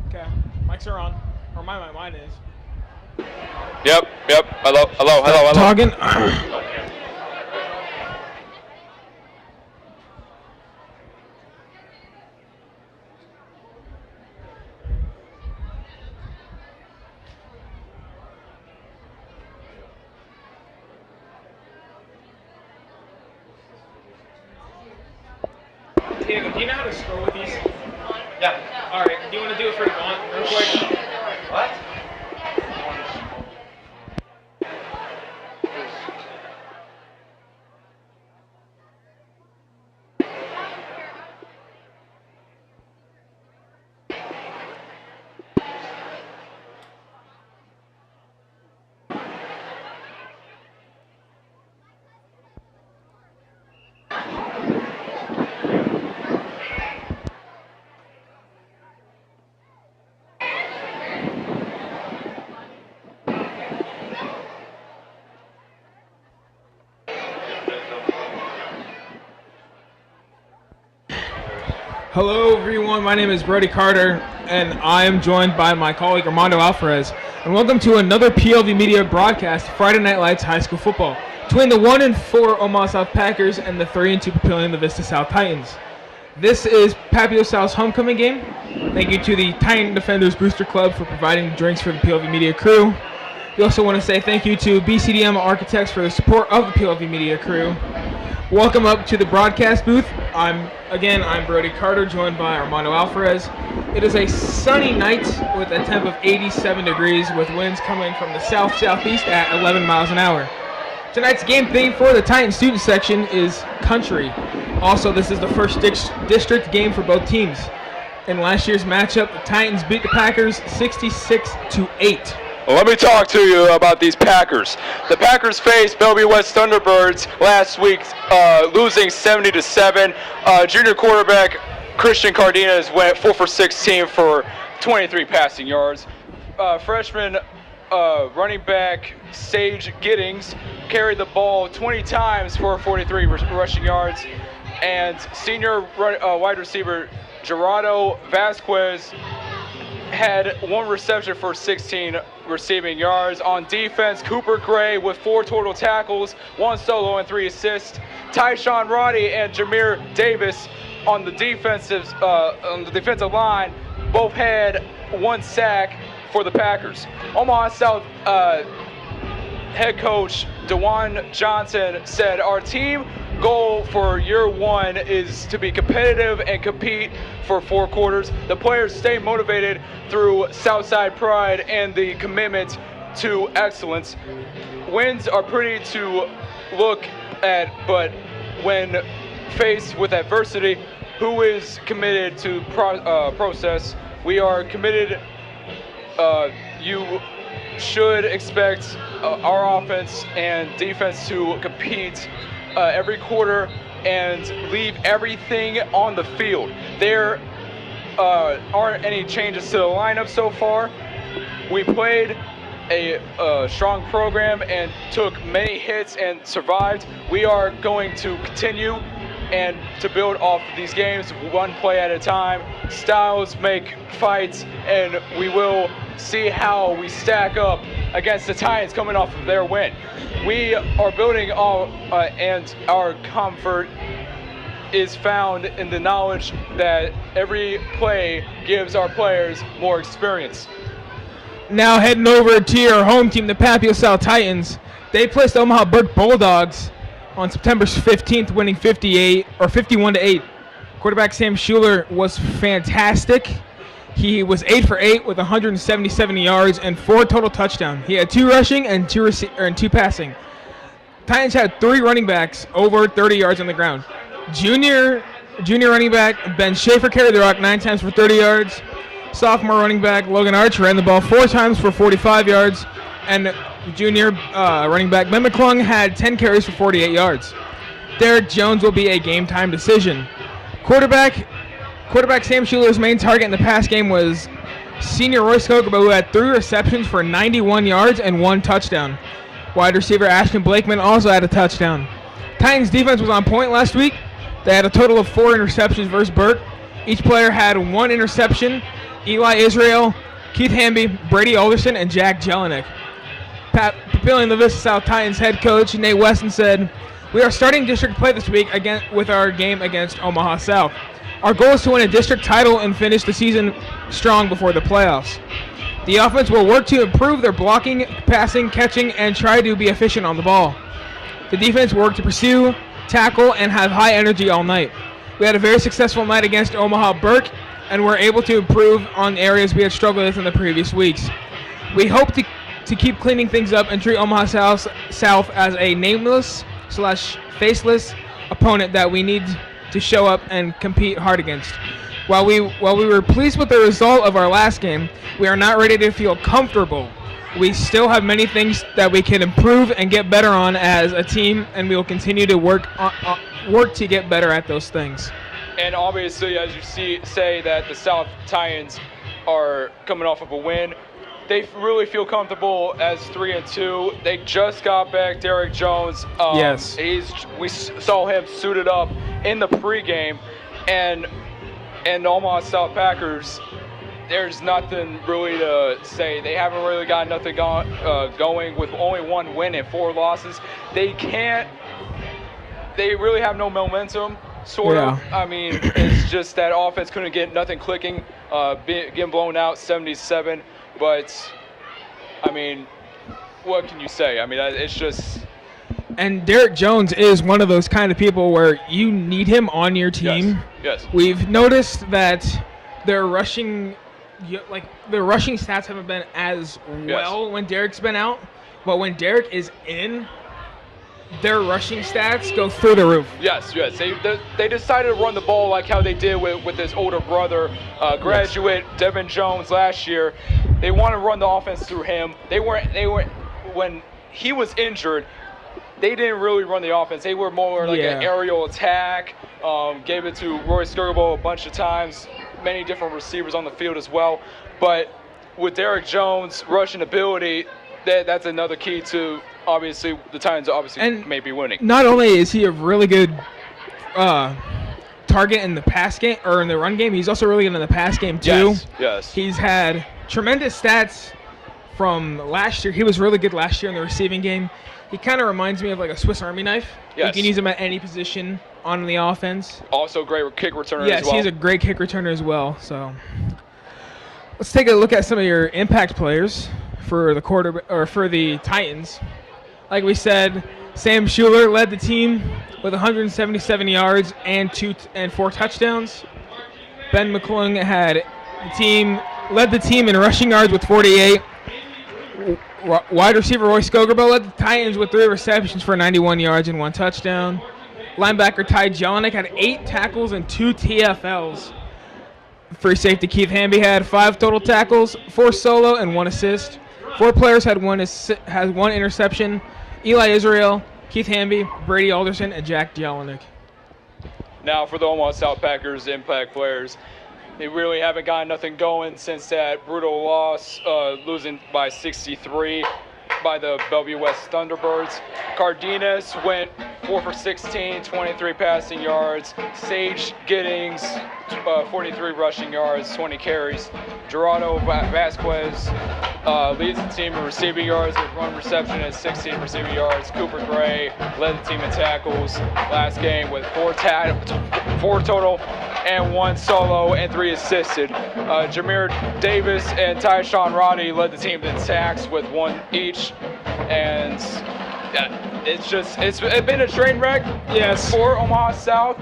Okay, mics are on. Or mine is. Yep. Hello. Talking. Diego, do you know how to scroll with these? Yeah. All right. Do you want to do it for the font real quick? What? Hello, everyone. My name is Brody Carter, and I am joined by my colleague Armando Alvarez. And welcome to another PLV Media broadcast, Friday Night Lights High School Football, between the 1-4 Omaha South Packers and the 3-2 Papillion La Vista South Titans. This is Papillion South's homecoming game. Thank you to the Titan Defenders Booster Club for providing drinks for the PLV Media crew. We also want to say thank you to BCDM Architects for the support of the PLV Media crew. Welcome up to the broadcast booth. I'm Brody Carter, joined by Armando Alvarez. It is a sunny night with a temp of 87 degrees with winds coming from the south-southeast at 11 miles an hour. Tonight's game theme for the Titan student section is country. Also, this is the first district game for both teams. In last year's matchup, the Titans beat the Packers 66-8. Well, let me talk to you about these Packers. The Packers faced Bellevue West Thunderbirds last week, losing 70-7. Junior quarterback Christian Cardenas went 4 for 16 for 23 passing yards. Freshman running back Sage Giddings carried the ball 20 times for 43 rushing yards. And senior wide receiver Gerardo Vasquez had 1 reception for 16 receiving yards. On defense, Cooper Gray with 4 total tackles, 1 solo and 3 assists. Tyshawn Roddy and Jameer Davis on the defensive line both had 1 sack for the Packers. Omaha South head coach DeJuan Johnson said, "Our team goal for year 1 is to be competitive and compete for 4 quarters. The players stay motivated through Southside pride and the commitment to excellence. Wins are pretty to look at, but when faced with adversity, who is committed to process? We are committed. You should expect our offense and defense to compete every quarter and leave everything on the field. There aren't any changes to the lineup so far. We played a strong program and took many hits and survived. We are going to continue and to build off these games 1 play at a time. Styles make fights, and we will see how we stack up against the Titans coming off of their win. We are building all, and our comfort is found in the knowledge that every play gives our players more experience." Now heading over to your home team, the Papillion South Titans. They placed Omaha Burke Bulldogs on September 15th, winning 51-8. Quarterback Sam Schuler was fantastic. He was 8 for 8 with 177 yards and 4 total touchdowns. He had 2 rushing and 2 passing. Titans had 3 running backs over 30 yards on the ground. Junior running back Ben Schaefer carried the rock 9 times for 30 yards. Sophomore running back Logan Archer ran the ball 4 times for 45 yards. And junior running back Ben McClung had 10 carries for 48 yards. Derek Jones will be a game-time decision. Quarterback Sam Schuler's main target in the pass game was senior Royce Kokoba, who had 3 receptions for 91 yards and 1 touchdown. Wide receiver Ashton Blakeman also had a touchdown. Titans defense was on point last week. They had a total of 4 interceptions versus Burke. Each player had 1 interception Eli Israel, Keith Hamby, Brady Alderson, and Jack Jelinek. Papillion La Vista South Titans head coach Nate Weston said, "We are starting district play this week again with our game against Omaha South. Our goal is to win a district title and finish the season strong before the playoffs. The offense will work to improve their blocking, passing, catching, and try to be efficient on the ball. The defense worked to pursue, tackle, and have high energy all night. We had a very successful night against Omaha Burke and were able to improve on areas we had struggled with in the previous weeks. We hope to keep cleaning things up and treat Omaha South as a nameless/faceless opponent that we need to show up and compete hard against. While we were pleased with the result of our last game, we are not ready to feel comfortable. We still have many things that we can improve and get better on as a team, and we will continue to work to get better at those things." And obviously, as you say that the South Titans are coming off of a win, they really feel comfortable as 3-2. They just got back Derek Jones. Yes. We saw him suited up in the pregame, and the Omaha South Packers, there's nothing really to say. They haven't really got nothing going with only one win and 4 losses. They really have no momentum, sort of. I mean, it's just that offense couldn't get nothing clicking, getting blown out 77. But, I mean, what can you say? I mean, it's just... And Derek Jones is one of those kind of people where you need him on your team. Yes. We've noticed that their rushing stats haven't been as well when Derek's been out. But when Derek is in, their rushing stats go through the roof. Yes. They decided to run the ball like how they did with his older brother, graduate Devin Jones last year. They want to run the offense through him. They weren't when he was injured. They didn't really run the offense. They were more like an aerial attack. Gave it to Roy Skirbo a bunch of times. Many different receivers on the field as well. But with Derek Jones' rushing ability, that's another key to obviously the Titans may be winning. Not only is he a really good target in the pass game or in the run game, he's also really good in the pass game too. Yes. He's had tremendous stats from last year. He was really good last year in the receiving game. He kind of reminds me of like a Swiss Army knife. Yes. You can use him at any position on the offense. Also great kick returner as well. Yes, he's a great kick returner as well. So let's take a look at some of your impact players for the Titans. Like we said, Sam Schuler led the team with 177 yards and 4 touchdowns. Ben McClung led the team in rushing yards with 48. Wide receiver Roy Skogerbo led the Titans with 3 receptions for 91 yards and 1 touchdown. Linebacker Ty Jelinek had 8 tackles and 2 TFLs. Free safety Keith Hamby had 5 total tackles, 4 solo and 1 assist. 4 players had 1 interception. Eli Israel, Keith Hamby, Brady Alderson, and Jack Jelinek. Now for the Omaha South Packers impact players. They really haven't gotten nothing going since that brutal loss, losing by 63 by the Bellevue West Thunderbirds. Cardenas went 4 for 16, 23 passing yards. Sage Giddings, 43 rushing yards, 20 carries. Gerardo Vasquez leads the team in receiving yards with 1 reception and 16 receiving yards. Cooper Gray led the team in tackles last game with 4 total and 1 solo and 3 assisted. Jameer Davis and Tyshawn Roddy led the team in sacks with 1 each. And it's been a train wreck for Omaha South.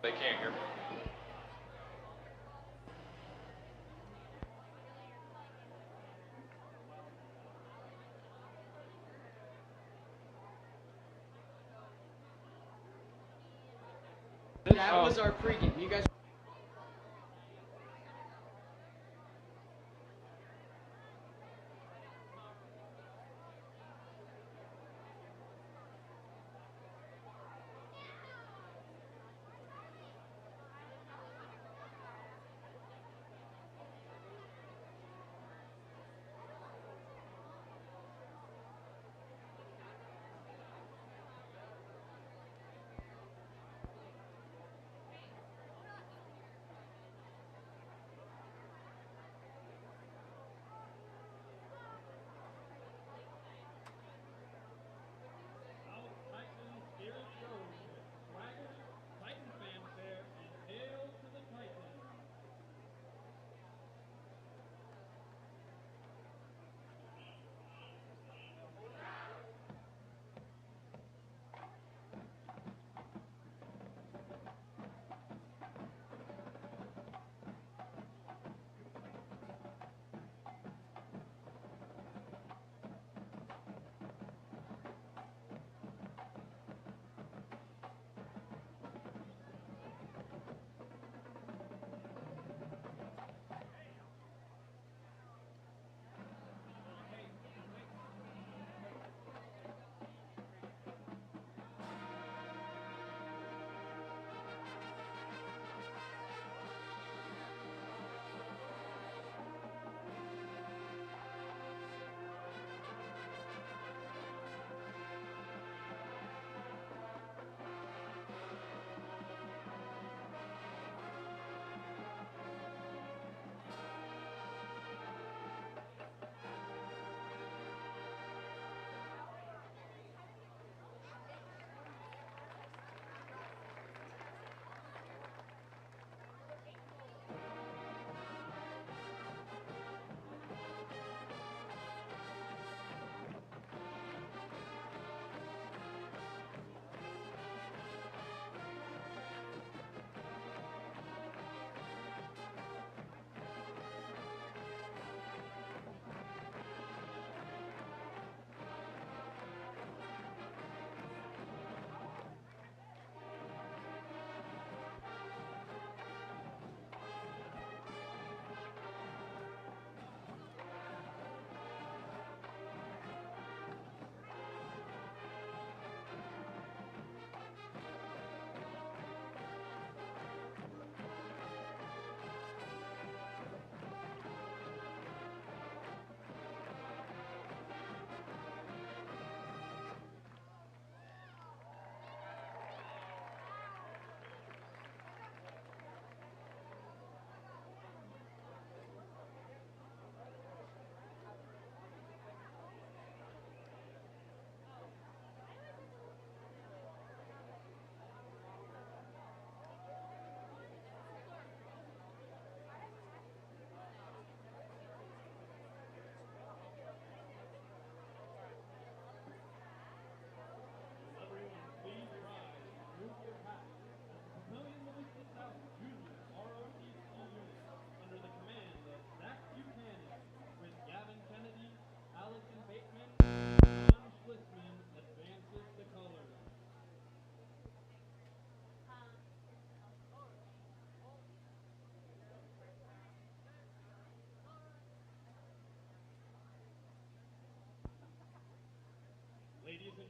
They can't hear me. That was our pregame. You guys.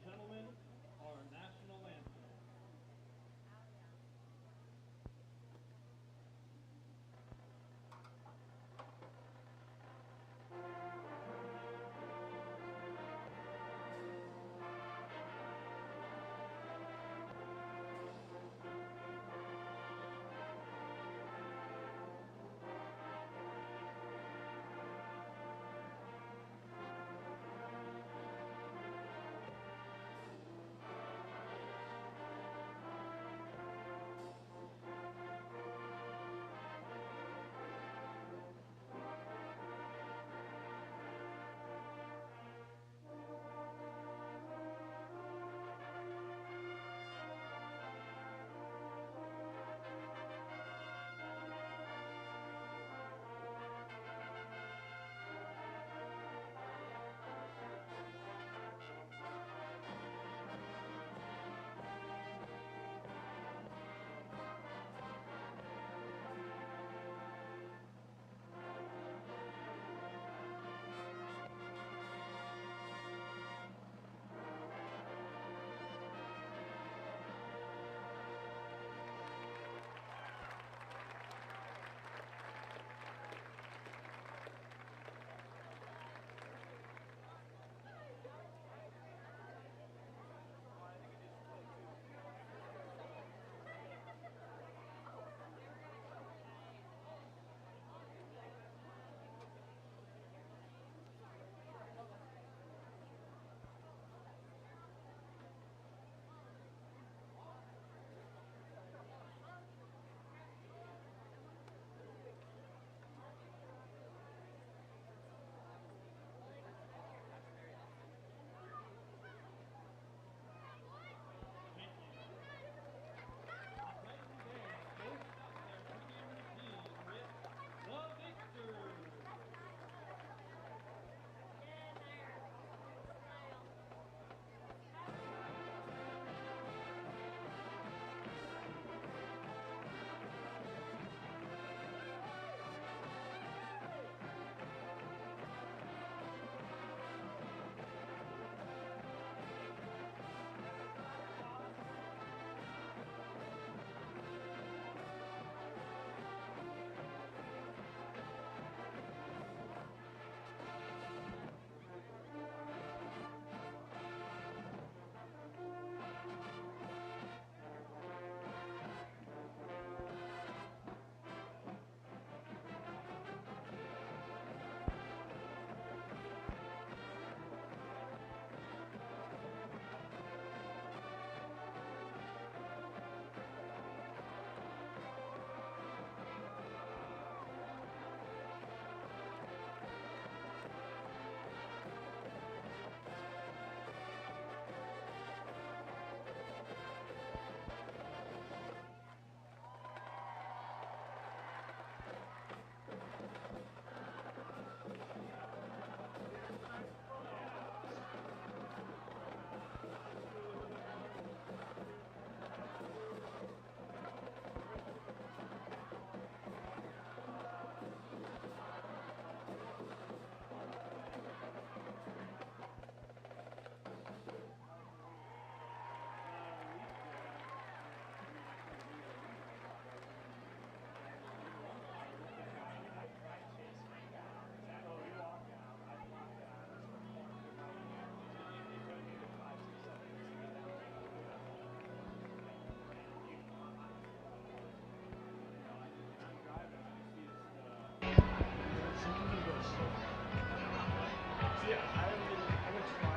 gentlemen, our national anthem.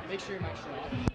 Make sure your mic's shut off.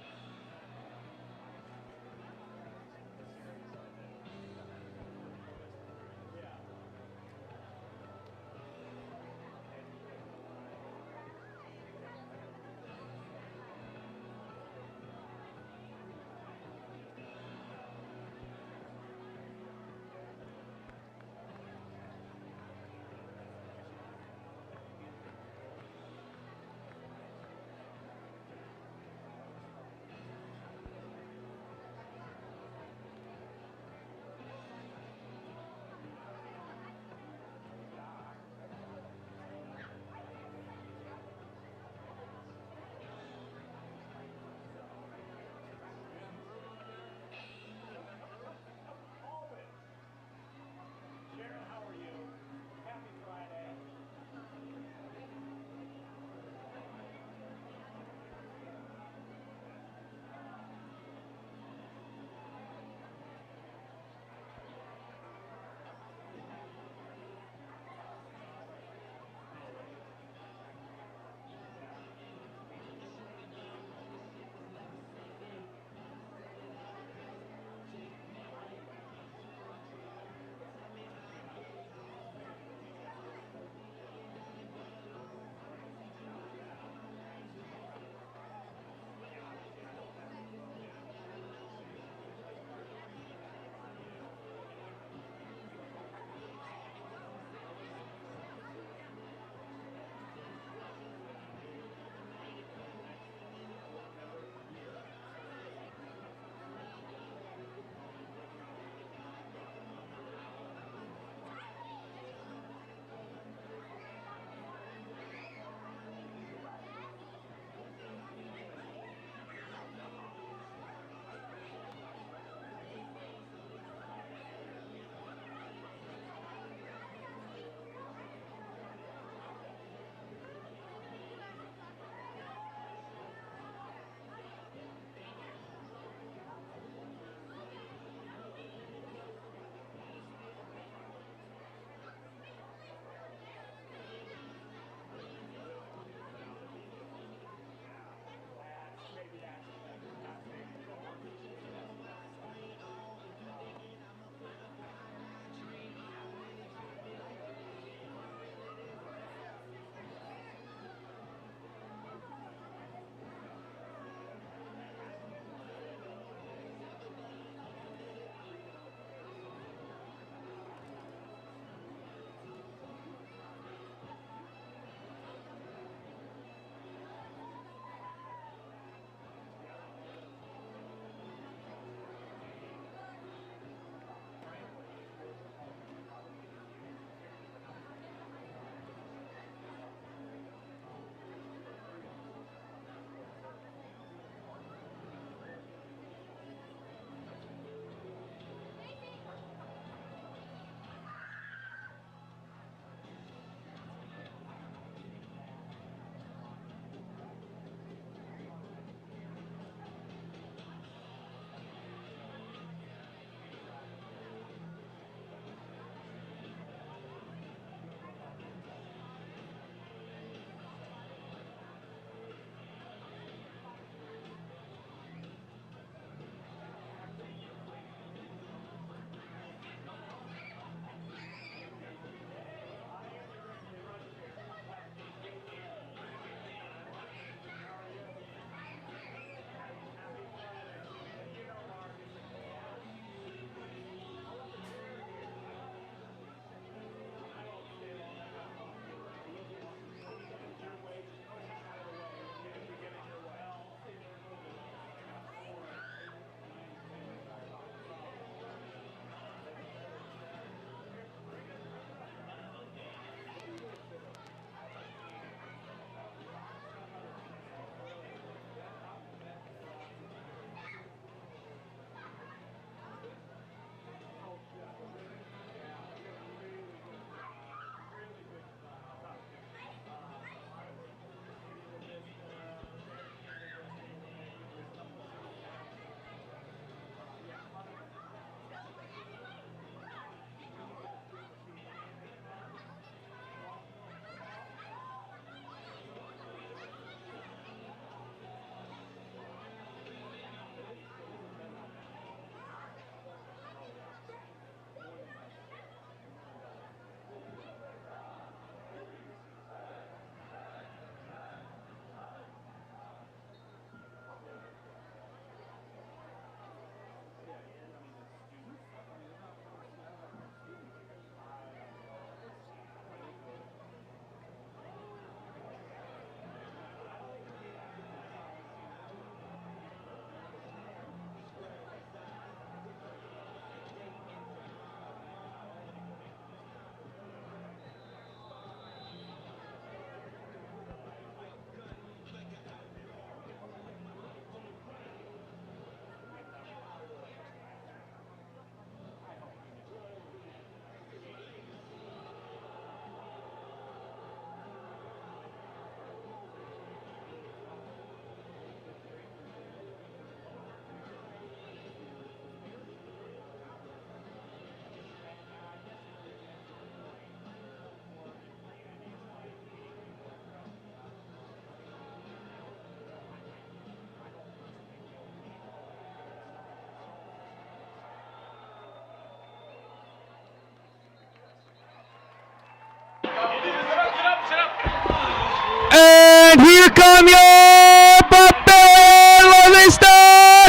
And here come your Papillion La Vista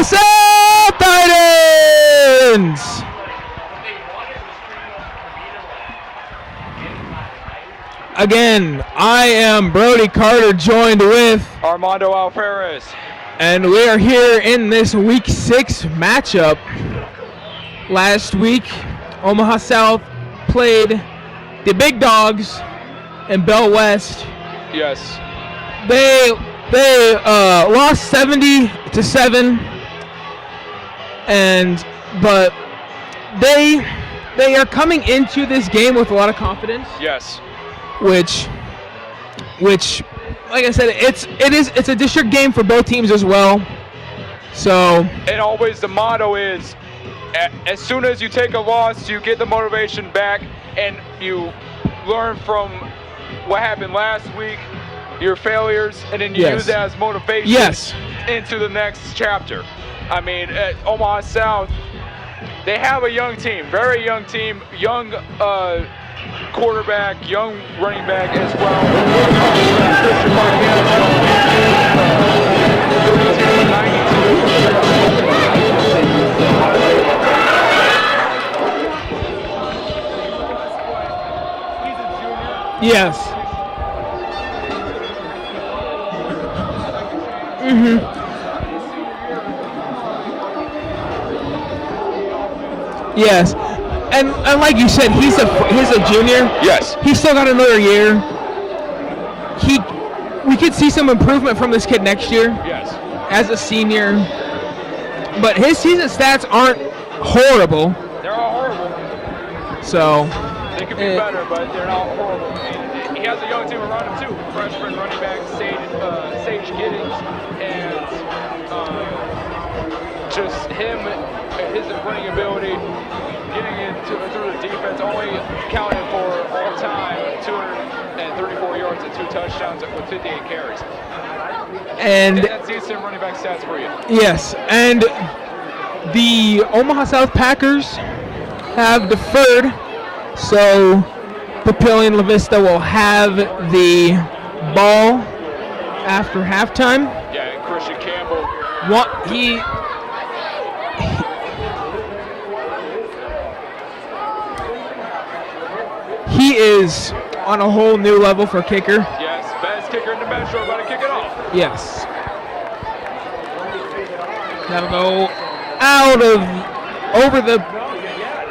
South Titans. Again, I am Brody Carter, joined with Armando Alvarez. and we are here in this Week 6 matchup. Last week, Omaha South played the Big Dogs in Bell West. Yes. They lost 70-7, but they are coming into this game with a lot of confidence. Yes. Which, like I said, it's a district game for both teams as well. So. And always the motto is, as soon as you take a loss, you get the motivation back, and you learn from what happened last week, your failures, and then you use that as motivation into the next chapter. I mean, at Omaha South, they have a young team, very young team, young quarterback, young running back as well. Yes. Yes. And like you said, he's a junior. Yes. He's still got another year. We could see some improvement from this kid next year. Yes. As a senior. But his season stats aren't horrible. They're all horrible. So. They could be better, but they're not horrible. And he has a young team around him too. Freshman running back Sage Giddings, and just him, his running ability, getting into through the defense, only counted for all time 234 yards and 2 touchdowns with 58 carries. And that's decent running back stats for you. Yes, and the Omaha South Packers have deferred, so Papillion La Vista will have the ball after halftime. Yeah, and Christian Campbell. He is on a whole new level for kicker. Yes, best kicker in the metro, about to kick it off. Yes. That'll go out of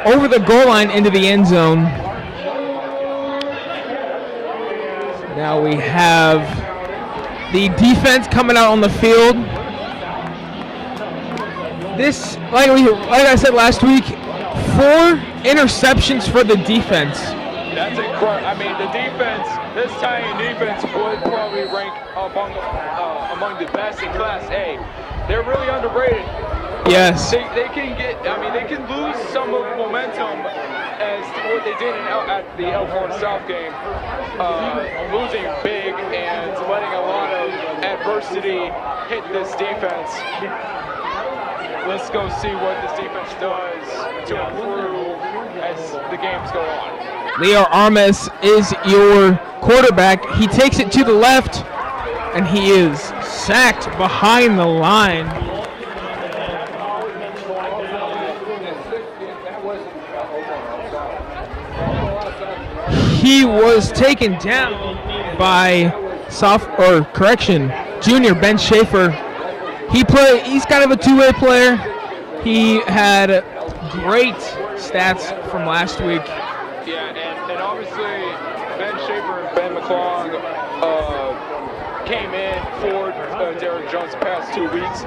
over the goal line into the end zone. Now we have the defense coming out on the field. This, like I said last week, 4 interceptions for the defense. That's incredible. I mean, the defense, this tiny defense would probably rank among the best in Class A. They're really underrated. Yes. They can they can lose some of the momentum as to what they did at the Elkhorn South game, losing big and letting a lot of adversity hit this defense. Let's go see what this defense does to improve as the games go on. Leo Armas is your quarterback. He takes it to the left, and he is sacked behind the line. He was taken down by junior Ben Schaefer. He's kind of a two-way player. He had great stats from last week. Yeah, and obviously Ben Schaefer and Ben McClung came in for Derek Jones the past 2 weeks,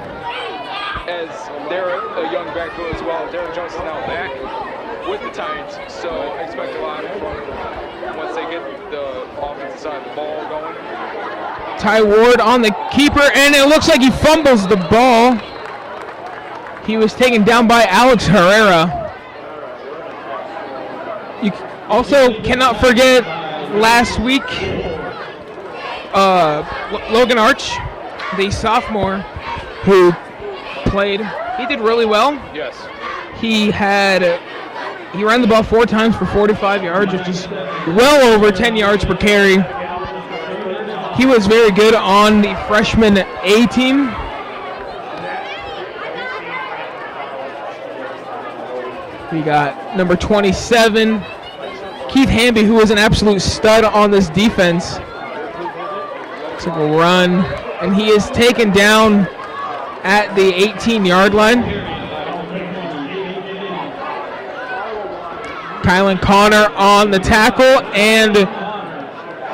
as they're a young backfield as well. Derek Jones is now back with the Titans, so expect a lot of fun once they get the offensive side of the ball going. Ty Ward on the keeper, and it looks like he fumbles the ball. He was taken down by Alex Herrera. You also cannot forget last week, Logan Arch, the sophomore, who played. He did really well. Yes. He ran the ball 4 times for 45 yards, which is well over 10 yards per carry. He was very good on the freshman A team. We got number 27, Keith Hamby, who was an absolute stud on this defense. Took a run, and he is taken down at the 18-yard line. Kylan Connor on the tackle, and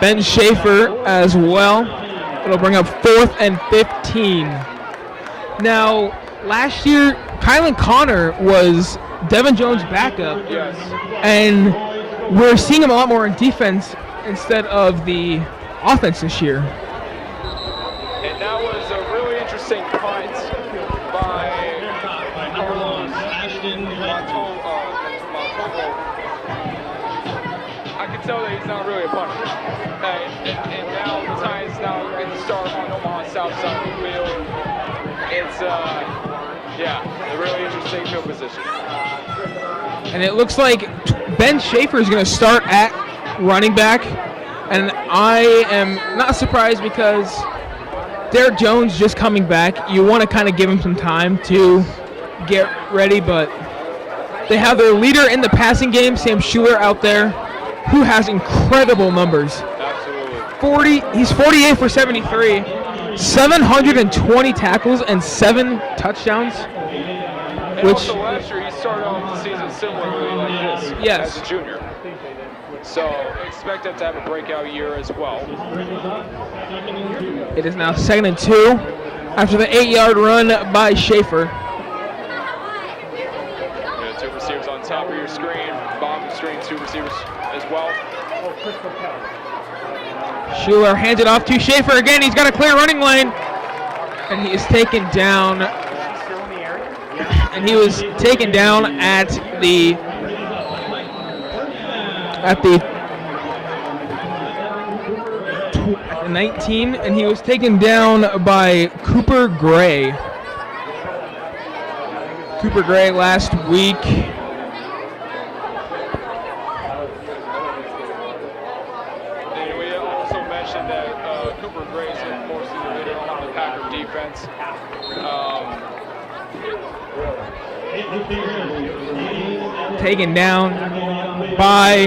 Ben Schaefer as well. It'll bring up 4th and 15. Now, last year, Kylan Connor was Devin Jones' backup, Yes. and we're seeing him a lot more in defense instead of the offense this year. And that was a really interesting punt by Carlos Montovo. I can tell that he's not really a punter. And now the Titans now get to start on Omaha south side of the field. It's, a really interesting field position. And it looks like Ben Schaefer is going to start at running back. And I am not surprised because Derek Jones just coming back. You want to kind of give him some time to get ready, but they have their leader in the passing game, Sam Schuler, out there, who has incredible numbers. Absolutely. He's 48 for 73, 720 tackles, and 7 touchdowns. And also last year he started off the season similarly like this as a junior. So expect him to have a breakout year as well. It is now 2nd and 2 after the 8-yard run by Schaefer. Yeah, 2 receivers on top of your screen, bottom of the screen, 2 receivers as well. Schuler hands it off to Schaefer again. He's got a clear running lane, and he is taken down. And he was taken down at the 19, and he was taken down by Cooper Gray. Cooper Gray last week. And we also mentioned that Cooper Gray is, of course, the leader on the Packer defense. Taken down by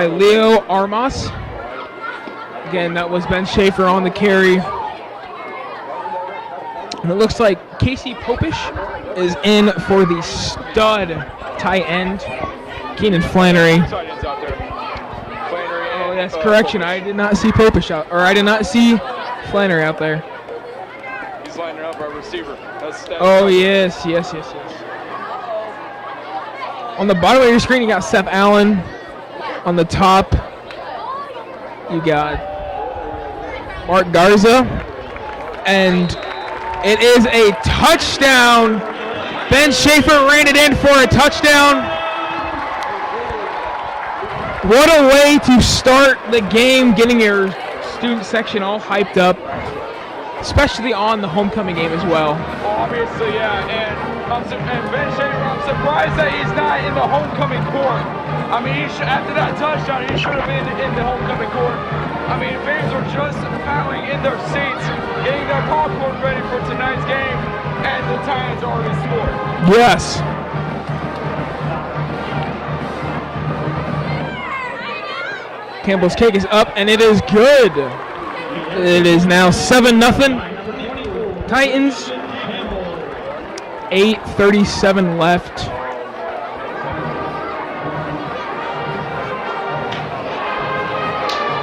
Leo Armas. Again, that was Ben Schaefer on the carry. And it looks like Casey Popish is in for the stud tight end, Keenan Flannery. Tight ends out there. Flannery and, Oh, yes, correction. I did not see Popish out, or I did not see Flannery out there. He's lining up our receiver. That's Oh, yes. On the bottom of your screen, you got Seth Allen. On the top, you got Mark Garza. And it is a touchdown. Ben Schaefer ran it in for a touchdown. What a way to start the game, getting your student section all hyped up, especially on the homecoming game as well. Obviously, yeah, and Ben Schaefer, I'm surprised that he's not in the homecoming court. I mean, after that touchdown, he should have been in the homecoming court. I mean, fans are just paddling in their seats, getting their popcorn ready for tonight's game, and the Titans already scored. Yes. Campbell's kick is up, and it is good. It is now 7-0. Titans. 8:37 left.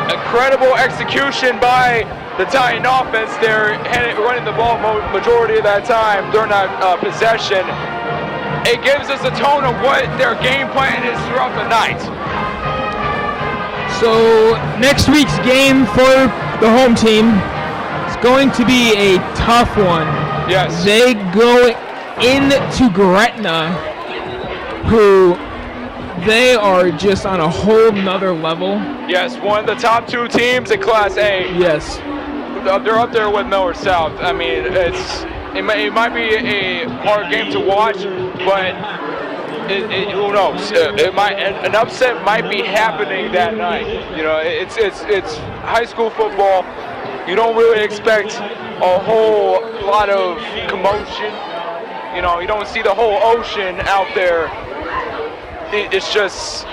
Incredible execution by the Titan offense. They're running the ball majority of that time during that possession. It gives us a tone of what their game plan is throughout the night. So next week's game for the home team is going to be a tough one. Yes. They go into Gretna, who they are just on a whole nother level. Yes, one of the top 2 teams in Class A. Yes. They're up there with Miller South. I mean, it might be a hard game to watch, but who knows? An upset might be happening that night. You know, it's high school football. You don't really expect a whole lot of commotion. You know, you don't see the whole ocean out there. It's just,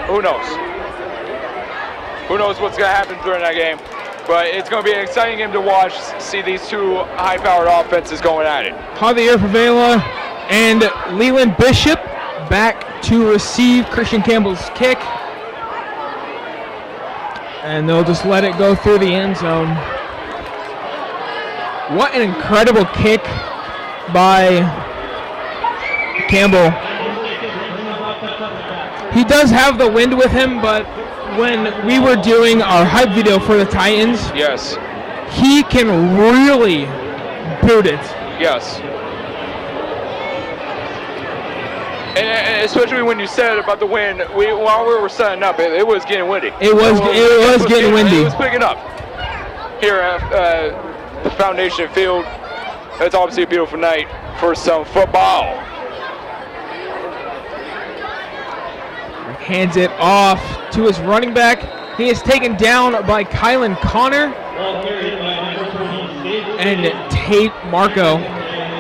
who knows? Who knows what's going to happen during that game? But it's going to be an exciting game to watch, see these two high-powered offenses going at it. Javier Favela and Leland Bishop back to receive Christian Campbell's kick. And they'll just let it go through the end zone. What an incredible kick by Campbell. He does have the wind with him, but when we were doing our hype video for the Titans, yes, he can really boot it. Yes. And especially when you said about the wind, while we were setting up, it was getting windy. It was getting windy. It was picking up here at the Foundation Field. It's obviously a beautiful night for some football. Hands it off to his running back. He is taken down by Kylan Connor and Tate Marco.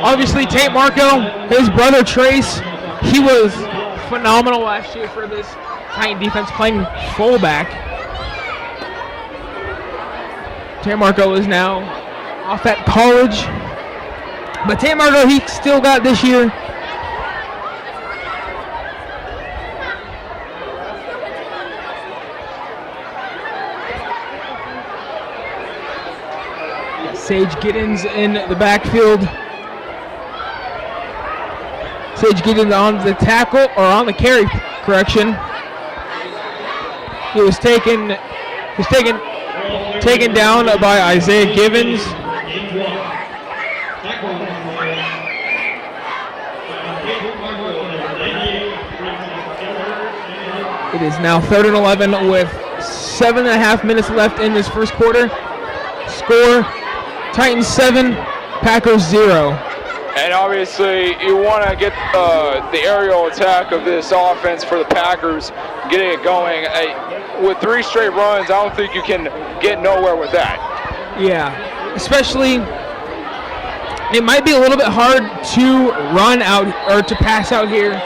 Obviously, Tate Marco, his brother Trace, he was phenomenal last year for this Titan defense, playing fullback. Tate Marco is now off at college, but Tate Marco, he still got this year. Sage Giddens in the backfield. Sage Giddens on the tackle, or on the carry, correction. He was taken down by Isaiah Givens. It is now 3rd and 11 with 7.5 minutes left in this first quarter. Score: Titans 7, Packers 0. And obviously, you want to get the aerial attack of this offense for the Packers, getting it going. With 3 straight runs, I don't think you can get nowhere with that. Yeah, especially, it might be a little bit hard to run out or to pass out here.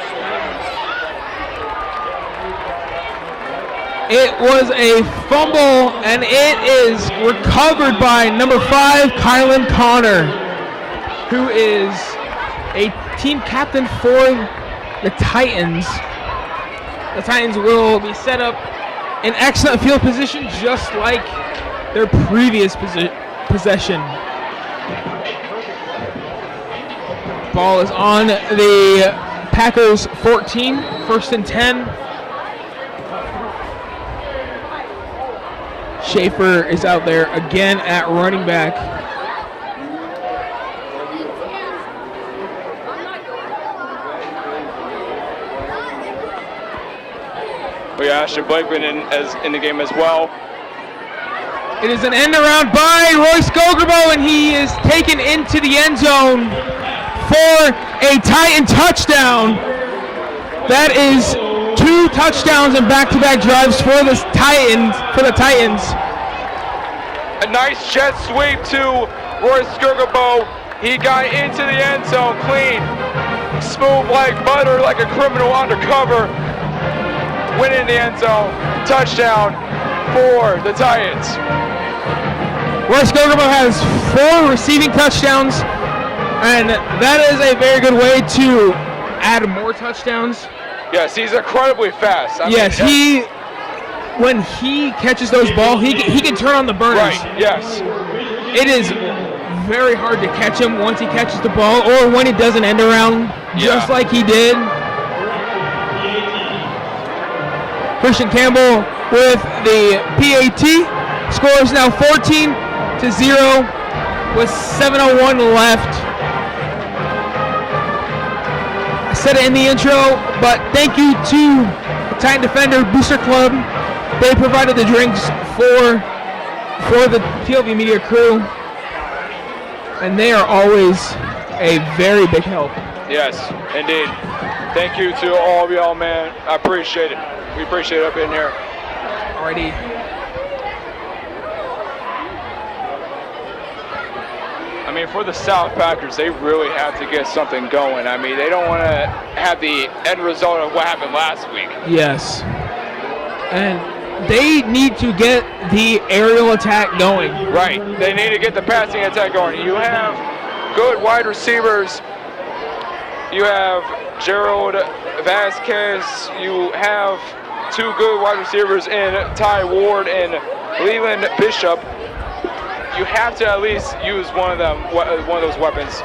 It was a fumble, and it is recovered by number 5, Kylan Connor, who is a team captain for the Titans. The Titans will be set up in excellent field position, just like their previous possession. Ball is on the Packers 14, 1st and 10. Schaefer is out there again at running back. We got Ashton Blakeman in the game as well. It is an end around by Royce Gograbo, and he is taken into the end zone for a Titan touchdown. That is 2 touchdowns and back-to-back drives for the Titans. A nice jet sweep to Royce Gograbo. He got into the end zone clean, smooth like butter, like a criminal undercover. Went in the end zone, touchdown for the Titans. Royce Gograbo has 4 receiving touchdowns, and that is a very good way to add more touchdowns. Yes, he's incredibly fast. When he catches those balls, he can turn on the burners. Right, yes. It is very hard to catch him once he catches the ball, or when he does an end around, just like he did. Christian Campbell with the PAT. Score is now 14-0 with 7:01 left. I said it in the intro, but thank you to the Titan Defender Booster Club. They provided the drinks for the TLV Media crew, and they are always a very big help. Yes, indeed. Thank you to all of y'all, man. I appreciate it. We appreciate it up in here. Alrighty. I mean, for the South Packers, they really have to get something going. I mean, they don't want to have the end result of what happened last week. Yes. And they need to get the aerial attack going. Right. They need to get the passing attack going. You have good wide receivers. You have Gerald Vasquez. You have two good wide receivers in Ty Ward and Leland Bishop. You have to at least use one of those weapons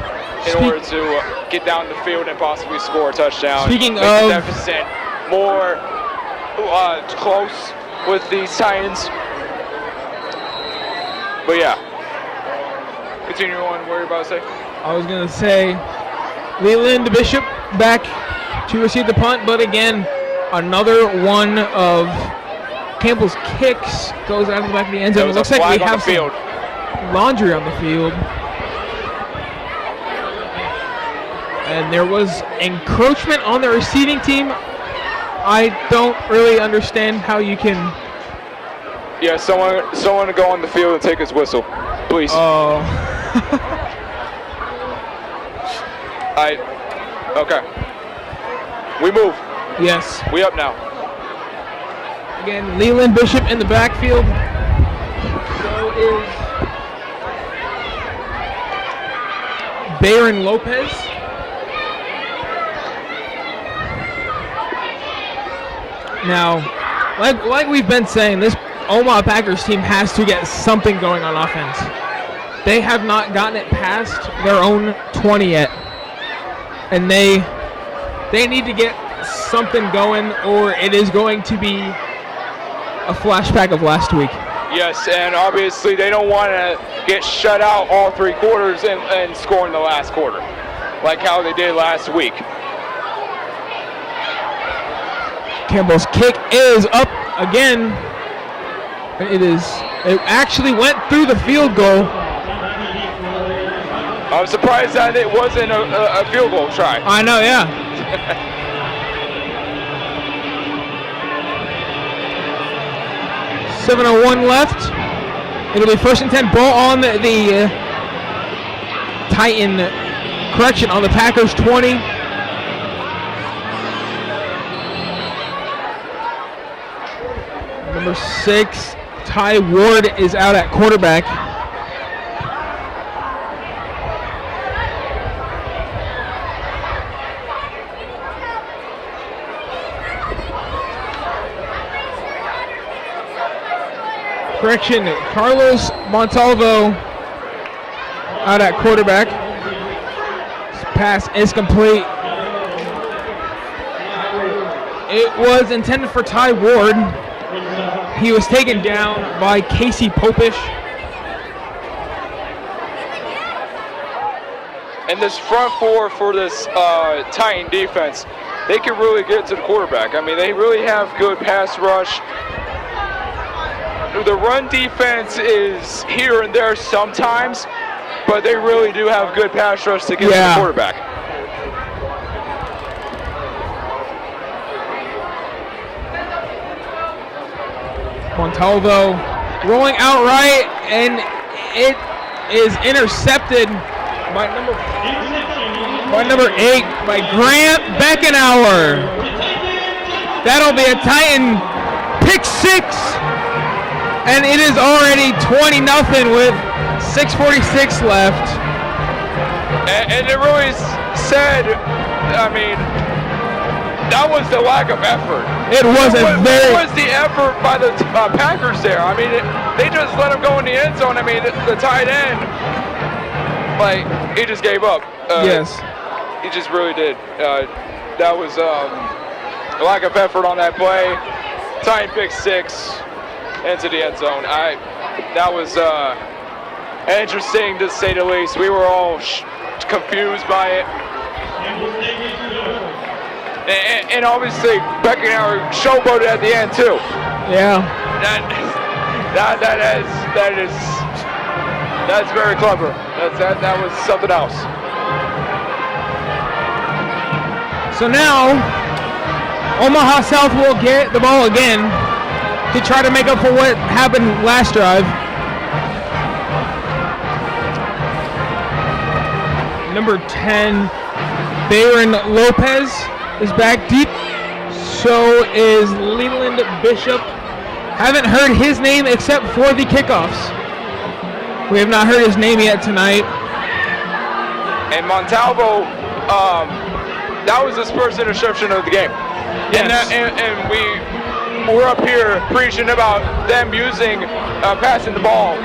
in order to get down the field and possibly score a touchdown. Speaking Make of the deficit more close with these Titans. But yeah, continue on. What are you about to say? I was going to say Leland Bishop back to receive the punt, but again, another one of Campbell's kicks goes out of the back of the end zone. It looks like we have some laundry on the field. And there was encroachment on the receiving team. I don't really understand how you can... Yeah, someone to go on the field and take his whistle, please. Oh. Okay. We move. Yes. We up now. Again, Leland Bishop in the backfield. So is Baron Lopez. Now, like we've been saying, this Omaha Packers team has to get something going on offense. They have not gotten it past their own 20 yet. And they need to get something going, or it is going to be a flashback of last week. Yes, and obviously they don't want to get shut out all three quarters and score in the last quarter, like how they did last week. Campbell's kick is up again. It actually went through the field goal. I'm surprised that it wasn't a field goal try. I know, yeah. 7:01 left. It'll be 1st and 10. Ball on the on the Packers 20. Number 6, Ty Ward is out at quarterback. Correction, Carlos Montalvo out at quarterback. This pass is complete. It was intended for Ty Ward. He was taken down by Casey Popish. And this front four for this Titan defense, they can really get to the quarterback. I mean, they really have good pass rush. The run defense is here and there sometimes, but they really do have good pass rush to get to the quarterback. Montalvo rolling out right, and it is intercepted by number 8 by Grant Beckenauer. That'll be a Titan pick 6. And it is already 20-0 with 6:46 left. And it really said, I mean, that was the lack of effort. It was What was the effort by the Packers there? I mean, they just let him go in the end zone. I mean, the tight end, like, he just gave up. Yes. He just really did. That was a lack of effort on that play. Titan pick 6. Into the end zone. That was interesting to say the least. We were all confused by it, and obviously Beckenauer showboated at the end too. Yeah. That's very clever. That was something else. So now, Omaha South will get the ball again to try to make up for what happened last drive. Number 10, Baron Lopez is back deep. So is Leland Bishop. Haven't heard his name except for the kickoffs. We have not heard his name yet tonight. And Montalvo, that was his first interception of the game. Yes. And we're up here preaching about them using, passing the ball.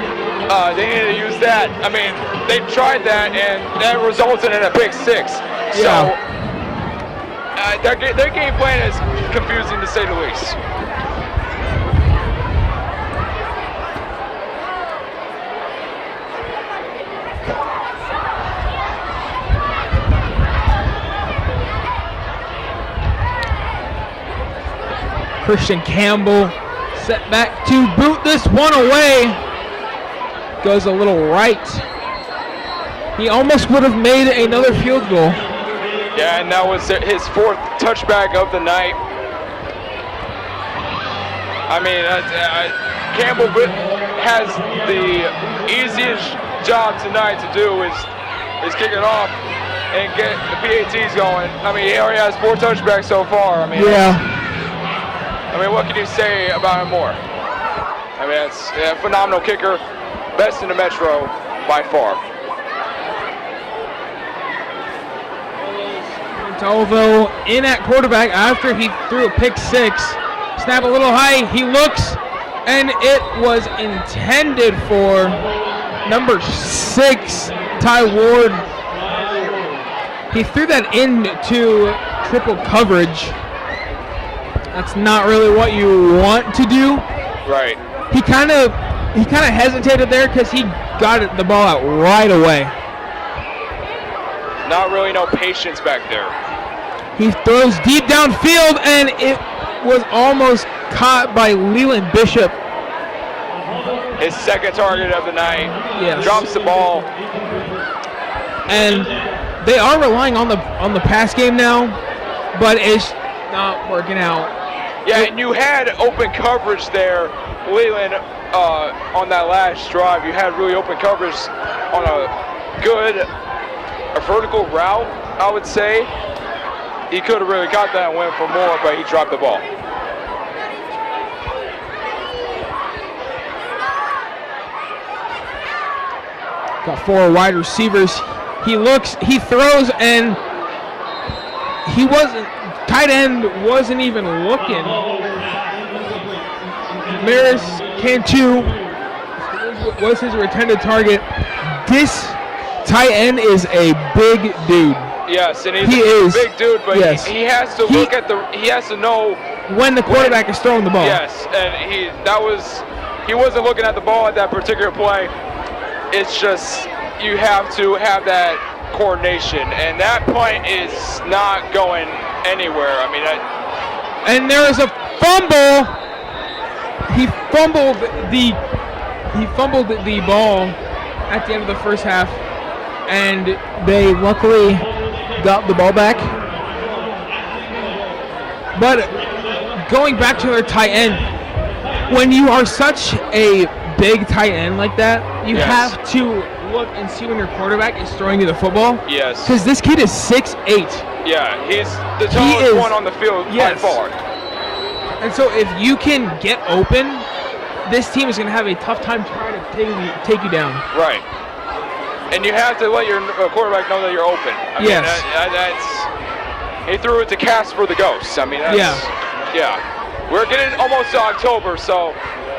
They needed to use that. I mean, they tried that, and that resulted in a pick 6. So their game plan is confusing to say the least. Christian Campbell set back to boot this one away. Goes a little right. He almost would have made another field goal. Yeah, and that was his 4th touchback of the night. I mean, Campbell has the easiest job tonight to do is kick it off and get the PATs going. I mean, he already has 4 touchbacks so far. I mean, what can you say about him more? I mean, it's a phenomenal kicker, best in the Metro by far. Montalvo in at quarterback after he threw a pick 6. Snap a little high, he looks, and it was intended for number 6, Ty Ward. He threw that into triple coverage. That's not really what you want to do. Right. He kind of hesitated there because he got the ball out right away. Not really no patience back there. He throws deep downfield, and it was almost caught by Leland Bishop. His 2nd target of the night. Yes. Drops the ball. And they are relying on the pass game now, but it's not working out. Yeah, and you had open coverage there, Leland, on that last drive. You had really open coverage on a vertical route, I would say. He could have really got that and went for more, but he dropped the ball. Got 4 wide receivers. He looks, he throws, and tight end wasn't even looking. Maris Cantu was his intended target. This tight end is a big dude. Yes, and he is a big dude, but yes. he has to look at he has to know when the quarterback is throwing the ball. Yes, and he wasn't looking at the ball at that particular play. It's just you have to have that coordination, and that point is not going anywhere. I mean, and there is a fumble. He fumbled the ball at the end of the first half, and they luckily got the ball back. But going back to their tight end, when you are such a big tight end like that, you have to look and see when your quarterback is throwing you the football. Yes. Because this kid is 6'8". Yeah, he's the tallest one on the field by far. And so if you can get open, this team is going to have a tough time trying to take you down. Right. And you have to let your quarterback know that you're open. I mean, he threw it to Casper the Ghost. I mean, we're getting almost to October, so,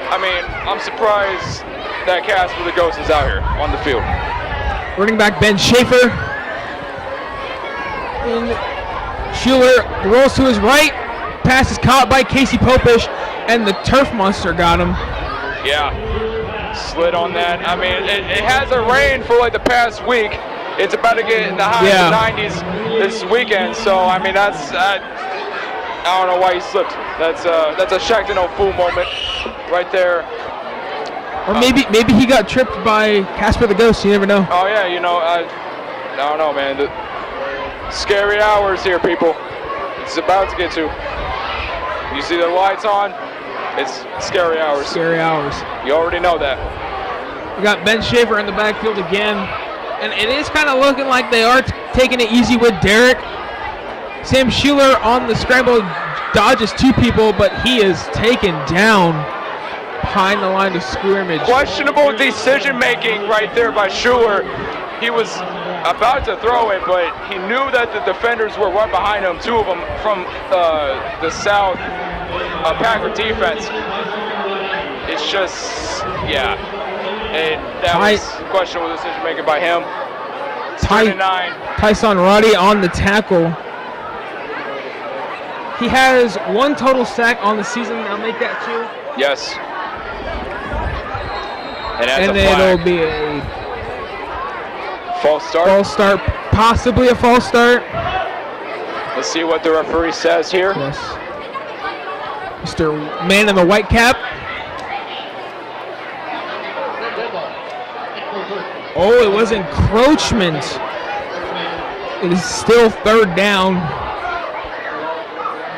I mean, I'm surprised that Casper the Ghost is out here on the field. Running back Ben Schaefer. And Schuler rolls to his right. Pass is caught by Casey Popish, and the turf monster got him. Yeah, slid on that. I mean, it hasn't rained for like the past week. It's about to get in the high 90s this weekend. So I mean, I don't know why he slipped. That's a Shackton fool moment right there. Or maybe he got tripped by Casper the Ghost. You never know. Oh yeah, I don't know, man. Scary hours here, people. it's about to get to. You see the lights on? It's scary hours. Scary hours. You already know that. We got Ben Schaefer in the backfield again. And it is kind of looking like they are taking it easy with Derek. Sam Schuler on the scramble dodges 2 people, but he is taken down behind the line of scrimmage. Questionable decision making right there by Schuler. He was about to throw it, but he knew that the defenders were right behind him, 2 of them from the South Packer defense. It's just, yeah. That was questionable decision making by him. 9. Tyson Roddy on the tackle. He has 1 total sack on the season. I'll make that 2. Yes. And it'll be a false start. False start, possibly a false start. Let's see what the referee says here. Yes. Mr. Man in the white cap. Oh, it was encroachment. It is still 3rd down.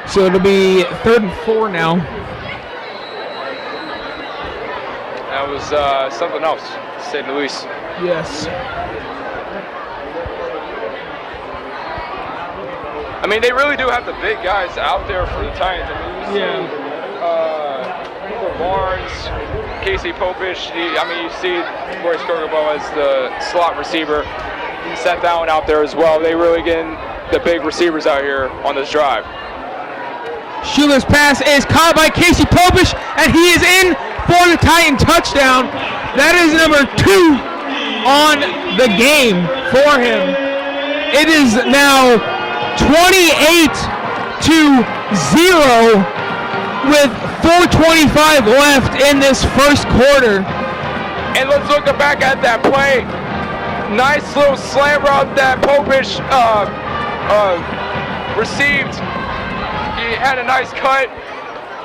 So it'll be 3rd and 4 now. That was something else, St. Louis. Yes. I mean, they really do have the big guys out there for the Titans. I mean, you see Barnes, Casey Popish. You see Boris Kogobo as the slot receiver. Sent that one out there as well. They really getting the big receivers out here on this drive. Schuler's pass is caught by Casey Popish, and he is in for the Titan touchdown. That is number 2 on the game for him. It is now 28-0 with 4:25 left in this first quarter. And let's look back at that play. Nice little slam route that Popish received. He had a nice cut.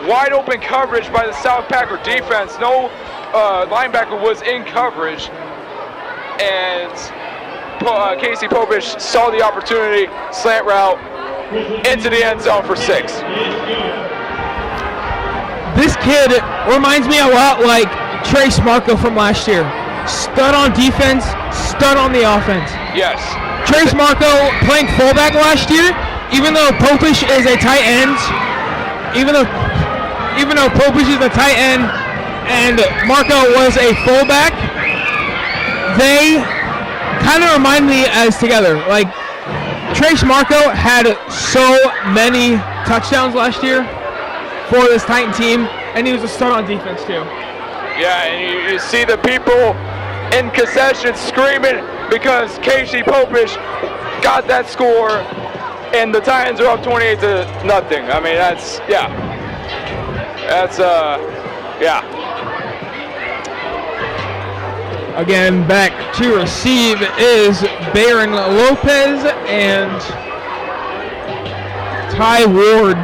Wide open coverage by the South Packer defense. No linebacker was in coverage. And Casey Popish saw the opportunity, slant route into the end zone for 6. This kid reminds me a lot like Trace Marco from last year. Stud on defense, stud on the offense. Yes. Trace Marco playing fullback last year, even though Popish is a tight end, even though Popish is a tight end and Marco was a fullback, they kind of remind me as together. Like, Trace Marco had so many touchdowns last year for this Titan team, and he was a stud on defense too. Yeah, and you see the people in concessions screaming because Casey Popish got that score, and the Titans are up 28-0. I mean, yeah. Again, back to receive is Baron Lopez and Ty Ward.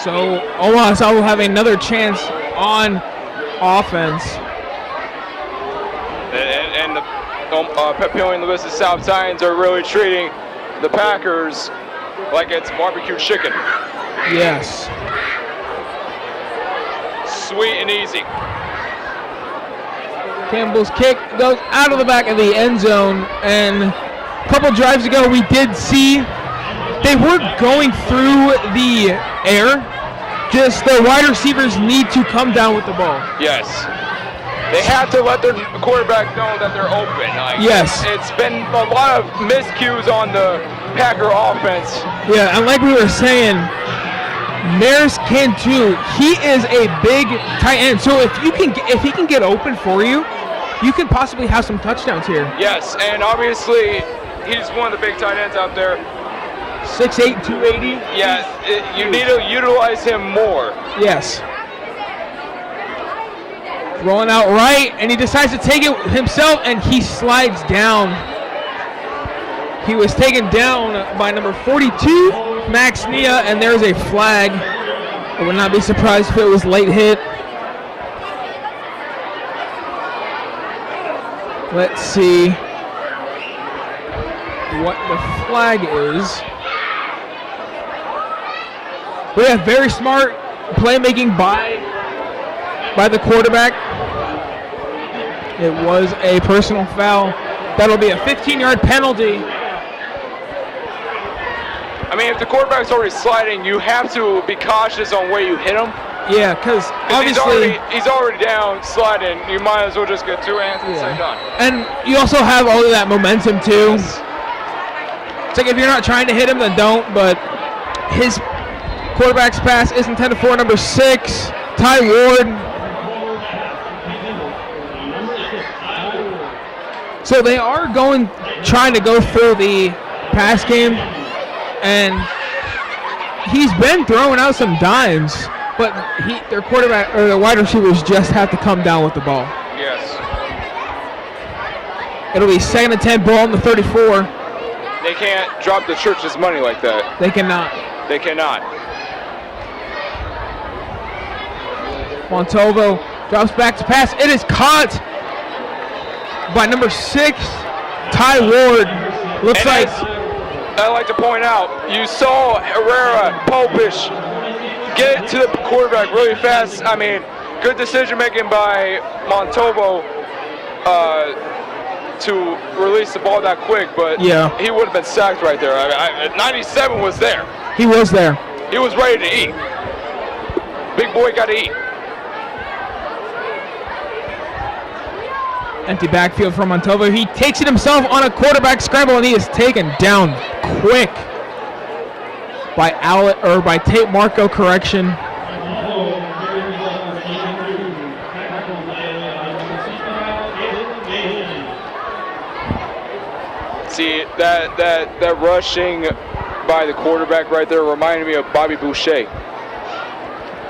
So Omaha South will have another chance on offense. And the Papillion La Vista South Titans are really treating the Packers like it's barbecue chicken. Yes. Sweet and easy. Campbell's kick goes out of the back of the end zone, and a couple drives ago we did see they were going through the air. Just the wide receivers need to come down with the ball. Yes. They have to let their quarterback know that they're open. Yes. It's been a lot of miscues on the Packer offense. Yeah, and like we were saying, Maris can too. He is a big tight end, so if he can get open for you, you can possibly have some touchdowns here. Yes, and obviously he's one of the big tight ends out there. 6'8", 280. Yeah, you need to utilize him more. Yes. Rolling out right, and he decides to take it himself, and he slides down. He was taken down by number 42, Max Nia, and there's a flag. I would not be surprised if it was late hit. Let's see. what the flag is. We have very smart playmaking by the quarterback. It was a personal foul. That'll be a 15-yard penalty. I mean, if the quarterback's already sliding, you have to be cautious on where you hit him. Yeah, because obviously he's already down, sliding. You might as well just get two hands and say done. And you also have all of that momentum too. It's like if you're not trying to hit him, then don't. But his quarterback's pass is intended for number 6, Ty Ward. So they are trying to go through the pass game, and he's been throwing out some dimes. But their quarterback or the wide receivers just have to come down with the ball. Yes. It'll be 2nd and 10, ball on the 34. They can't drop the church's money like that. They cannot. They cannot. Montalvo drops back to pass. It is caught by number 6, Ty Ward. Looks like. I'd like to point out, you saw Herrera, Popish, get to the quarterback really fast. I mean, good decision making by Montalvo to release the ball that quick, but he would have been sacked right there. 97 was there. He was there. He was ready to eat. Big boy got to eat. Empty backfield from Montalvo. He takes it himself on a quarterback scramble, and he is taken down quick by Tate Marco. Correction. See, that rushing by the quarterback right there reminded me of Bobby Boucher.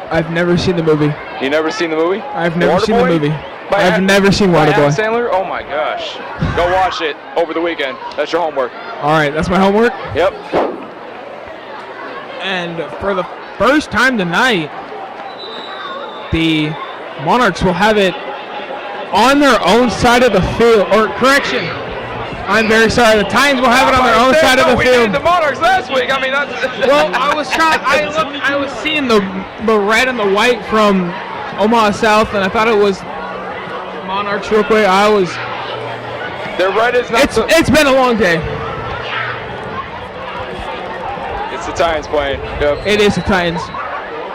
I've never seen the movie. You never seen the movie? I've never seen the movie. I've never seen Waterboy. Sandler? Oh my gosh. Go watch it over the weekend. That's your homework. All right, that's my homework. Yep. And for the first time tonight, the Monarchs will have it on their own side of the field. Or correction, I'm very sorry. The Titans will have it on their own side of the field. We did the Monarchs last week. I mean, that's. Well, I was seeing the red and the white from Omaha South, and I thought it was Monarchs real quick. The red is not. It's been a long day. It's the Titans playing. Yep. It is the Titans.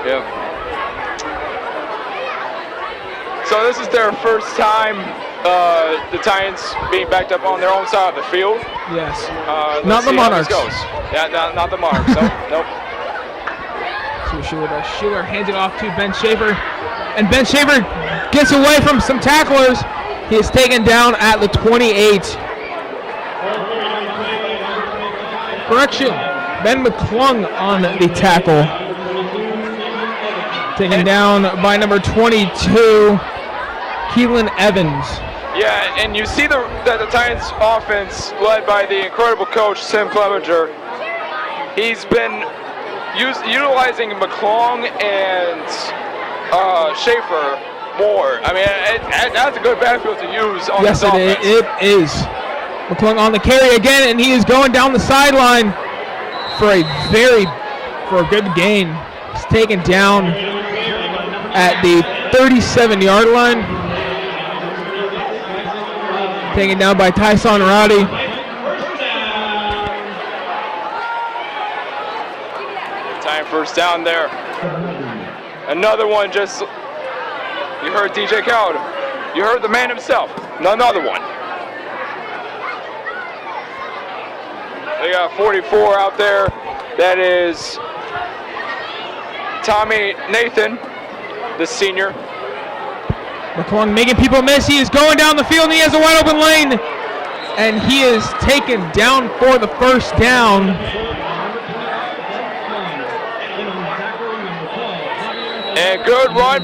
Yep. So this is their first time, the Titans being backed up on their own side of the field. Yes. Not the Monarchs. Yeah, not the Monarchs. Nope. So Schuler hands it off to Ben Schaefer. And Ben Schaefer gets away from some tacklers. He is taken down at the 28. Correction, Ben McClung on the tackle. Taken down by number 22, Keelan Evans. Yeah, and you see that the Titans offense, led by the incredible coach, Tim Clevenger, he's been utilizing McClung and Schaefer more. I mean, that's a good backfield to use on this offense. Yes, it is. McClung on the carry again, and he is going down the sideline for a good gain. He's taken down at the 37-yard line. Taken down by Tyson Rowdy. Time first down there. Another one just, you heard DJ Khaled. You heard the man himself. Another one. They got 44 out there. That is Tommy Nathan, the senior. McClung making people miss. He is going down the field, and he has a wide open lane. And he is taken down for the first down. And good run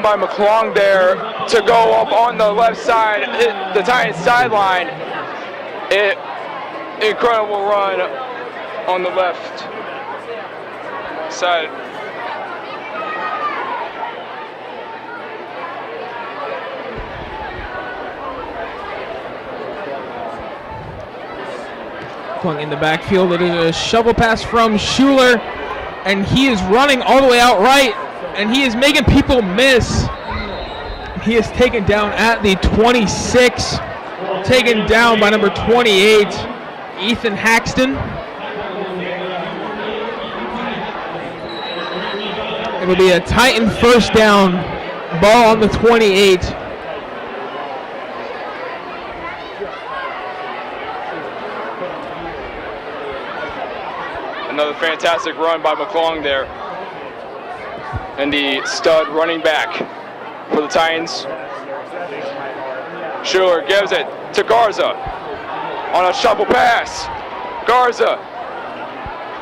by McClung there to go up on the left side, hit the Titans sideline. Incredible run on the left side. McClung in the backfield. It is a shovel pass from Schuler, and he is running all the way out right, and he is making people miss. He is taken down at the 26, taken down by number 28, Ethan Haxton. It will be a Titan first down, ball on the 28. Another fantastic run by McClung there. And the stud running back for the Titans. Schuler gives it to Garza on a shovel pass. Garza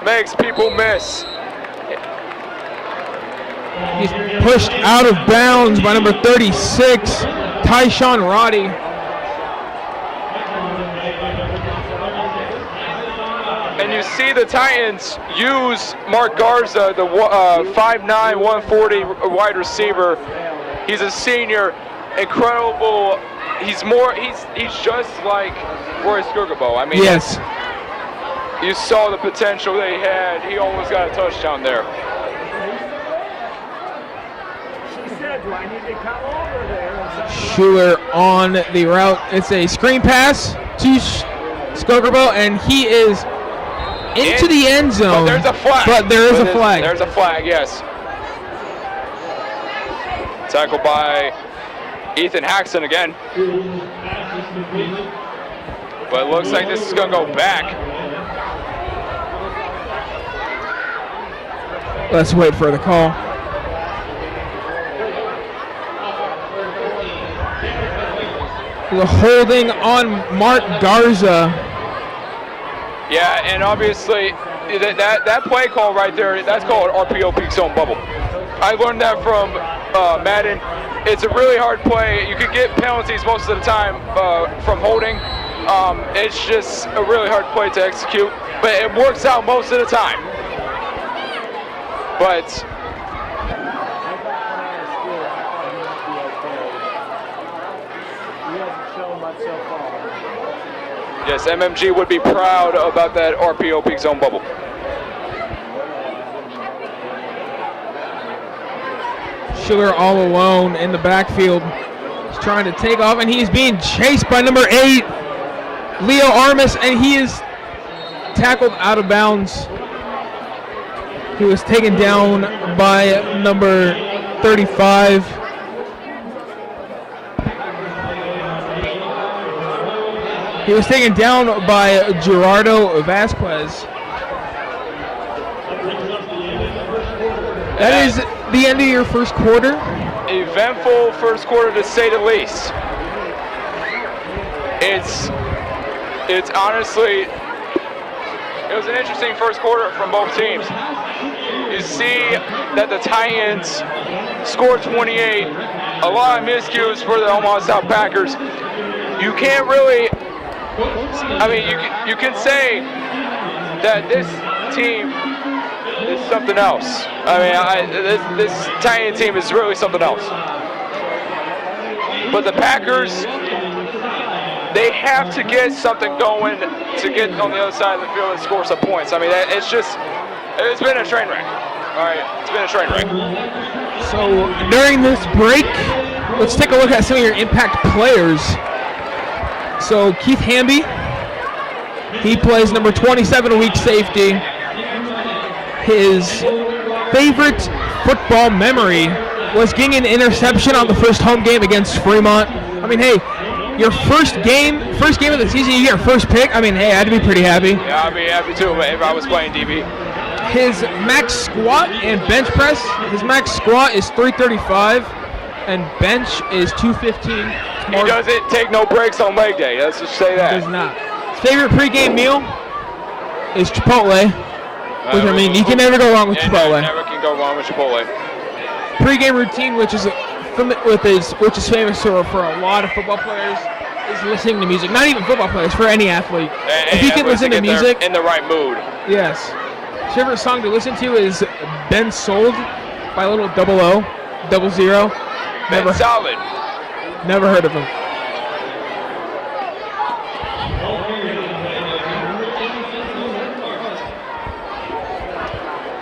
makes people miss. He's pushed out of bounds by number 36, Tyshawn Roddy. And you see the Titans use Mark Garza, the 5'9", 140 wide receiver. He's a senior, incredible. He's just like Roy Skugabo. I mean, Yes. You saw the potential they had. He almost got a touchdown there. Schuler on the route. It's a screen pass to Skugabo, and he is into the end zone. But there's a flag. But there is a flag. There's a flag, yes. Tackled by Ethan Haxton again. But it looks like this is going to go back. Let's wait for the call. The holding on Mark Garza. Yeah, and obviously that play call right there, that's called RPO peak zone bubble. I learned that from Madden. It's a really hard play. You could get penalties most of the time from holding. It's just a really hard play to execute, but it works out most of the time. But yes, MMG would be proud about that RPO peak zone bubble. Schuler all alone in the backfield. He's trying to take off, and he's being chased by number 8, Leo Armis, and he is tackled out of bounds. He was taken down by number 35. He was taken down by Gerardo Vasquez. That is the end of your first quarter. Eventful first quarter, to say the least. It's honestly, it was an interesting first quarter from both teams. You see that the Titans scored 28, a lot of miscues for the Omaha South Packers. You can't really, I mean, you can say that this team is something else. I mean, this Titan team is really something else. But the Packers, they have to get something going to get on the other side of the field and score some points. I mean, it's been a train wreck. All right, it's been a train wreck. So during this break, let's take a look at some of your impact players. So Keith Hamby, he plays number 27, weak safety. His favorite football memory was getting an interception on the first home game against Fremont. I mean, hey, your first game of the season, you get your first pick. I mean, hey, I'd be pretty happy. Yeah, I'd be happy too if I was playing DB. His max squat and bench press, his max squat is 335 and bench is 215. He doesn't take no breaks on leg day, let's just say that. Does not. His favorite pregame meal is Chipotle. Which, I mean, you can never go wrong with Chipotle. Never can go wrong with Chipotle. Pre-game routine, which is famous for a lot of football players, is listening to music. Not even football players, for any athlete. If you can listen to music, in the right mood. Yes. His favorite song to listen to is "Ben Sold" by Little Double O, 00. Ben Solid. Never heard of him.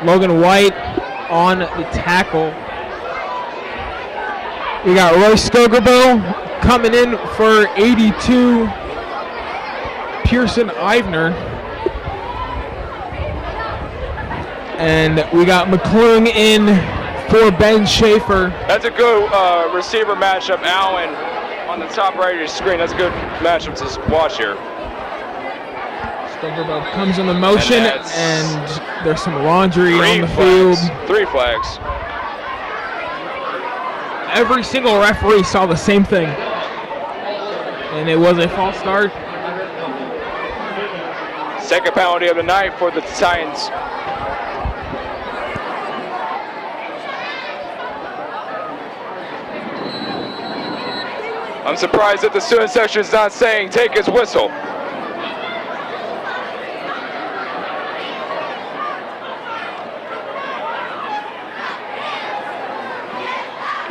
Logan White on the tackle. We got Roy Skogerbo coming in for 82. Pearson Ivner. And we got McClung in for Ben Schaefer. That's a good receiver matchup. Allen on the top right of your screen. That's a good matchup to watch here. Skogerbo comes in the motion, and there's some laundry on the flags. field. 3 flags. Every single referee saw the same thing. And it was a false start. Second penalty of the night for the Titans. I'm surprised that the student section is not saying take his whistle.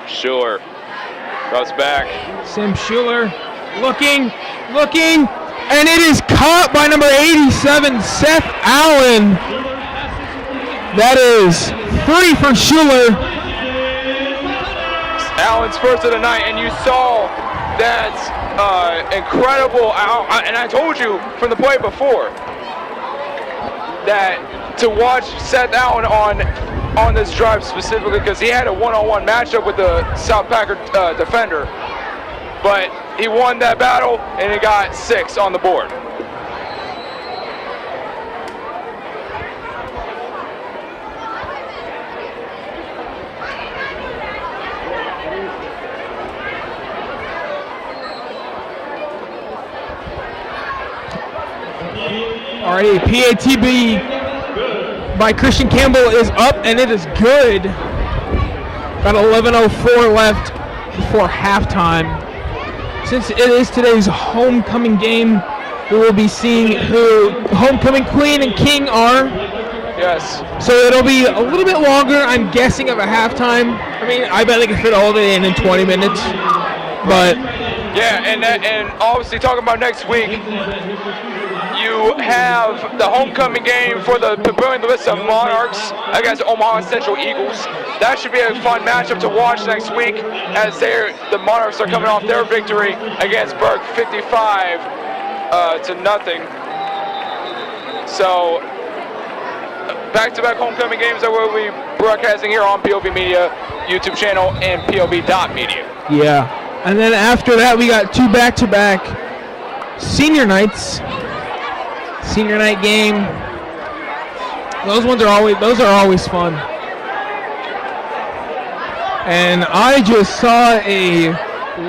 Schuler drops back. Sam Schuler looking, and it is caught by number 87, Seth Allen. That is 3 for Schuler. Allen's first of the night, and you saw that incredible, and I told you from the play before that to watch Seth Allen on this drive specifically, because he had a one-on-one matchup with the South Packer defender, but he won that battle and he got 6 on the board. Alrighty, PATB by Christian Campbell is up, and it is good. About 11:04 left before halftime. Since it is today's homecoming game, we will be seeing who homecoming queen and king are. Yes. So it'll be a little bit longer, I'm guessing, of a halftime. I mean, I bet they can fit all of it in 20 minutes. But yeah, and obviously talking about next week, you have the homecoming game for the Papillion La Vista Monarchs against Omaha Central Eagles. That should be a fun matchup to watch next week, as the Monarchs are coming off their victory against Burke 55 to nothing. So back-to-back homecoming games that we'll be broadcasting here on POV Media YouTube channel and POV.media. Yeah, and then after that we got 2 back-to-back senior nights. Senior night game. Those are always fun. And I just saw a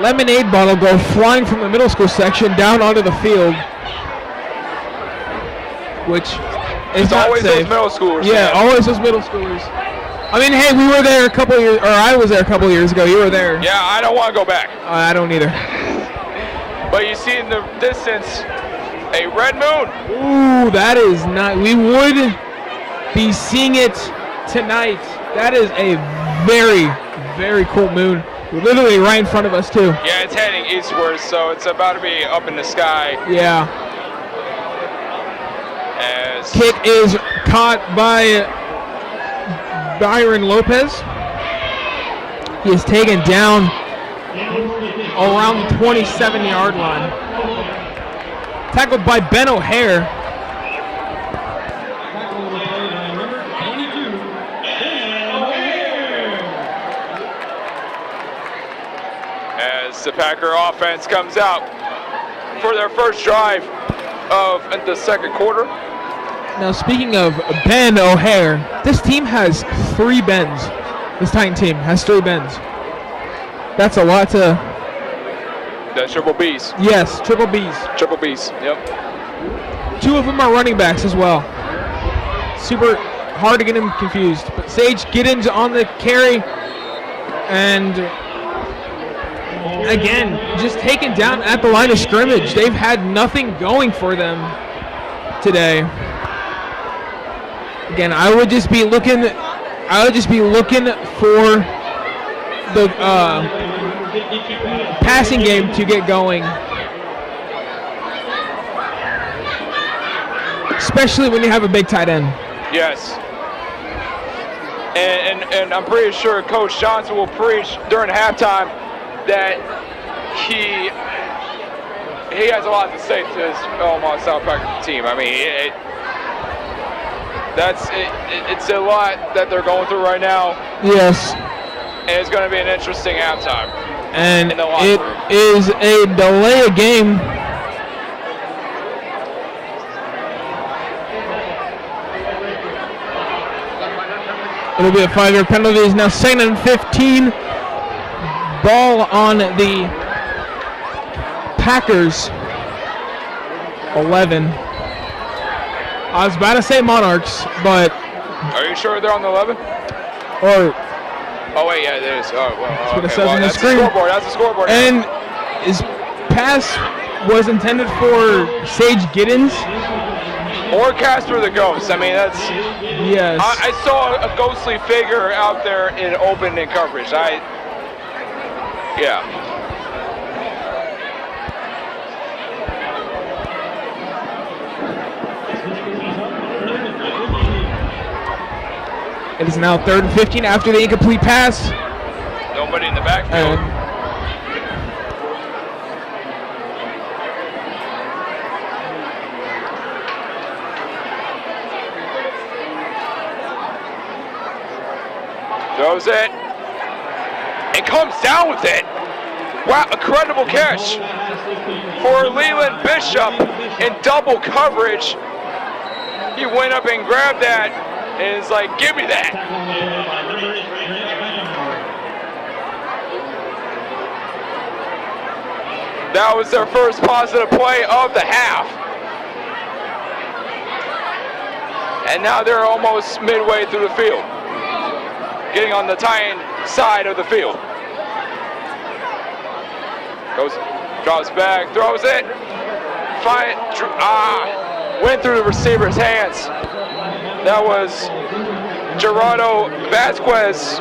lemonade bottle go flying from the middle school section down onto the field, which is not always safe. those middle schoolers. Yeah, always those middle schoolers. I mean, hey, we were there a couple years, or I was there a couple years ago. You were there. Yeah, I don't want to go back. I don't either. But you see in the distance a red moon. Ooh, that is not. We would be seeing it tonight. That is a very, very cool moon. Literally right in front of us too. Yeah, it's heading eastward, so it's about to be up in the sky. Yeah. As Kick is caught by Byron Lopez. He is taken down around the 27-yard line. Tackled by Ben O'Hare. As the Packer offense comes out for their first drive of the second quarter. Now, speaking of Ben O'Hare, this team has 3 Bens. This Titan team has 3 Bens. That's a lot to... The triple Bs. Yes, triple Bs. Triple Bs, yep. 2 of them are running backs as well. Super hard to get him confused. But Sage Giddens on the carry. And again, just taken down at the line of scrimmage. They've had nothing going for them today. Again, I would just be looking for the passing game to get going. Especially when you have a big tight end. Yes. And I'm pretty sure Coach Johnson will preach during halftime that he has a lot to say to his Omaha South Packers team. I mean, it's a lot that they're going through right now. Yes. And it's going to be an interesting halftime. And it is a delay of game. It'll be a 5-yard penalty. It's now 2nd and 15. Ball on the Packers 11. I was about to say Monarchs, but... Are you sure they're on the 11? Oh, wait, yeah, it is. Oh, well, that's what it okay. says on the That's screen. The scoreboard. That's the scoreboard. And his pass was intended for Sage Giddens. Or Casper the Ghost. I mean, that's... Yes. I saw a ghostly figure out there in open in coverage. Yeah. It is now 3rd and 15 after the incomplete pass. Nobody in the backfield. Throws it. And comes down with it. Wow, incredible catch for Leland Bishop in double coverage. He went up and grabbed that and is like, give me that. That was their first positive play of the half. And now they're almost midway through the field, getting on the Titan side of the field. Drops back, throws it. Went through the receiver's hands. That was Gerardo Vasquez.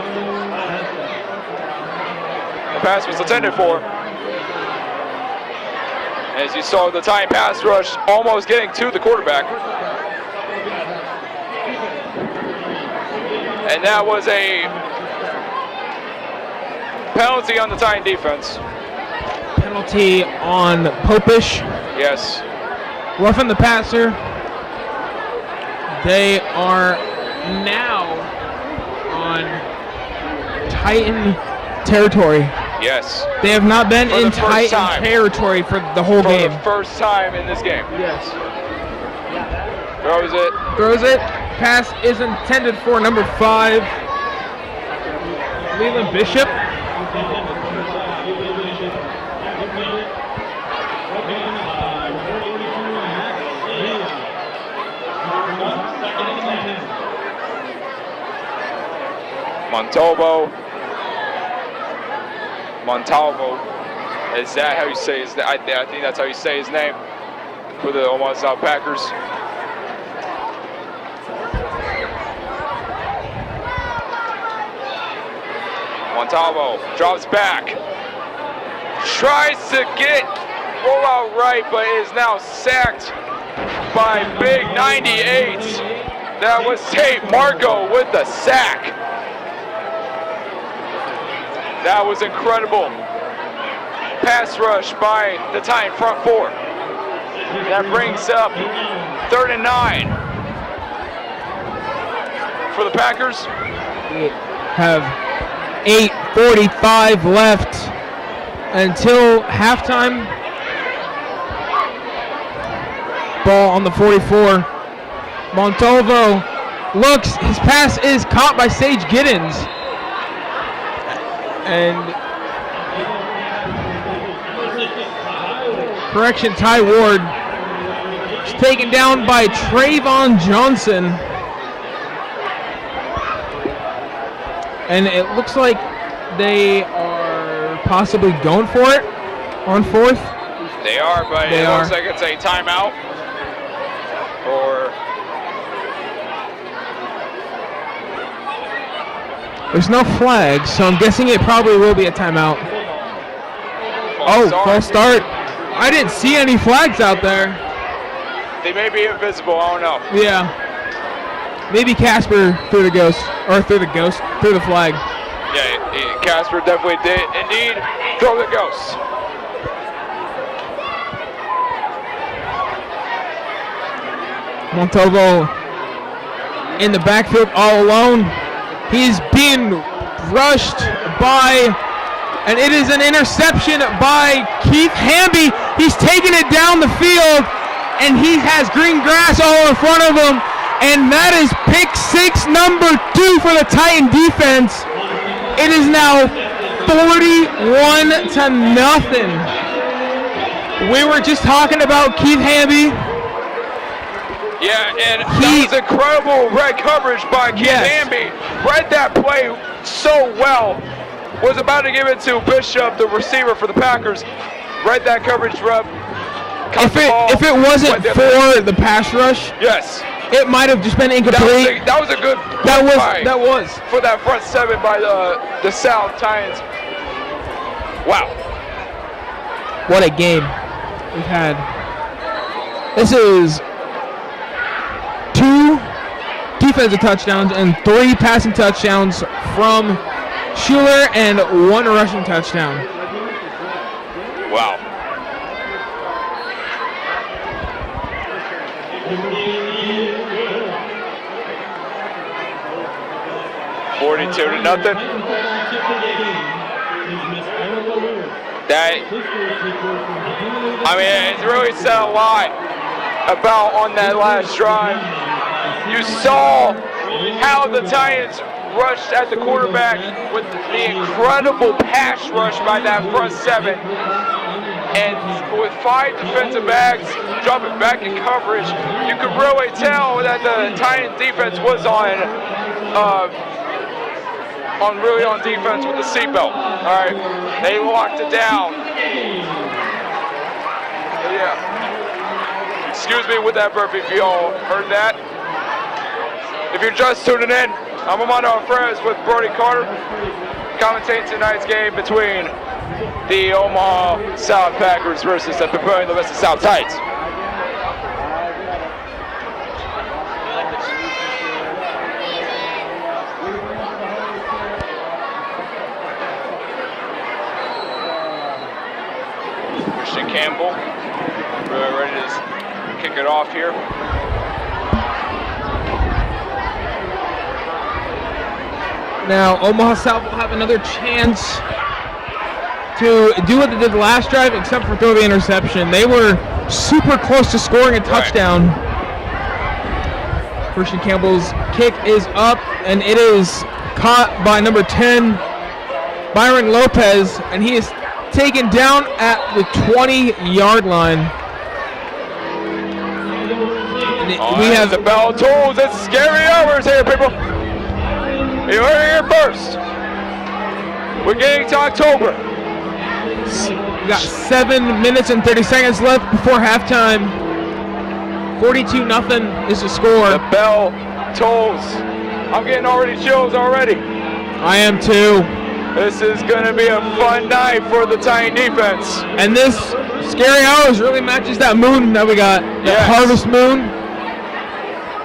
The pass was intended for. As you saw, the Titan pass rush almost getting to the quarterback. And that was a penalty on the Titan defense. Penalty on Popish. Yes. Roughing the passer. They are now on Titan territory. Yes. They have not been For in the first Titan time. territory for the whole game. For the first time in this game. Yes. Throws it. Throws it. Pass is intended for number 5, Leland Bishop. Montalvo. Is that how you say his name? I think that's how you say his name for the Omaha South Packers. Montalvo drops back. Tries to roll out right, but is now sacked by big 98. That was Tate Marco with the sack. That was incredible. Pass rush by the Titan front 4. That brings up 3rd and 9 for the Packers. We have 8:45 left until halftime. Ball on the 44. Montalvo looks. His pass is caught by Sage Giddens. And correction, Ty Ward is taken down by Trayvon Johnson. And it looks like they are possibly going for it on 4th. They are, but it looks like it's a timeout. Or there's no flag, so I'm guessing it probably will be a timeout. False start. I didn't see any flags out there. They may be invisible, I don't know. Yeah. Maybe Casper threw the flag. Yeah, Casper definitely did indeed throw the ghost. Montalvo in the backfield all alone. He's being rushed by, and it is an interception by Keith Hamby. He's taking it down the field, and he has green grass all in front of him, and that is pick 6 number 2 for the Titan defense. It is now 41-0. We were just talking about Keith Hamby. Yeah, and that was incredible red coverage by Keith Hamby. Read that play so well. Was about to give it to Bishop, the receiver for the Packers. Read that coverage rep. If it wasn't for the pass rush, yes, it might have just been incomplete. That was a good. That was for that front 7 by the South Titans. Wow, what a game we've had. This is 2 defensive touchdowns and 3 passing touchdowns from Schuler and 1 rushing touchdown. Wow. $42-0. It's really said a lot about on that last drive. You saw how the Titans rushed at the quarterback with the incredible pass rush by that front 7. And with 5 defensive backs dropping back in coverage, you could really tell that the Titans defense was on defense with the seatbelt. All right, they locked it down. Yeah. Excuse me with that burp if you all heard that. If you're just tuning in, I'm Armando Alvarez with Brody Carter, commentating tonight's game between the Omaha South Packers versus the Papillion La Vista South Titans. Christian Campbell, really ready to kick it off here. Now, Omaha South will have another chance to do what they did the last drive, except for throw the interception. They were super close to scoring a touchdown. Right. Christian Campbell's kick is up, and it is caught by number 10, Byron Lopez, and he is taken down at the 20-yard line. We have the bell tolls. It's scary hours here, people. You heard it here first. We're getting to October. We got 7 minutes and 30 seconds left before halftime. 42-0 is the score. The bell tolls. I'm getting already chills already. I am too. This is going to be a fun night for the Titan defense. And this scary hours really matches that moon that we got. That harvest moon.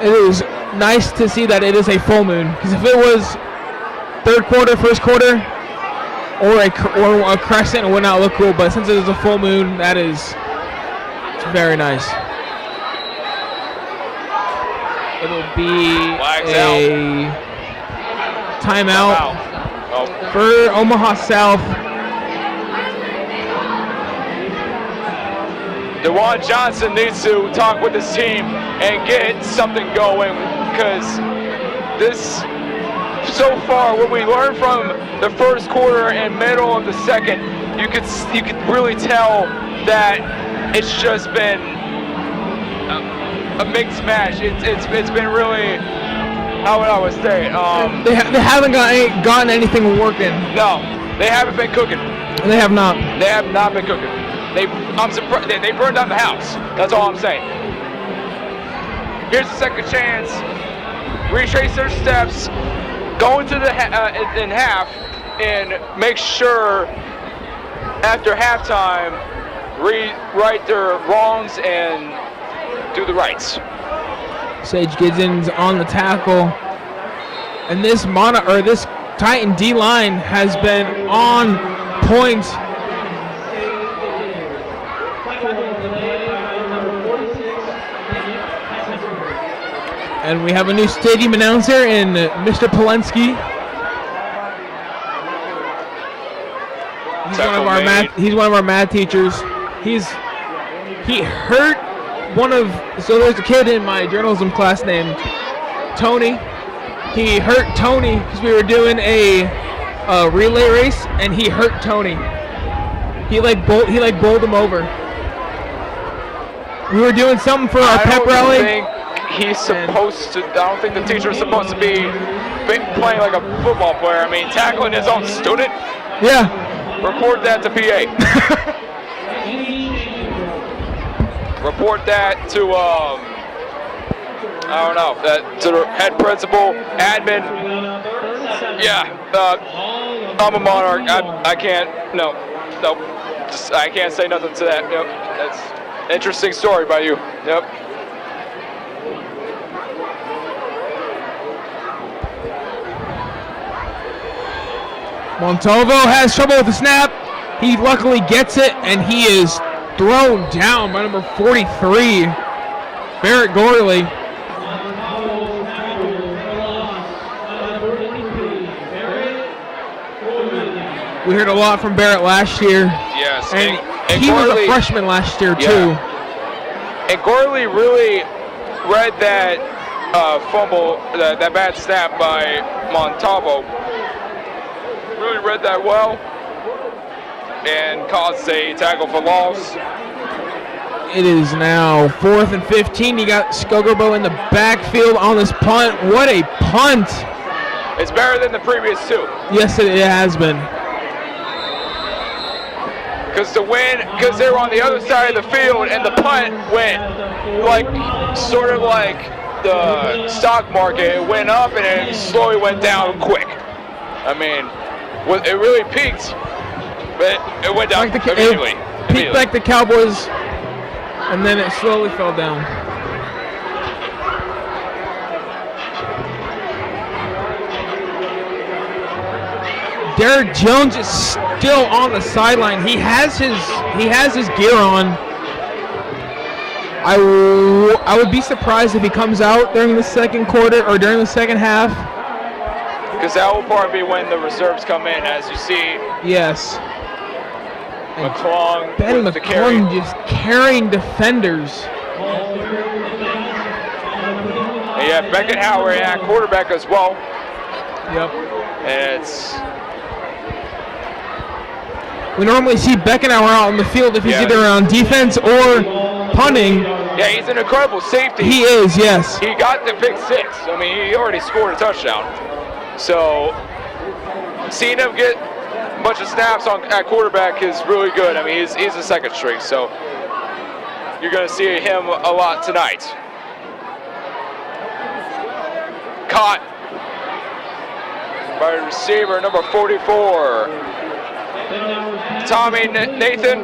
It is nice to see that it is a full moon, because if it was third quarter, first quarter, or a crescent, it would not look cool. But since it is a full moon, it's very nice. It'll be a timeout for Omaha South. DeJuan Johnson needs to talk with his team and get something going, because this, so far, what we learned from the first quarter and middle of the second, you could really tell that it's just been a mixed match. It's been really, how would I say? They haven't gotten anything working. No, they haven't been cooking. They have not. They have not been cooking. I'm surprised they burned down the house. That's all I'm saying. Here's a second chance. Retrace their steps, go into the in half, and make sure after halftime rewrite their wrongs and do the rights. Sage Gidson's on the tackle. And this Titan D-line has been on point. And we have a new stadium announcer in Mr. Polensky. He's one of our math teachers. He hurt so there's a kid in my journalism class named Tony. He hurt Tony because we were doing a relay race, and he hurt Tony. He bowled him over. We were doing something for our pep rally. I don't think the teacher is supposed to be playing like a football player. I mean, tackling his own student. Yeah. Report that to PA. Report that to I don't know, to the head principal, admin. Yeah, I'm a monarch. I can't. No. I can't say nothing to that. Yep. That's an interesting story by you. Yep. Montalvo has trouble with the snap. He luckily gets it, and he is thrown down by number 43, Barrett Gorley. We heard a lot from Barrett last year. Yes. And he was a freshman last year, too. And Gorley really read that fumble, that bad snap by Montalvo. Really read that well and caused a tackle for loss. It is now 4th and 15. You got Skogerbo in the backfield on this punt. What a punt! It's better than the previous two. Yes, it has been. Because they were on the other side of the field, and the punt went sort of like the stock market. It went up and it slowly went down quick. I mean, it really peaked, but it went down immediately. Peaked like the Cowboys, and then it slowly fell down. Derek Jones is still on the sideline. He has his gear on. I would be surprised if he comes out during the second quarter or during the second half. Because that will probably be when the reserves come in, as you see. Yes. McClung. Ben McClung just carrying defenders. And you have Beckenhauer at quarterback as well. Yep. And it's... We normally see Beckenhauer out on the field if he's either on defense or punting. Yeah, he's an incredible safety. He is, yes. He got the pick six. I mean, he already scored a touchdown. So, seeing him get a bunch of snaps at quarterback is really good. I mean, he's a second string, so you're going to see him a lot tonight. Caught by receiver number 44, Tommy Nathan.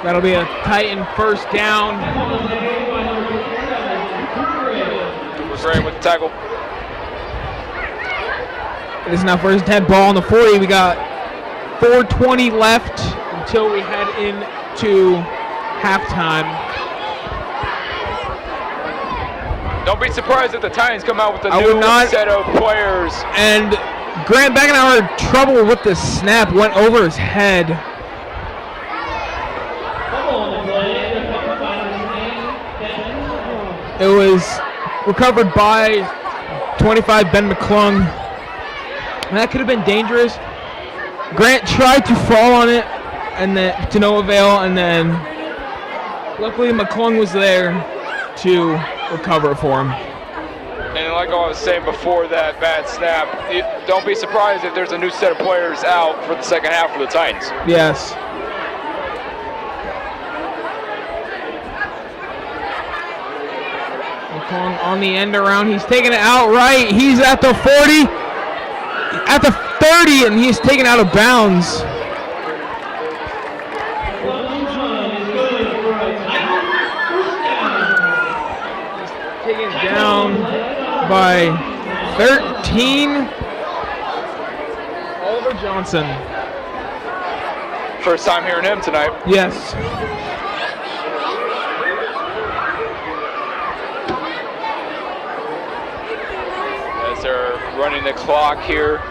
That'll be a Titan first down. Great with the tackle. It is now first and 10, ball on the 40. We got 4:20 left until we head into halftime. Don't be surprised if the Titans come out with a new set of players. And Grant Beckenhauer had trouble with the snap, went over his head. It was recovered by 25 Ben McClung. And that could have been dangerous. Grant tried to fall on it, and then to no avail, and then luckily McClung was there to recover for him. And like I was saying before that bad snap, don't be surprised if there's a new set of players out for the second half for the Titans. Yes. McClung on the end around. He's taking it out right. He's at the 40, at the 30, and he's taken out of bounds. taken down by 13. Oliver Johnson. First time hearing him tonight. Yes. As they're running the clock here.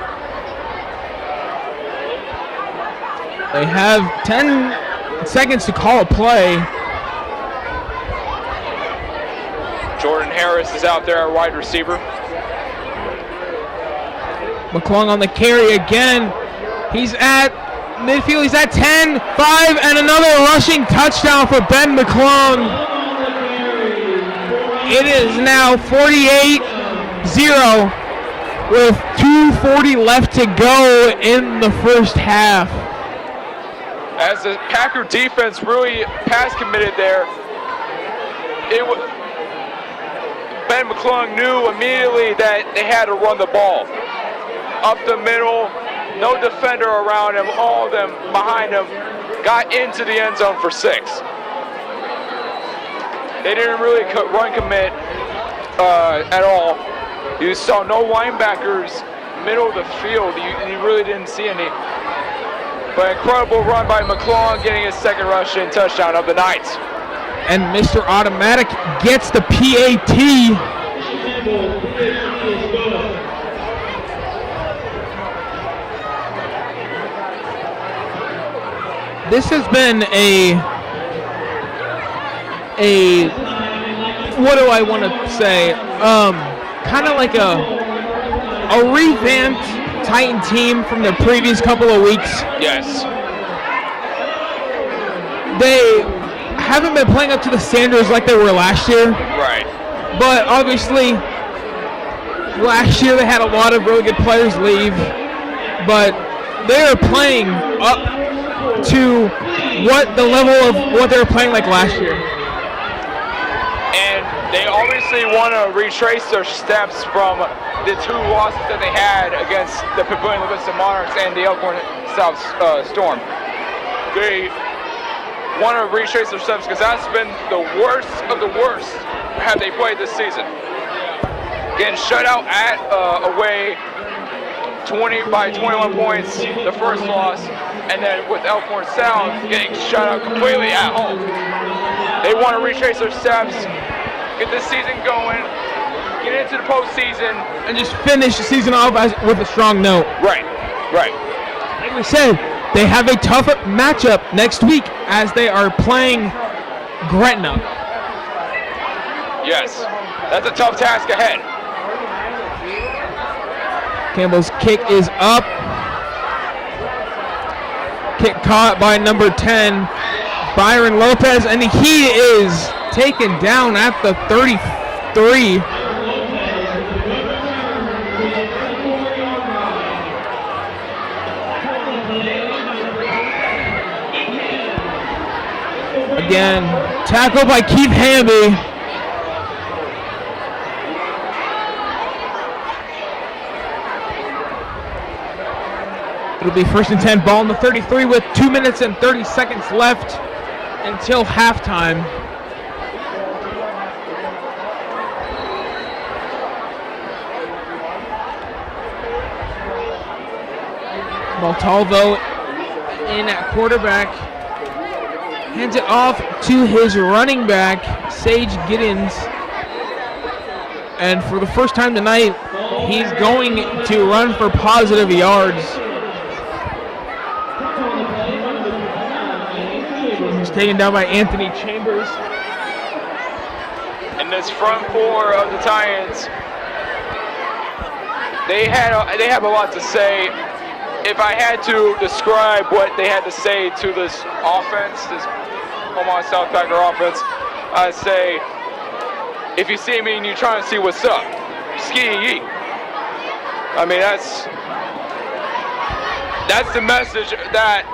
They have 10 seconds to call a play. Jordan Harris is out there, wide receiver. McClung on the carry again. He's at midfield. He's at 10, 5, and another rushing touchdown for Ben McClung. It is now 48-0 with 2:40 left to go in the first half. As the Packer defense really pass committed there, Ben McClung knew immediately that they had to run the ball. Up the middle, no defender around him, all of them behind him got into the end zone for 6. They didn't really run commit at all. You saw no linebackers middle of the field. You really didn't see any. But incredible run by McClung, getting his second rushing touchdown of the night. And Mr. Automatic gets the PAT. This has been a what do I want to say? Kind of like a revamped Titan team from the previous couple of weeks. Yes. They haven't been playing up to the standards like they were last year. Right. But obviously, last year they had a lot of really good players leave. But they are playing up to what the level of what they were playing like last year. And they obviously want to retrace their steps from the 2 losses that they had against the Papillion La Vista Monarchs and the Elkhorn South Storm. They want to retrace their steps because that's been the worst of the worst have they played this season. Getting shut out at away 20 by 21 points the first loss, and then with Elkhorn South getting shut out completely at home. They want to retrace their steps, get this season going, get into the postseason, and just finish the season off with a strong note. Right. Like we said, they have a tough matchup next week as they are playing Gretna. Yes, that's a tough task ahead. Campbell's kick is up. Kick caught by number 10, Byron Lopez, and he is taken down at the 33. Again, tackled by Keith Hamby. It'll be 1st and 10, ball in the 33 with 2 minutes and 30 seconds left until halftime. Montalvo in at quarterback. Hands it off to his running back, Sage Giddens. And for the first time tonight, he's going to run for positive yards. He's taken down by Anthony Chambers. And this front 4 of the Titans, they have a lot to say. If I had to describe what they had to say to this offense, this Omaha South Packer offense, I'd say, if you see me and you're trying to see what's up, ski yee. I mean, that's the message that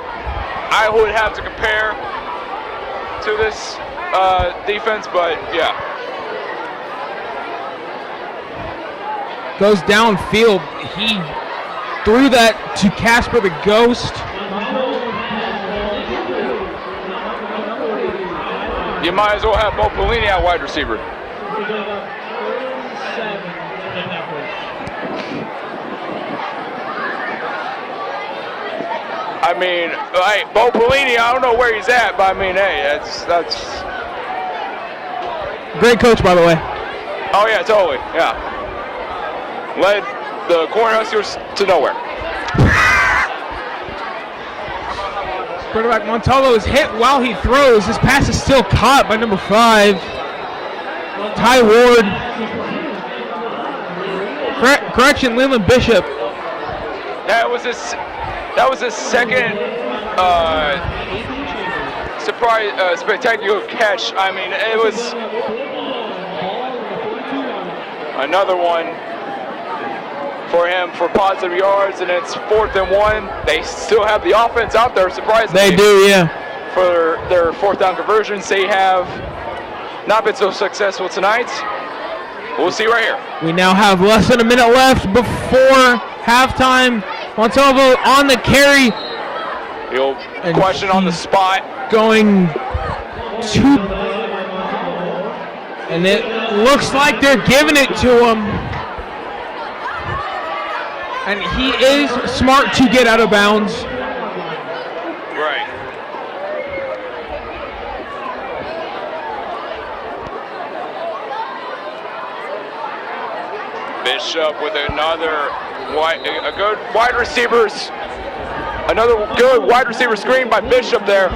I would have to compare to this defense, but yeah. Goes downfield. He threw that to Casper the Ghost. You might as well have Mo Pelini at wide receiver. I mean, hey, Bo Pelini, I don't know where he's at, but I mean, hey, that's. Great coach, by the way. Oh yeah, totally, yeah. Led the Cornhuskers to nowhere. Quarterback Montalvo is hit while he throws. His pass is still caught by number 5, Ty Ward. Correction, Leland Bishop. That was his second surprise, spectacular catch. I mean, it was another one for him for positive yards, and it's 4th and 1. They still have the offense out there, surprisingly. They do, yeah. For their 4th down conversions. They have not been so successful tonight. We'll see right here. We now have less than a minute left before halftime. Montalvo on the carry. He'll question on the spot. Going to, and it looks like they're giving it to him. And he is smart to get out of bounds. Right. Bishop with another good wide receivers. Another good wide receiver screen by Bishop there.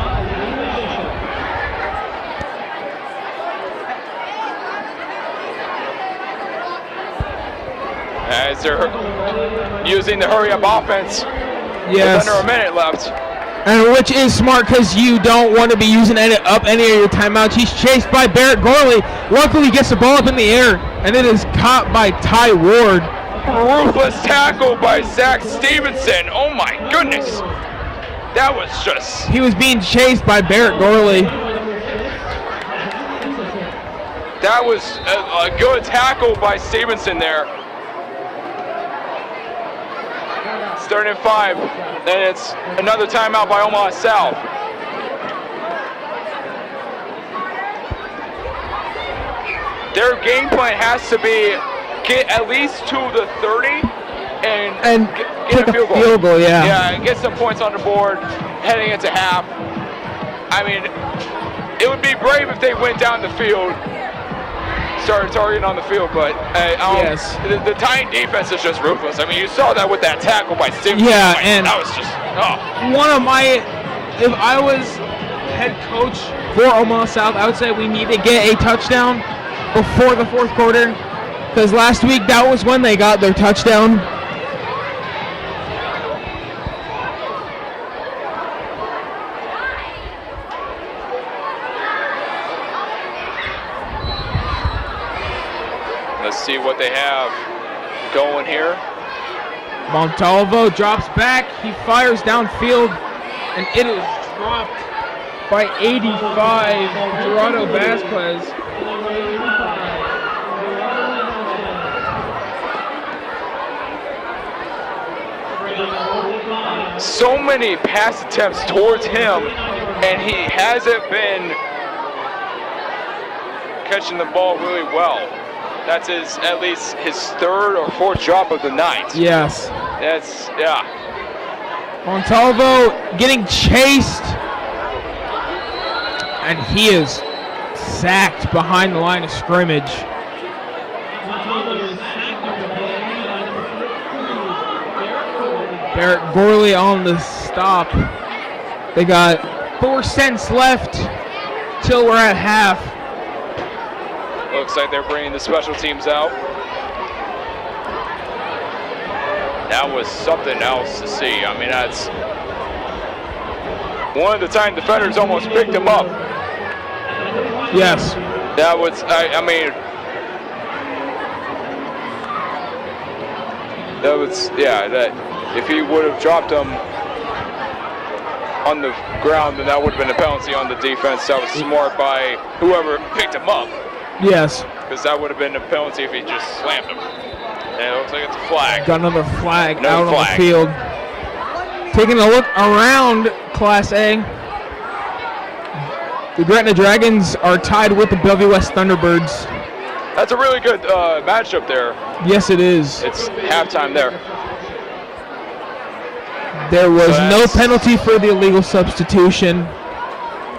As they're using the hurry-up offense. Yes. With under a minute left. And which is smart because you don't want to be using up any of your timeouts. He's chased by Barrett Gorley. Luckily, he gets the ball up in the air, and it is caught by Ty Ward. Ruthless tackle by Zach Stevenson. Oh my goodness. That was just... He was being chased by Barrett Gorley. That was a good tackle by Stevenson there. Third and 5, and it's another timeout by Omaha South. Their game plan has to be get at least to the 30 and get a field goal. Yeah, and get some points on the board heading into half. I mean, it would be brave if they went down the field, started targeting on the field, but yes. The Titan defense is just ruthless. I mean, you saw that with that tackle by Stevenson. Yeah, and that was just if I was head coach for Omaha South, I would say we need to get a touchdown before the 4th quarter, because last week that was when they got their touchdown. Let's see what they have going here. Montalvo drops back. He fires downfield, and it is dropped by 85, Gerardo Vasquez. So many pass attempts towards him, and he hasn't been catching the ball really well. That's at least his 3rd or 4th drop of the night. Yes. That's, yeah. Montalvo getting chased, and he is sacked behind the line of scrimmage. Barrett Gorley on the stop. They got 4 cents left till we're at half. Looks like they're bringing the special teams out. That was something else to see. I mean, that's one of the time defenders almost picked him up. Yes. That was, I mean, that was, yeah, that if he would have dropped him on the ground, then that would have been a penalty on the defense. That was smart by whoever picked him up. Yes. Because that would have been a penalty if he just slammed him. And it looks like it's a flag. Got another flag out on the flag. field. Taking a look around Class A. The Gretna Dragons are tied with the Bellevue West Thunderbirds. That's a really good matchup there. Yes, it is. It's halftime there. There was So no that's- penalty for the illegal substitution.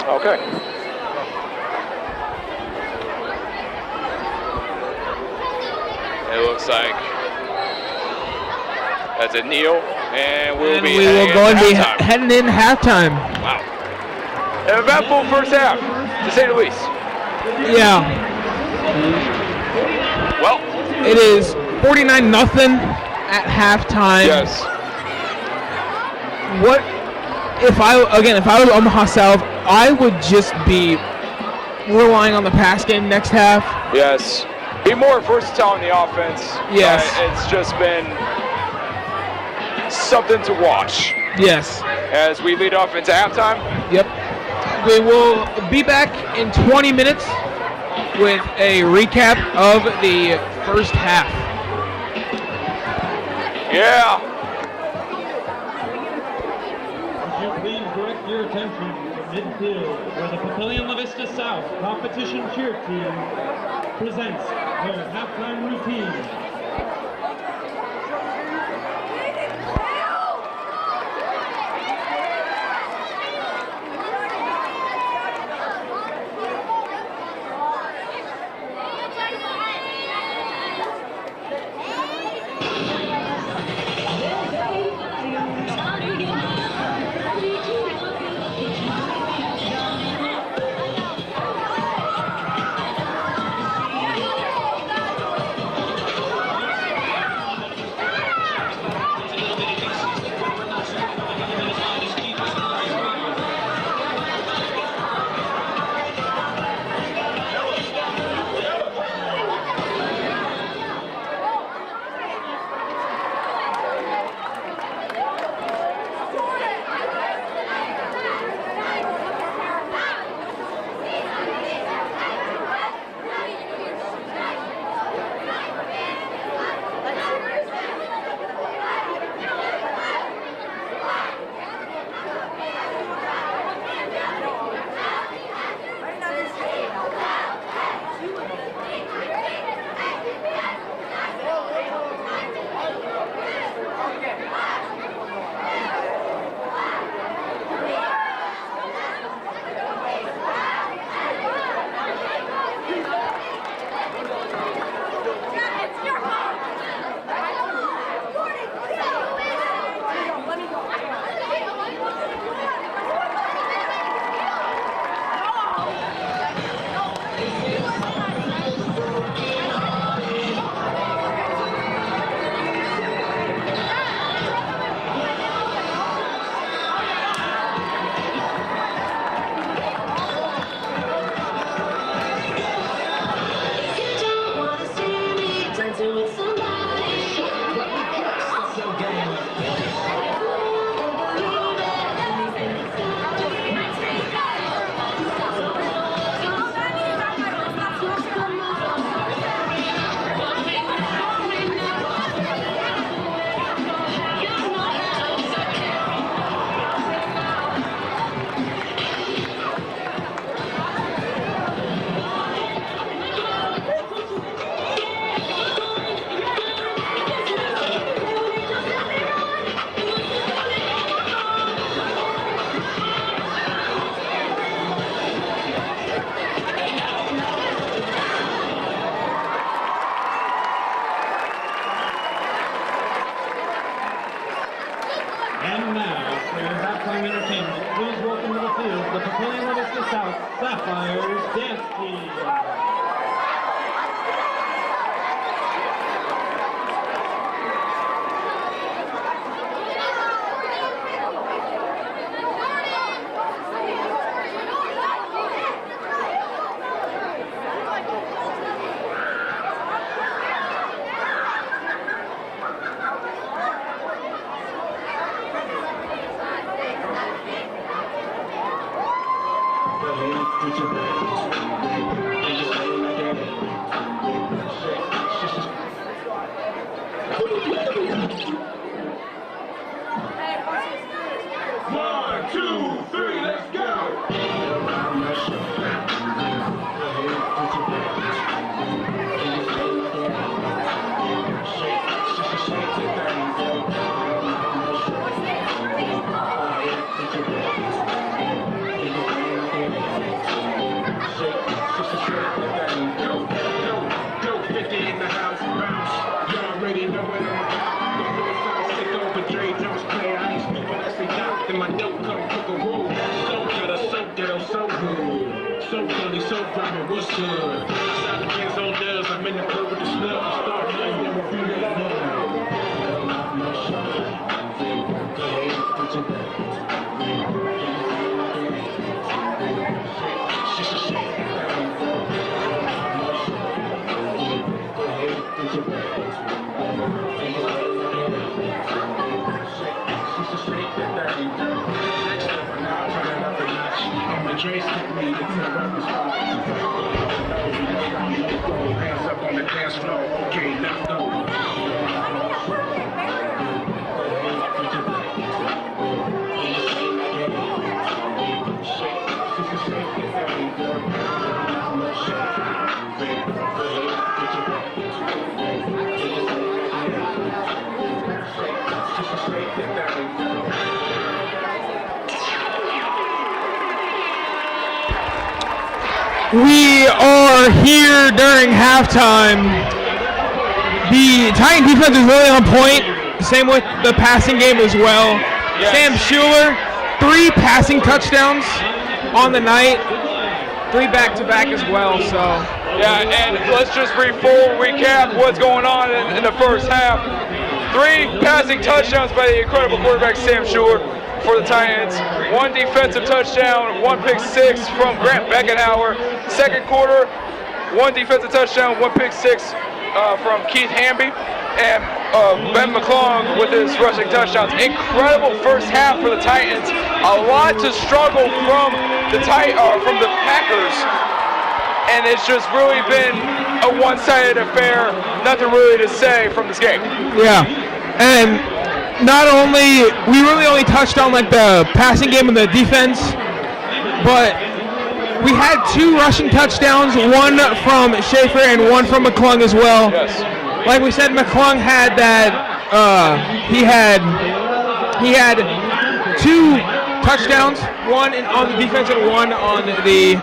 Okay. It looks like that's a kneel, and we'll And be we will heading go and into be halftime. heading in halftime. Wow. An eventful first half, to say the least. Yeah, Well, it is 49-0 at halftime. yes. What if I was Omaha South, I would just be relying on the pass game next half. Yes. Be more versatile in the offense. Yes. It's just been something to watch Yes. as we lead off into halftime. Yep. We will be back in 20 minutes with a recap of the first half. Yeah. Would you please direct your attention to midfield, where the Papillion La Vista South competition cheer team presents their halftime routine. And now, for your halftime entertainment, please welcome to the field the Papillion La Vista South Sapphires Dance Team. So funny, so vibrant, what's good? Outside the kids on nails, I'm in the club with the snub. Start playing, never feel that Trace took me to the record spot. Hands up on the dance floor. Okay, let's go. We are here during halftime. The Titan defense is really on point. Same with the passing game as well. Yes. Sam Schuler, 3 passing touchdowns on the night. 3 back-to-back as well. So Yeah, and let's just recap what's going on in the first half. 3 passing touchdowns by the incredible quarterback Sam Schuler for the Titans. 1 defensive touchdown, 1 pick 6 from Grant Beckenhauer. Second quarter, 1 defensive touchdown, 1 pick 6 from Keith Hamby, and Ben McClung with his rushing touchdowns. Incredible first half for the Titans. A lot to struggle from the Packers, and it's just really been a one-sided affair. Nothing really to say from this game. yeah, and we really only touched on like the passing game and the defense, but we had 2 rushing touchdowns, 1 from Schaefer and 1 from McClung as well. Yes. Like we said, McClung had that. He had 2 touchdowns, 1 on the defense and 1 on the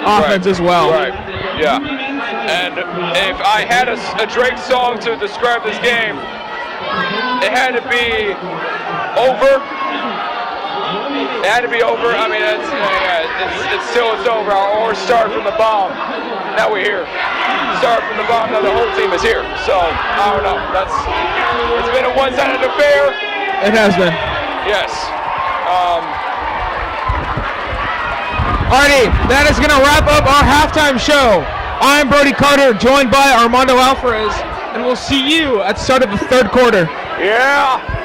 offense as well. Right. Yeah. And if I had a Drake song to describe this game, it had to be over. It had to be over. I mean, it's over. Or start from the bomb. Now we're here. Start from the bomb. Now the whole team is here. So I don't know. It's been a one-sided affair. It has been. Yes. Alrighty, that is going to wrap up our halftime show. I'm Brody Carter, joined by Armando Alvarez, and we'll see you at the start of the 3rd quarter. Yeah.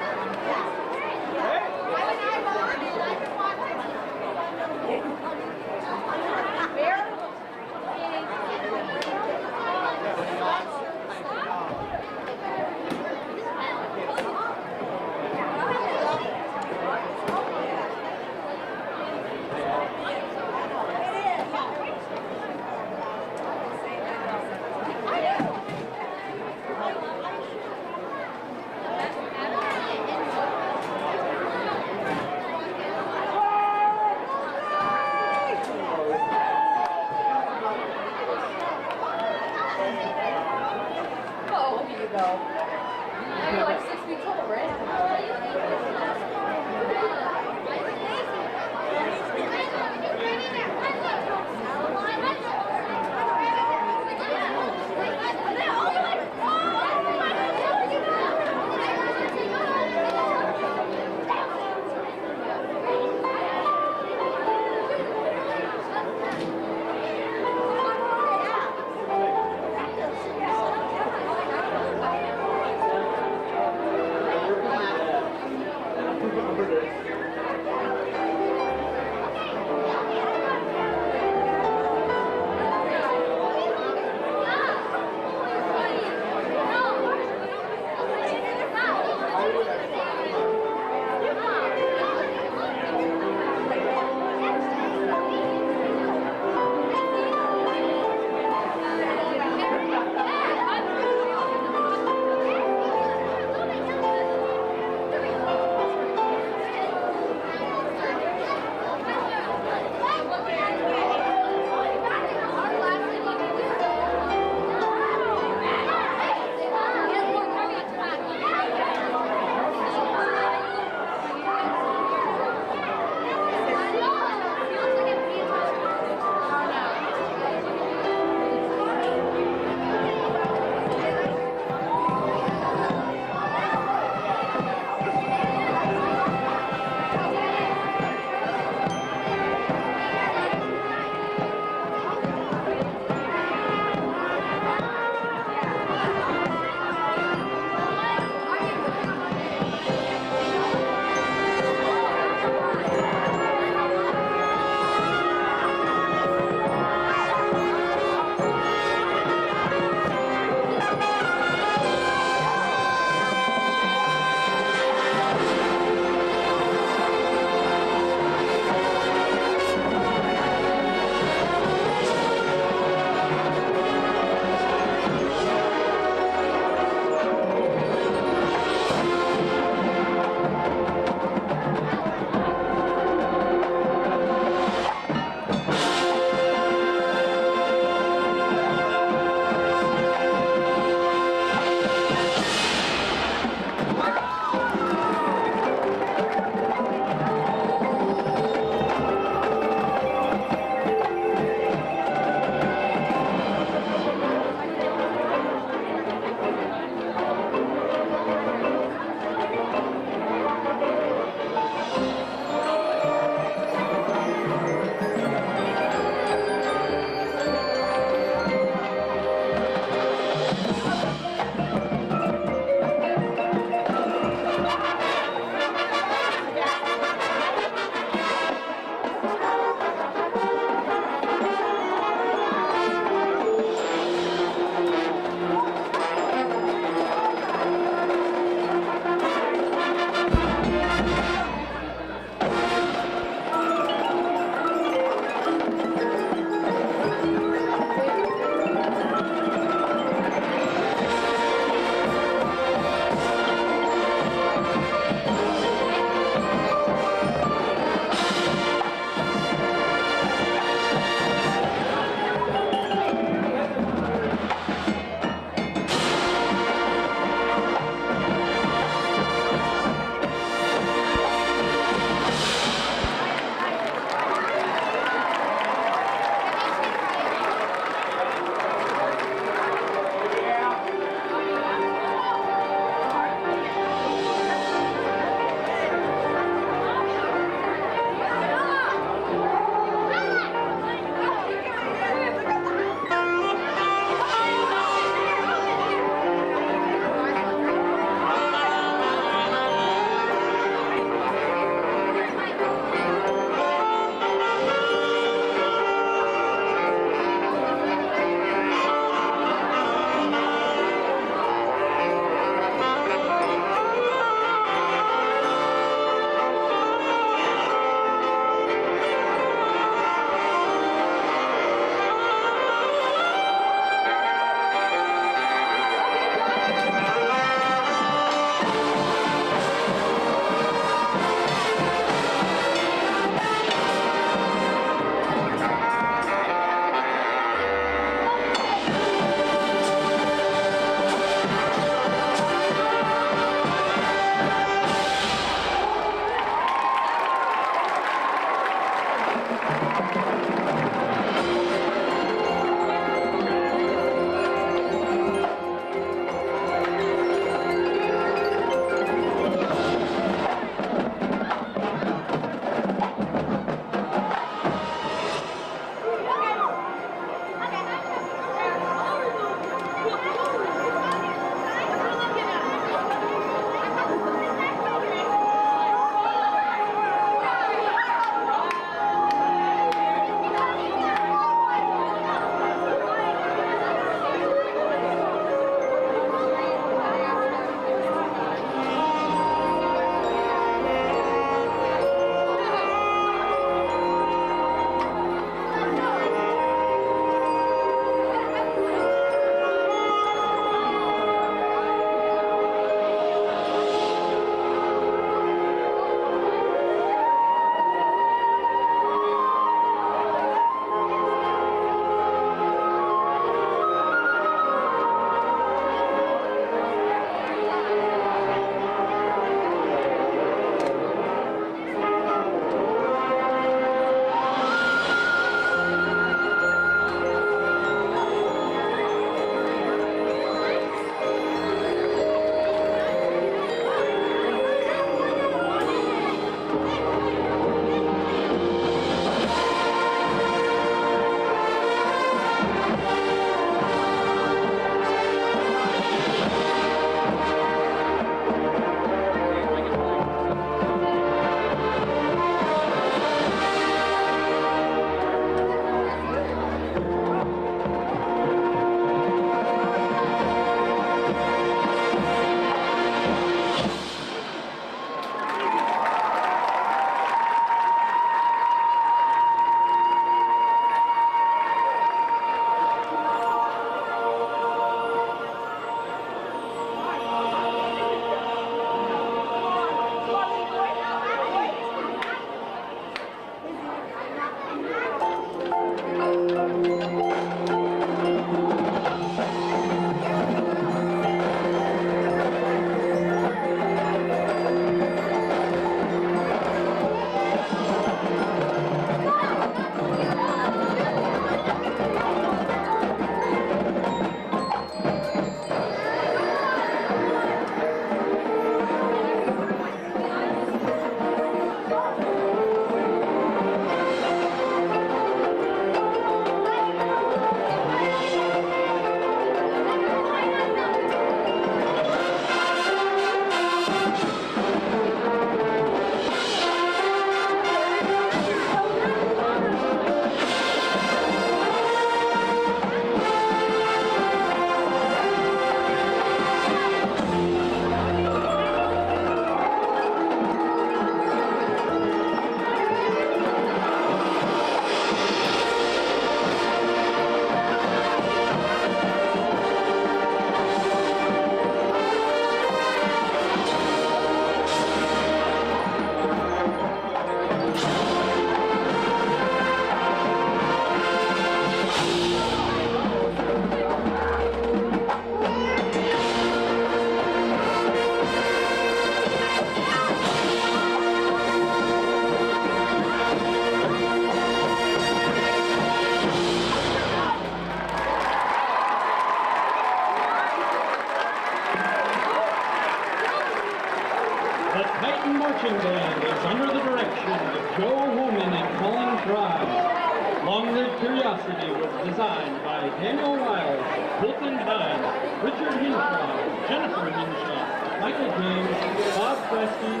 Curiosity was designed by Daniel Wiles, Hilton Hines, Richard Hinshaw, Jennifer Hinshaw, Michael James, Bob Preston,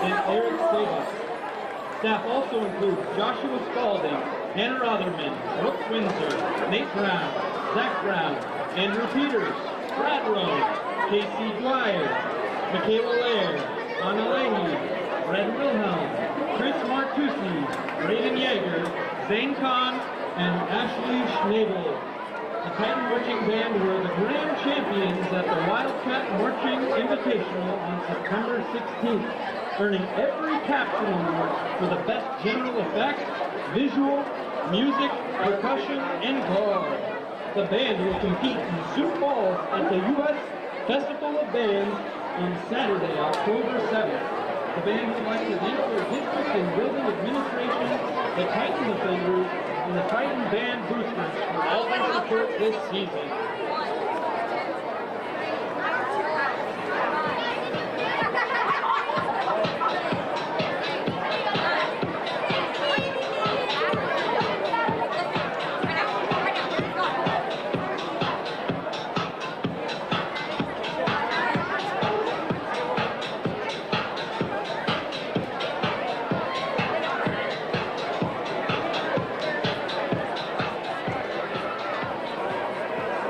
and Eric Sabas. Staff also includes Joshua Spalding, Hannah Rotherman, Brooks Windsor, Nate Brown, Zach Brown, Andrew Peters, Brad Rowe, Casey Dwyer, Michaela Laird, Anna Leahy, Red Wilhelm, Chris Martucci, Braden Yeager, Zane Kahn, and Ashley Schnabel. The Titan Marching Band were the grand champions at the Wildcat Marching Invitational on September 16th, earning every caption award for the best general effect, visual, music, percussion, and guard. The band will compete in Sioux Falls at the U.S. Festival of Bands on Saturday, October 7th. The band would like to thank their district and building administration, the Titan Defenders, and the Titan Band Boosters for all their support this season.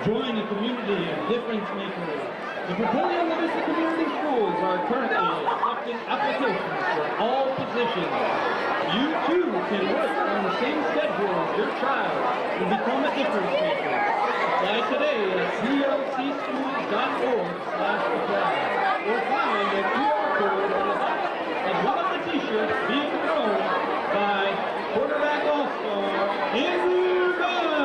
Join a community of difference makers. The Papillion La Vista Community Schools are currently accepting applications for all positions. You too can work on the same schedule as your child and become a difference maker. Apply today at plcschools.org/apply or find a QR code on the back of one of the t-shirts being thrown by quarterback all-star Andrew Bell.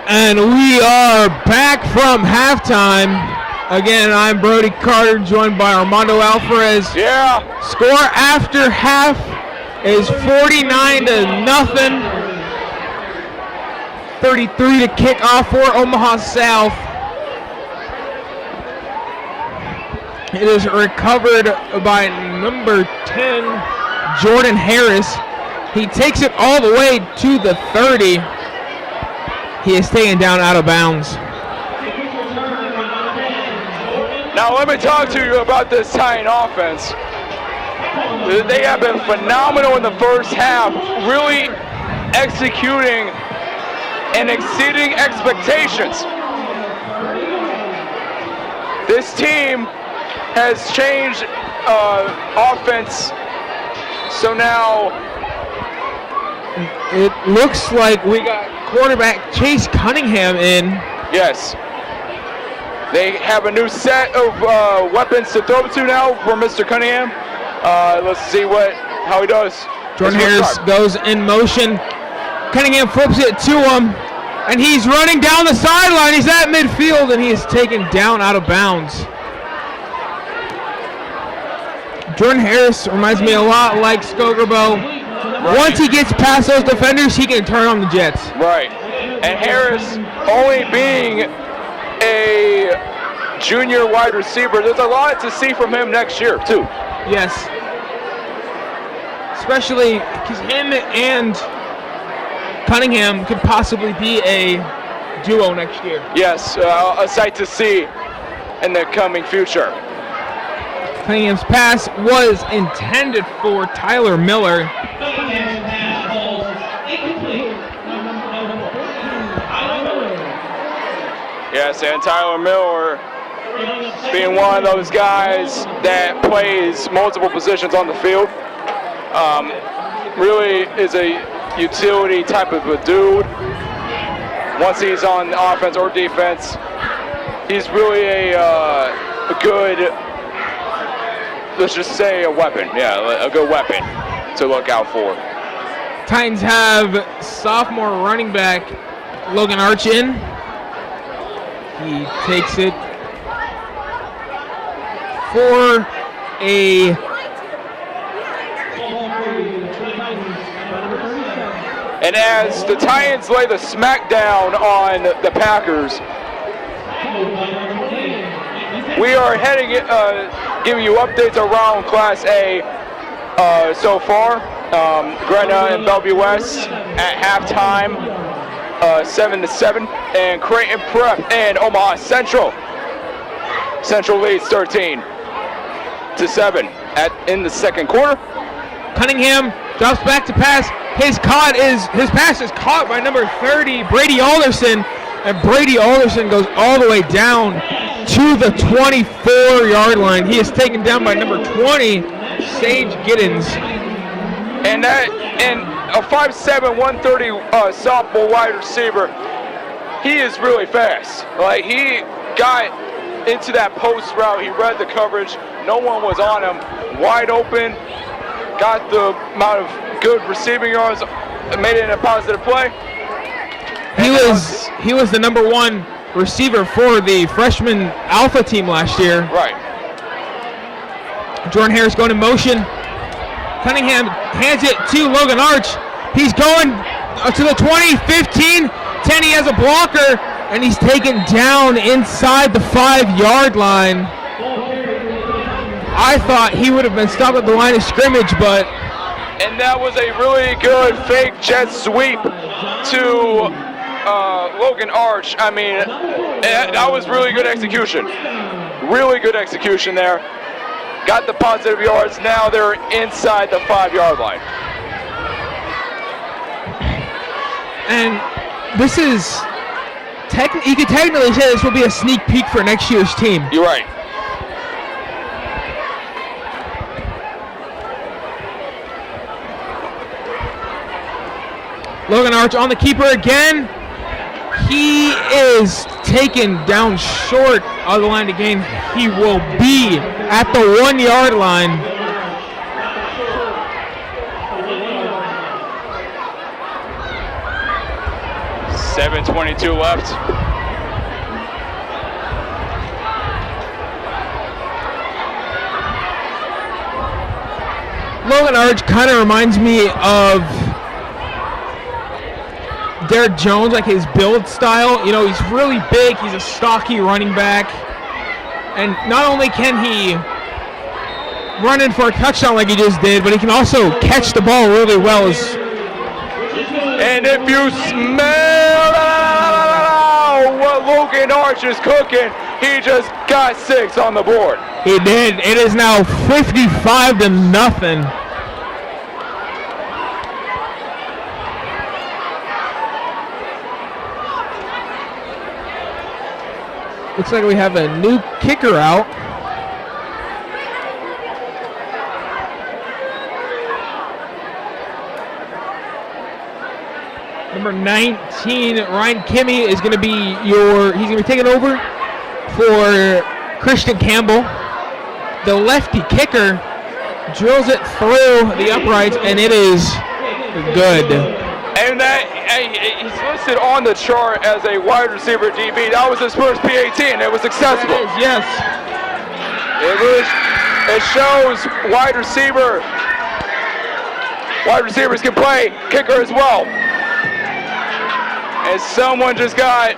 And we are back from halftime. Again, I'm Brody Carter, joined by Armando Alvarez. Yeah. Score after half is 49-0. 33 to kick off for Omaha South. It is recovered by number 10, Jordan Harris. He takes it all the way to the 30. He is taken down out of bounds. Now let me talk to you about this Titan offense. They have been phenomenal in the first half, really executing and exceeding expectations. This team has changed offense, so now it looks like we got quarterback Chase Cunningham in. Yes. They have a new set of weapons to throw to now for Mr. Cunningham. Let's see how he does. Jordan Harris goes in motion. Cunningham flips it to him, and he's running down the sideline. He's at midfield, and he is taken down out of bounds. Jordan Harris reminds me a lot like Skogerbo. Right. Once he gets past those defenders, he can turn on the Jets. Right. And Harris, only being a junior wide receiver, there's a lot to see from him next year, too. Yes. Especially because him and Cunningham could possibly be a duo next year. Yes, a sight to see in the coming future. Cunningham's pass was intended for Tyler Miller. Yes, and Tyler Miller being one of those guys that plays multiple positions on the field. Really is a utility type of a dude. Once he's on offense or defense, he's really a good, let's just say a weapon. Yeah, a good weapon to look out for. Titans have sophomore running back Logan Arch in. He takes it for a and as the Titans lay the smackdown on the Packers, we are heading, giving you updates around Class A so far. Gretna and Bellevue West at halftime, 7-7, and Creighton Prep and Omaha Central. Central leads 13-7 in the second quarter. Cunningham drops back to pass. His pass is caught by number 30, Brady Alderson, and Brady Alderson goes all the way down to the 24-yard line. He is taken down by number 20, Sage Giddens. And a 5'7", 130 sophomore wide receiver, he is really fast. Like, he got into that post route, he read the coverage, no one was on him, wide open, got the amount of good receiving yards, made it in a positive play. He was the number one receiver for the freshman alpha team last year. Right. Jordan Harris going in motion. Cunningham hands it to Logan Arch. He's going to the 20, 15, 10. He has a blocker, and he's taken down inside the 5-yard line. I thought he would have been stopped at the line of scrimmage, but... And that was a really good fake jet sweep to Logan Arch. I mean, that was really good execution. Really good execution there. Got the positive yards. Now they're inside the 5-yard line. And this is, you could technically say this will be a sneak peek for next year's team. You're right. Logan Arch on the keeper again. He is taken down short of the line of gain. He will be at the 1-yard line. 7:22 left. Logan Arch kind of reminds me of Derek Jones, like his build style. You know, he's really big. He's a stocky running back. And not only can he run in for a touchdown like he just did, but he can also catch the ball really well. And if you smell what Logan Arch is cooking, he just got 6 on the board. He did. It is now 55-0. Looks like we have a new kicker out. Number 19, Ryan Kimmy is going to be he's going to be taking over for Christian Campbell. The lefty kicker drills it through the uprights, and it is good. And he's listed on the chart as a wide receiver DB. That was his first PAT, and it was accessible. It is, yes. It shows wide receiver. Wide receivers can play kicker as well. And someone just got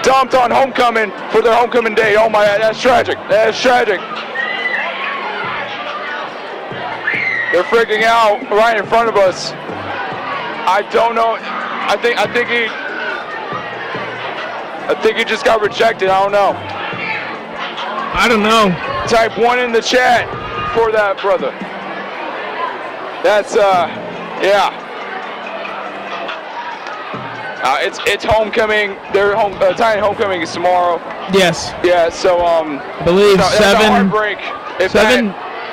dumped on homecoming for their homecoming day. Oh my, that's tragic. That's tragic. They're freaking out right in front of us. I don't know. I think he just got rejected. I don't know. I don't know. Type 1 in the chat for that, brother. That's yeah. It's homecoming. Their Titan homecoming is tomorrow. Yes. Yeah. So I believe that's a heartbreak. If that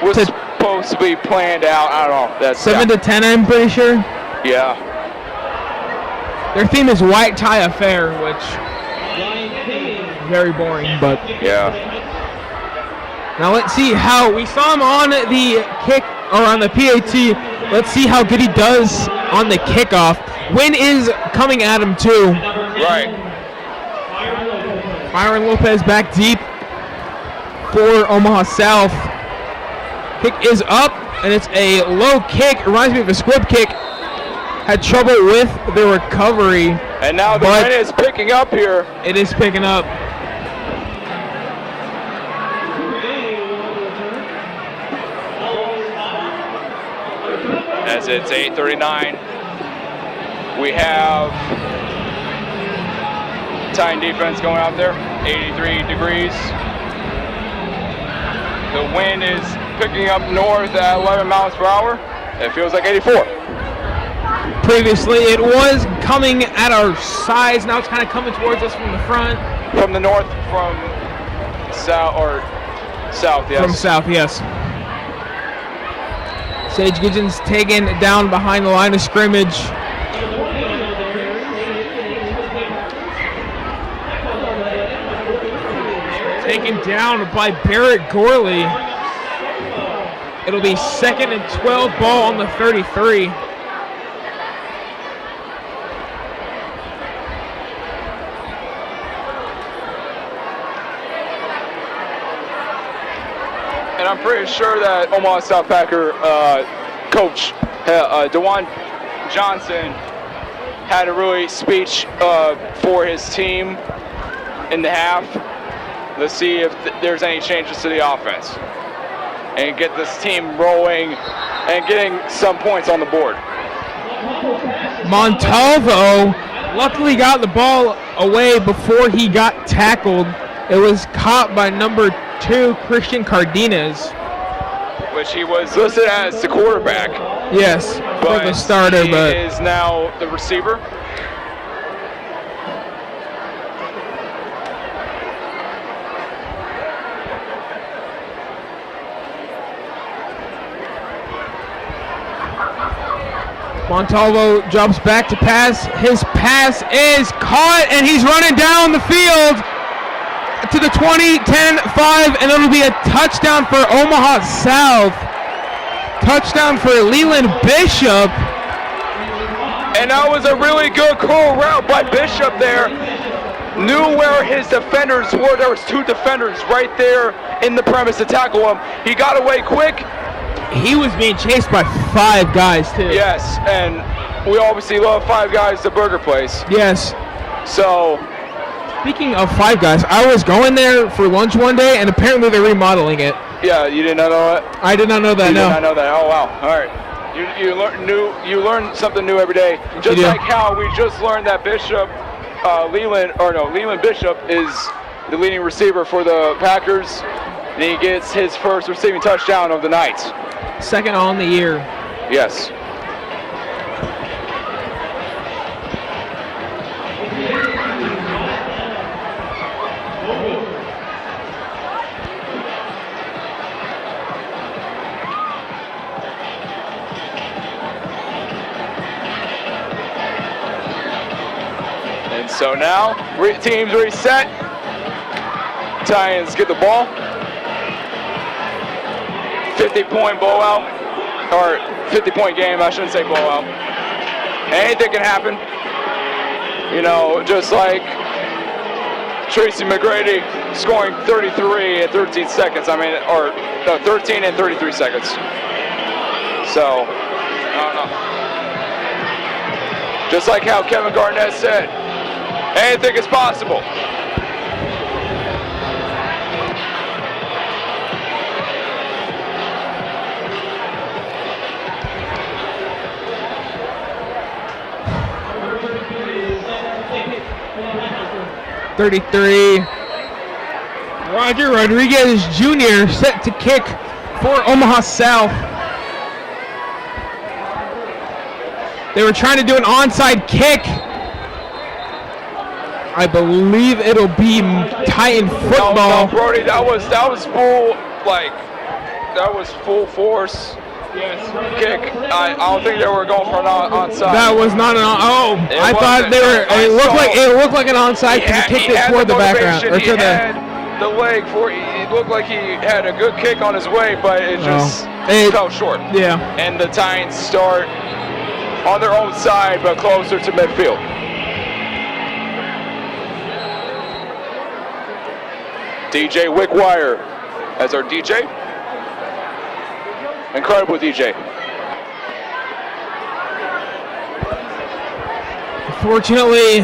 was supposed to be planned out, I don't know. That's 7 to 10. I'm pretty sure. Yeah. Their theme is White Tie Affair, which very boring, but yeah. Now let's see how we saw him on the kick or on the PAT. Let's see how good he does on the kickoff. Win is coming at him too. Right. Byron Lopez back deep for Omaha South. Kick is up, and it's a low kick. It reminds me of a squib kick. Had trouble with the recovery. And now the wind is picking up here. It is picking up. As it's 8:39. We have Titan defense going out there, 83 degrees. The wind is picking up north at 11 miles per hour. It feels like 84. Previously, it was coming at our sides. Now it's kind of coming towards us from the front. From the north, from south, or south, yes. From south, yes. Sage Gidgen's taken down behind the line of scrimmage. Taken down by Barrett Gorley. It'll be 2nd and 12, ball on the 33. And I'm pretty sure that Omaha South Packer coach, DeJuan Johnson, had a really speech for his team in the half. Let's see if there's any changes to the offense and get this team rolling and getting some points on the board. Montalvo luckily got the ball away before he got tackled. It was caught by number 2, Christian Cardenas. Which he was listed as the quarterback. Yes, for the starter, but he is now the receiver. Montalvo drops back to pass. His pass is caught, and he's running down the field to the 20, 10, 5, and it'll be a touchdown for Omaha South. Touchdown for Leland Bishop. And that was a really good curl route by Bishop there. Knew where his defenders were. There was 2 defenders right there in the premise to tackle him. He got away quick. He was being chased by 5 guys, too. Yes, and we obviously love 5 Guys, the burger place. Yes. So, speaking of 5 Guys, I was going there for lunch one day, and apparently they're remodeling it. yeah, you did not know that? I did not know that, You no. did not know that. Oh, wow. All right. You learn something new every day. Just do. like how we just learned that Leland Bishop is the leading receiver for the Packers, and he gets his first receiving touchdown of the night. Second on the year. Yes. And so now, teams reset. Titans get the ball. 50-point blowout, or 50-point game, I shouldn't say blowout. Anything can happen. You know, just like Tracy McGrady scoring 33 in 13 seconds. I mean, or no, 13 and 33 seconds. So, I don't know. Just like how Kevin Garnett said, anything is possible. Roger Rodriguez Jr. set to kick for Omaha South. They were trying to do an onside kick. I believe it'll be Titan football. No, Brody, that was full force. Yes. Kick. I don't think they were going for an onside. That was not an I thought they were. It looked like an onside because he kicked it toward the background or to the leg for. It looked like he had a good kick on his way, but it just fell short. Yeah. And the Titans start on their own side, but closer to midfield. DJ Wickwire as our DJ. Incredible DJ. Unfortunately,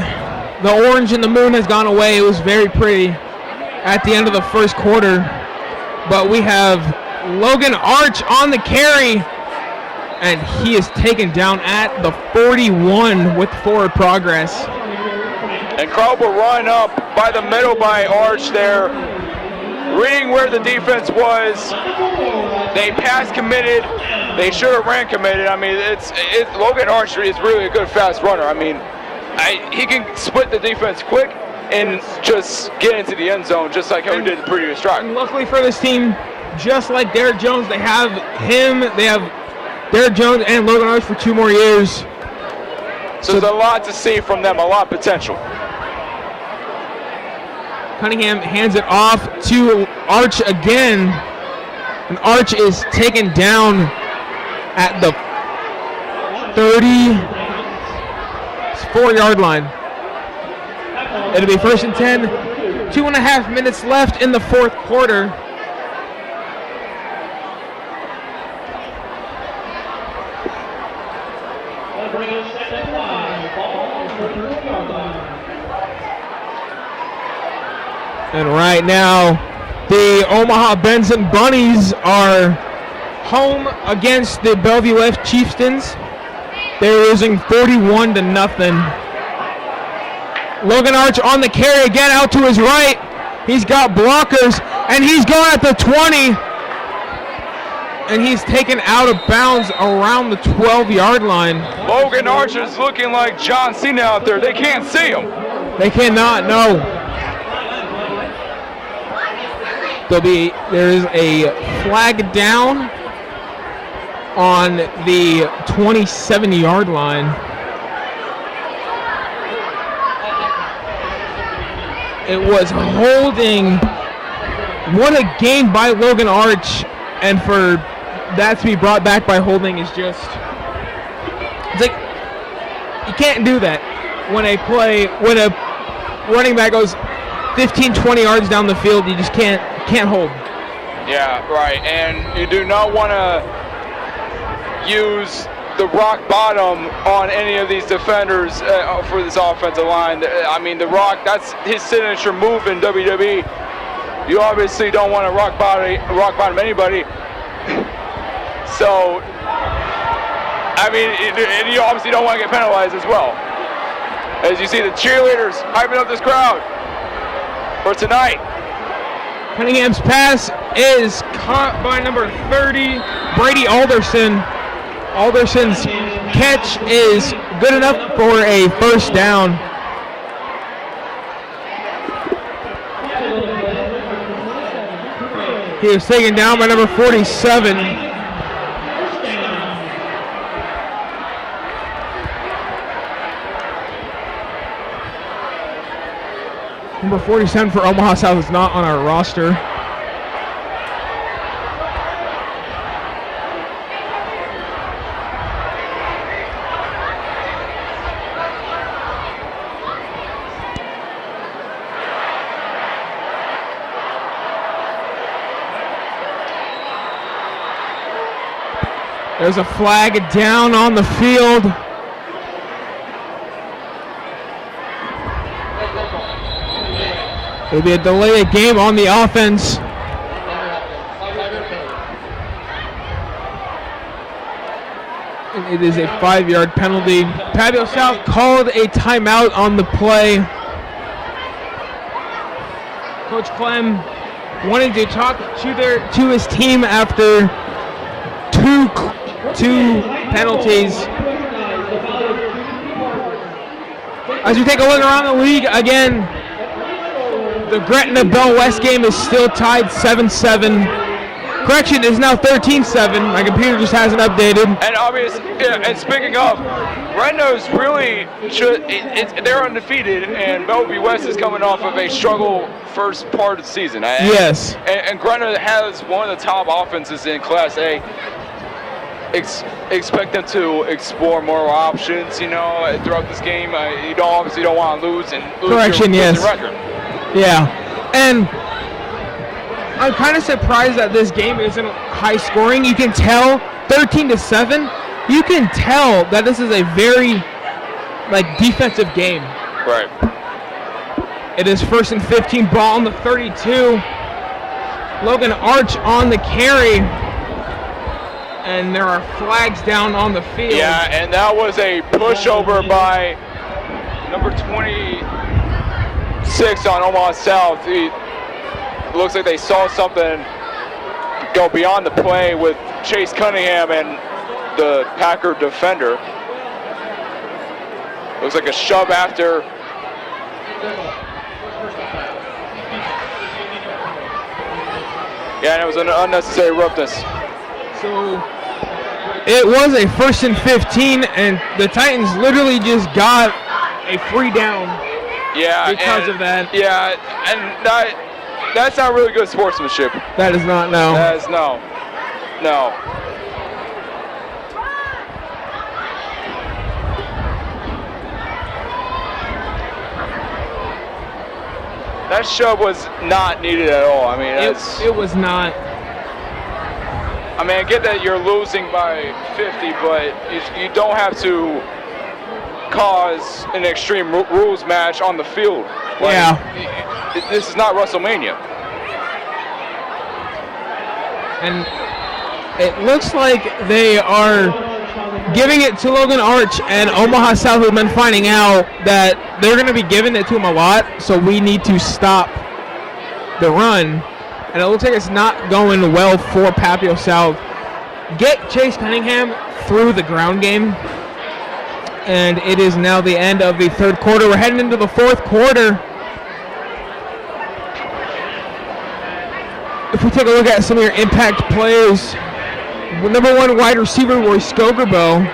the orange and the moon has gone away. It was very pretty at the end of the first quarter. But we have Logan Arch on the carry, and he is taken down at the 41 with forward progress. Incredible run up by the middle by Arch there. Reading where the defense was. They pass committed. They should have ran committed. I mean, Logan Arch is really a good fast runner. I mean, he can split the defense quick and just get into the end zone, just like how he did the previous drive. And luckily for this team, just like Derek Jones, they have him. They have Derek Jones and Logan Arch for 2 more years. So there's a lot to see from them, a lot of potential. Cunningham hands it off to Arch again. And Arch is taken down at the 34-yard line. It'll be 1st and 10. 2.5 minutes left in the fourth quarter. And right now, the Omaha Benson Bunnies are home against the Bellevue F Chieftains. They're losing 41-0. Logan Arch on the carry again out to his right. He's got blockers, and he's going at the 20. And he's taken out of bounds around the 12-yard line. Logan Arch is looking like John Cena out there. They can't see him. They cannot, no. There is a flag down on the 27-yard line. It was holding. What a game by Logan Arch, and for that to be brought back by holding is just, it's like You can't do that when a running back goes 15, 20 yards down the field. You just can't hold. Yeah, right. And you do not want to use the rock bottom on any of these defenders for this offensive line. I mean, the rock, that's his signature move in WWE. You obviously don't want to rock bottom anybody. So, I mean, and you obviously don't want to get penalized as well. As you see the cheerleaders hyping up this crowd for tonight. Cunningham's pass is caught by number 30, Brady Alderson. Alderson's catch is good enough for a first down. He was taken down by number 47. Number 47 for Omaha South is not on our roster. There's a flag down on the field. It'll be a delay of game on the offense. And it is a 5-yard penalty. Papillion South called a timeout on the play. Coach Clem wanting to talk to his team after two penalties. As we take a look around the league again, the Gretna Bell West game is still tied 7-7. Correction, is now 13-7. My computer just hasn't updated. And obviously, and speaking of, Gretna's really they're undefeated, and Bellevue West is coming off of a struggle first part of the season. Yes. And Gretna has one of the top offenses in Class A. Expect them to explore more options, throughout this game. You obviously don't want to lose Correction, your yes. record. Yeah, and I'm kind of surprised that this game isn't high scoring. You can tell 13-7. You can tell that this is a very defensive game. Right. It is 1st and 15, ball on the 32. Logan Arch on the carry. And there are flags down on the field. Yeah, and that was a pushover by number 26 on Omaha South. It looks like they saw something go beyond the play with Chase Cunningham and the Packer defender. Looks like a shove after. Yeah, and it was an unnecessary roughness. So it was a 1st and 15, and the Titans literally just got a free down. Yeah, because of that. Yeah, and that's not really good sportsmanship. That is not, no. That is no. That shove was not needed at all. I mean, it was not. I mean, I get that you're losing by 50, but you don't have to cause an extreme rules match on the field. This is not WrestleMania. And it looks like they are giving it to Logan Arch, and Omaha South has been finding out that they're going to be giving it to him a lot, so we need to stop the run. And it looks like it's not going well for Papillion South. Get Chase Cunningham through the ground game. And it is now the end of the third quarter. We're heading into the fourth quarter. If we take a look at some of your impact players, number 1 wide receiver, Roy Skogerbo.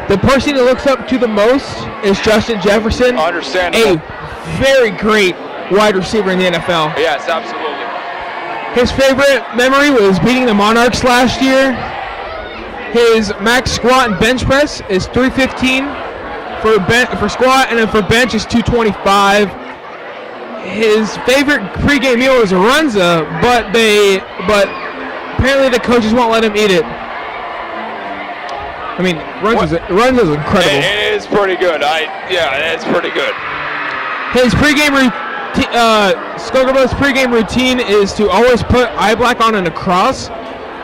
The person he looks up to the most is Justin Jefferson. Understandable. A very great wide receiver in the NFL. Yes, absolutely. His favorite memory was beating the Monarchs last year. His max squat and bench press is 315. for squat, and then for bench is 225. His favorite pregame meal is a runza, but apparently the coaches won't let him eat it. I mean, runza's incredible. It is pretty good. It's pretty good. His pregame routine, Skogerbo's pregame routine is to always put eye black on and a cross.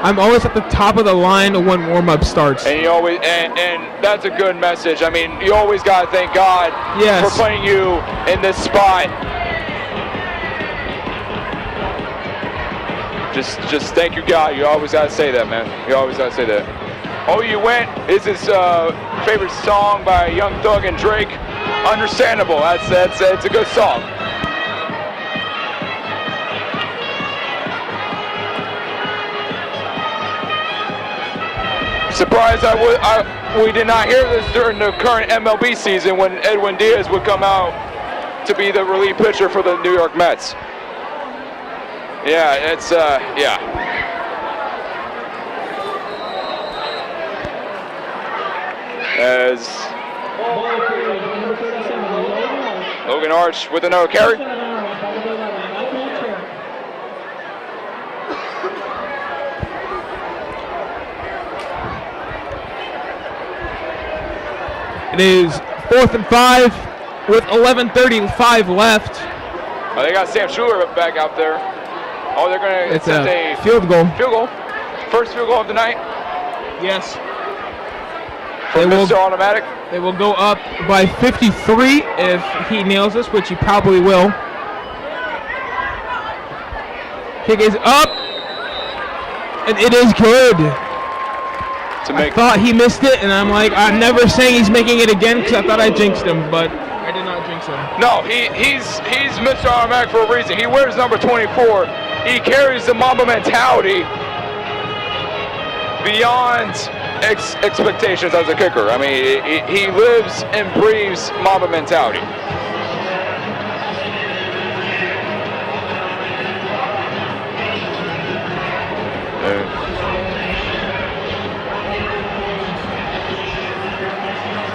I'm always at the top of the line when warm-up starts. And you always, and that's a good message. I mean, you always got to thank God for putting you in this spot. Just thank you, God. You always got to say that, man. You always got to say that. Oh, You Went is his favorite song by Young Thug and Drake. Understandable. It's a good song. Surprised we did not hear this during the current MLB season when Edwin Diaz would come out to be the relief pitcher for the New York Mets. Yeah, it's As Logan Arch with another carry. It is 4th and 5 with 11:35 left. Oh, they got Sam Schuler back out there. Oh, they're going to attempt a field goal. Field goal. First field goal of the night. Yes. For Mr. Automatic. They will go up by 53 if he nails this, which he probably will. Kick is up, and it is good. I thought he missed it, and I'm like, I'm never saying he's making it again because I thought I jinxed him, but I did not jinx him. No, he's Mr. Automatic for a reason. He wears number 24. He carries the Mamba mentality beyond expectations as a kicker. I mean, he lives and breathes Mamba mentality.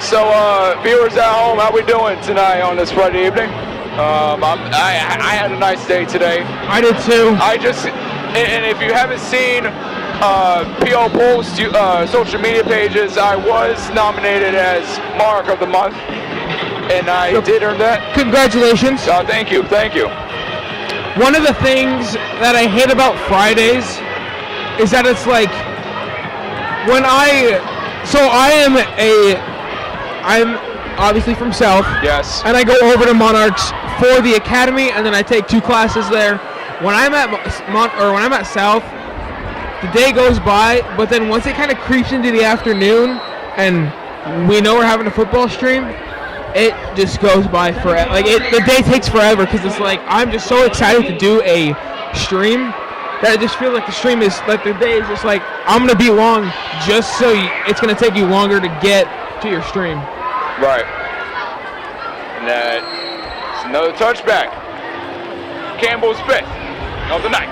So, viewers at home, how we doing tonight on this Friday evening? I had a nice day today. I did too. And if you haven't seen P.O. Post social media pages, I was nominated as Mark of the Month, and I did earn that. Congratulations. Thank you. One of the things that I hate about Fridays is that it's like when I'm obviously from South. Yes. And I go over to Monarchs for the academy, and then I take 2 classes there. When I'm at South, the day goes by, but then once it kind of creeps into the afternoon, and we know we're having a football stream, it just goes by forever. Like the day takes forever because it's like I'm just so excited to do a stream that I just feel like the stream is like the day is just like I'm gonna be long just so it's gonna take you longer to get to your stream. Right. And that's another touchback. Campbell's 5th of the night.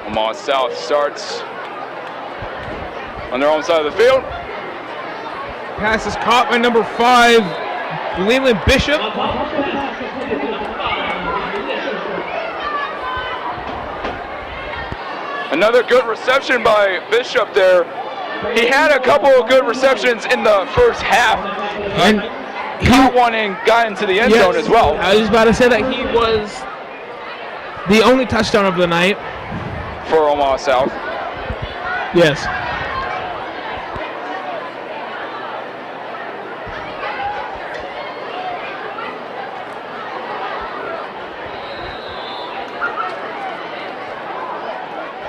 Omaha South starts on their own side of the field. Pass is caught by number 5, Leland Bishop. Another good reception by Bishop there. He had a couple of good receptions in the first half. And caught one and got into the end zone as well. I was about to say that he was the only touchdown of the night. For Omaha South. Yes.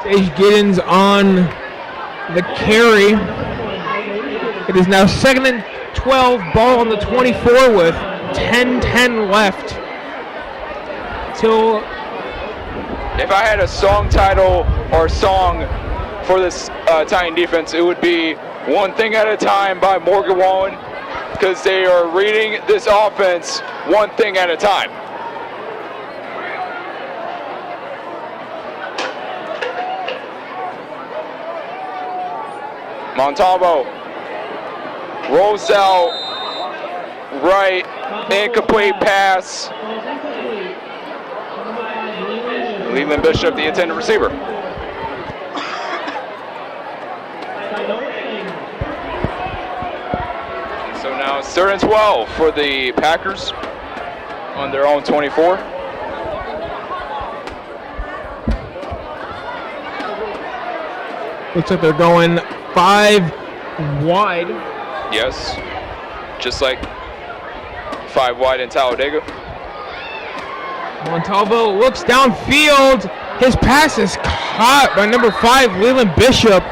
Sage Giddens on the carry. It is now 2nd and 12, ball on the 24 with 10:10 left till If I had a song title or song for this Titan defense, it would be One Thing at a Time by Morgan Wallen, because they are reading this offense one thing at a time. Montalvo rolls out right, incomplete pass. Leland Bishop, the intended receiver. And so now it's 3rd and 12 for the Packers on their own 24. looks like they're going 5 wide. Yes, just like 5 wide in Talladega. Montalvo looks downfield. His pass is caught by number 5, Leland Bishop.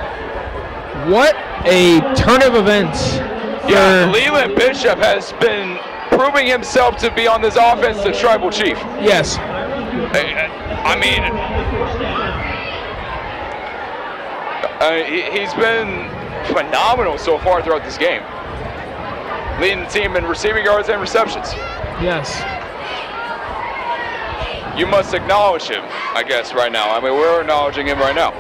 What a turn of events. Yeah, Leland Bishop has been proving himself to be on this offense the tribal chief. Yes. I mean, he's been phenomenal so far throughout this game, leading the team in receiving yards and receptions. Yes. You must acknowledge him, I guess, right now. I mean, we're acknowledging him right now.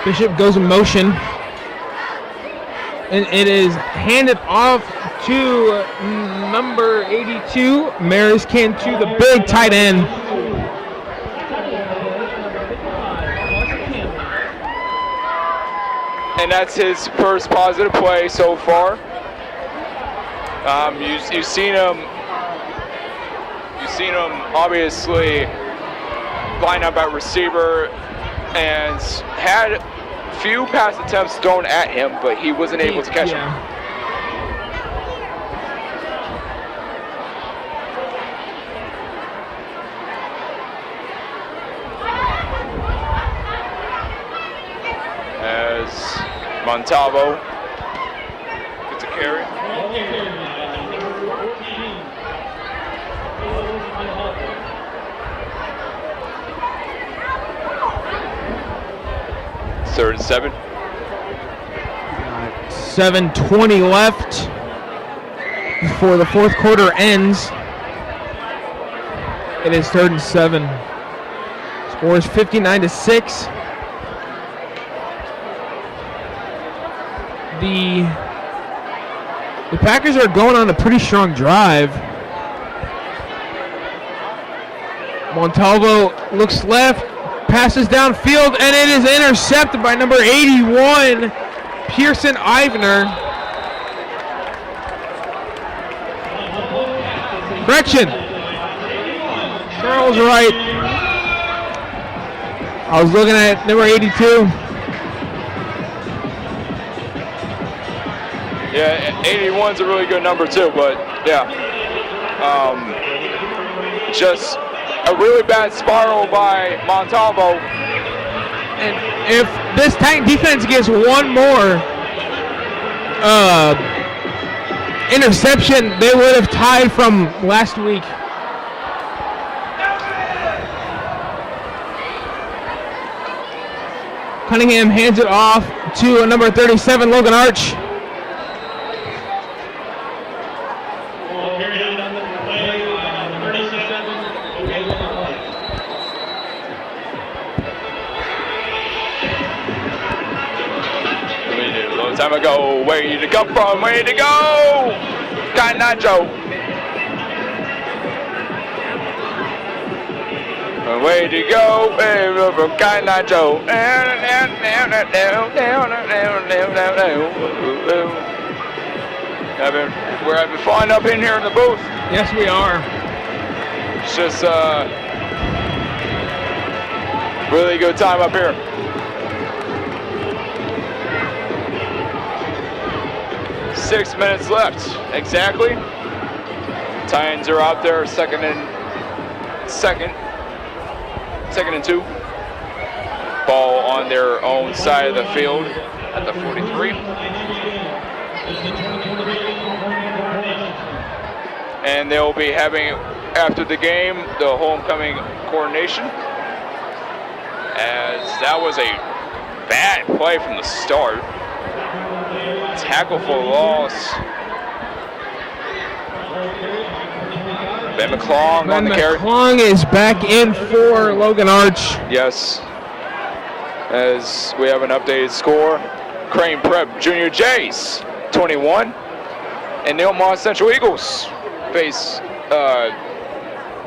Bishop goes in motion. And it is handed off to number 82, Maris Cantu, the big tight end. And that's his first positive play so far. You've seen him obviously line up at receiver and had few pass attempts thrown at him, but he wasn't able to catch him. As Montalvo gets a carry. Third and 7. 7:20 left before the fourth quarter ends. It is 3rd and 7. Score is 59-6. The Packers are going on a pretty strong drive. Montalvo looks left, passes downfield, and it is intercepted by number 81, Pearson Ivner. Correction. Charles Wright. I was looking at number 82. Yeah, 81's a really good number too, but yeah. Just a really bad spiral by Montalvo. And if this Titan defense gets one more interception, they would have tied from last week. Cunningham hands it off to number 37, Logan Arch. Time ago, where you to come from, where you to go? Got Nacho. Way to go, from Kai Nacho. We're having fun up in here in the booth. Yes, we are. It's just really good time up here. 6 minutes left, exactly. Titans are out there, second and 2. Ball on their own side of the field at the 43. And they'll be having, after the game, the homecoming coronation. As that was a bad play from the start. Tackle for loss. Ben McClung on the carry. McClung is back in for Logan Arch. Yes. As we have an updated score. Crane Prep Junior Jays 21. And the Omaha Central Eagles face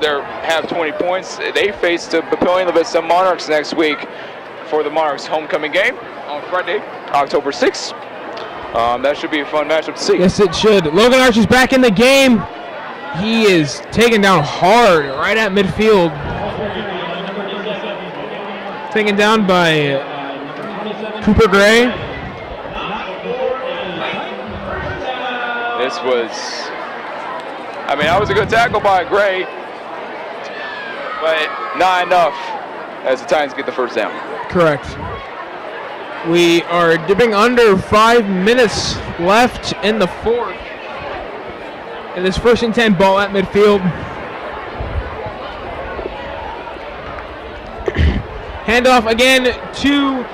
have 20 points. They face the Papillion La Vista Monarchs next week for the Monarchs homecoming game on Friday, October 6th. That should be a fun matchup to see. Yes, it should. Logan Arch is back in the game. He is taken down hard right at midfield. Taken down by Cooper Gray. This was, that was a good tackle by Gray, but not enough as the Titans get the first down. Correct. We are dipping under 5 minutes left in the fourth. And this 1st and 10 ball at midfield. Handoff again to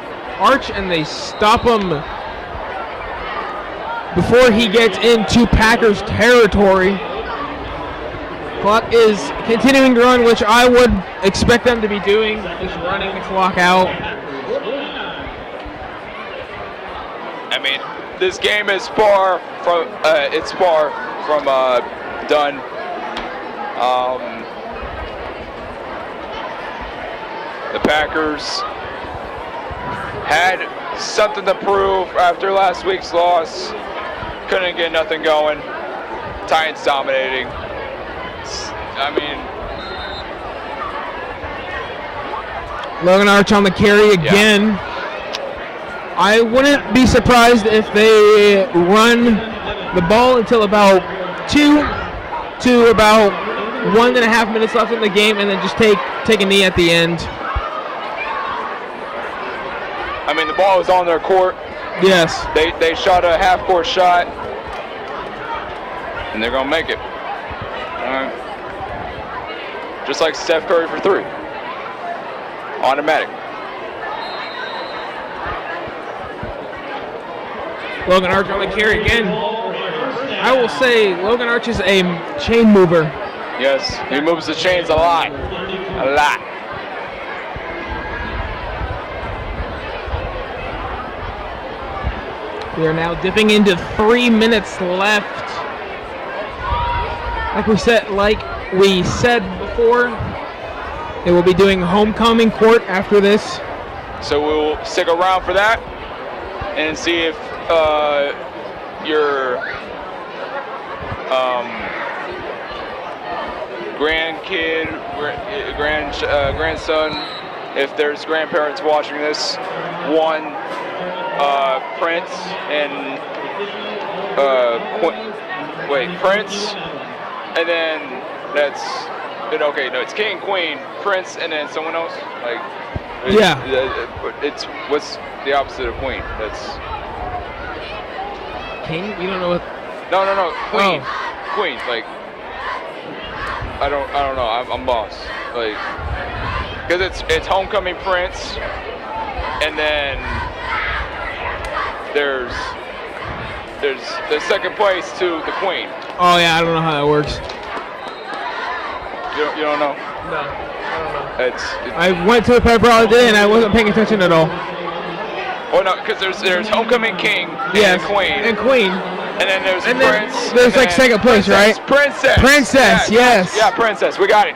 Arch, and they stop him before he gets into Packers territory. Clock is continuing to run, which I would expect them to be doing, just running the clock out. This game is far from done. The Packers had something to prove after last week's loss. Couldn't get nothing going. Titans dominating. Logan Arch on the carry again. Yeah. I wouldn't be surprised if they run the ball until about 2 to about 1.5 minutes left in the game, and then just take a knee at the end. The ball was on their court. Yes. They shot a half-court shot, and they're gonna make it. Just like Steph Curry for 3. Automatic. Logan Arch on the carry again. I will say Logan Arch is a chain mover. Yes, he moves the chains a lot. A lot. We are now dipping into 3 minutes left. Like we said before, they will be doing homecoming court after this. So we'll stick around for that and see if your grandson, if there's grandparents watching this, Prince and Prince, and then it's King, Queen, Prince, and then someone else. It's what's the opposite of Queen? That's King. You don't know what? No. Queen. Oh. Queen. I don't know. I'm lost. Because it's homecoming Prince, and then there's the second place to the Queen. Oh yeah, I don't know how that works. You don't know? No, I don't know. I went to the pep rally today and I wasn't paying attention at all. Oh no, because there's homecoming King and Queen. And Queen. And then there's Prince. There's second place, Princess, right? Princess. Yes. Yeah, Princess. We got it.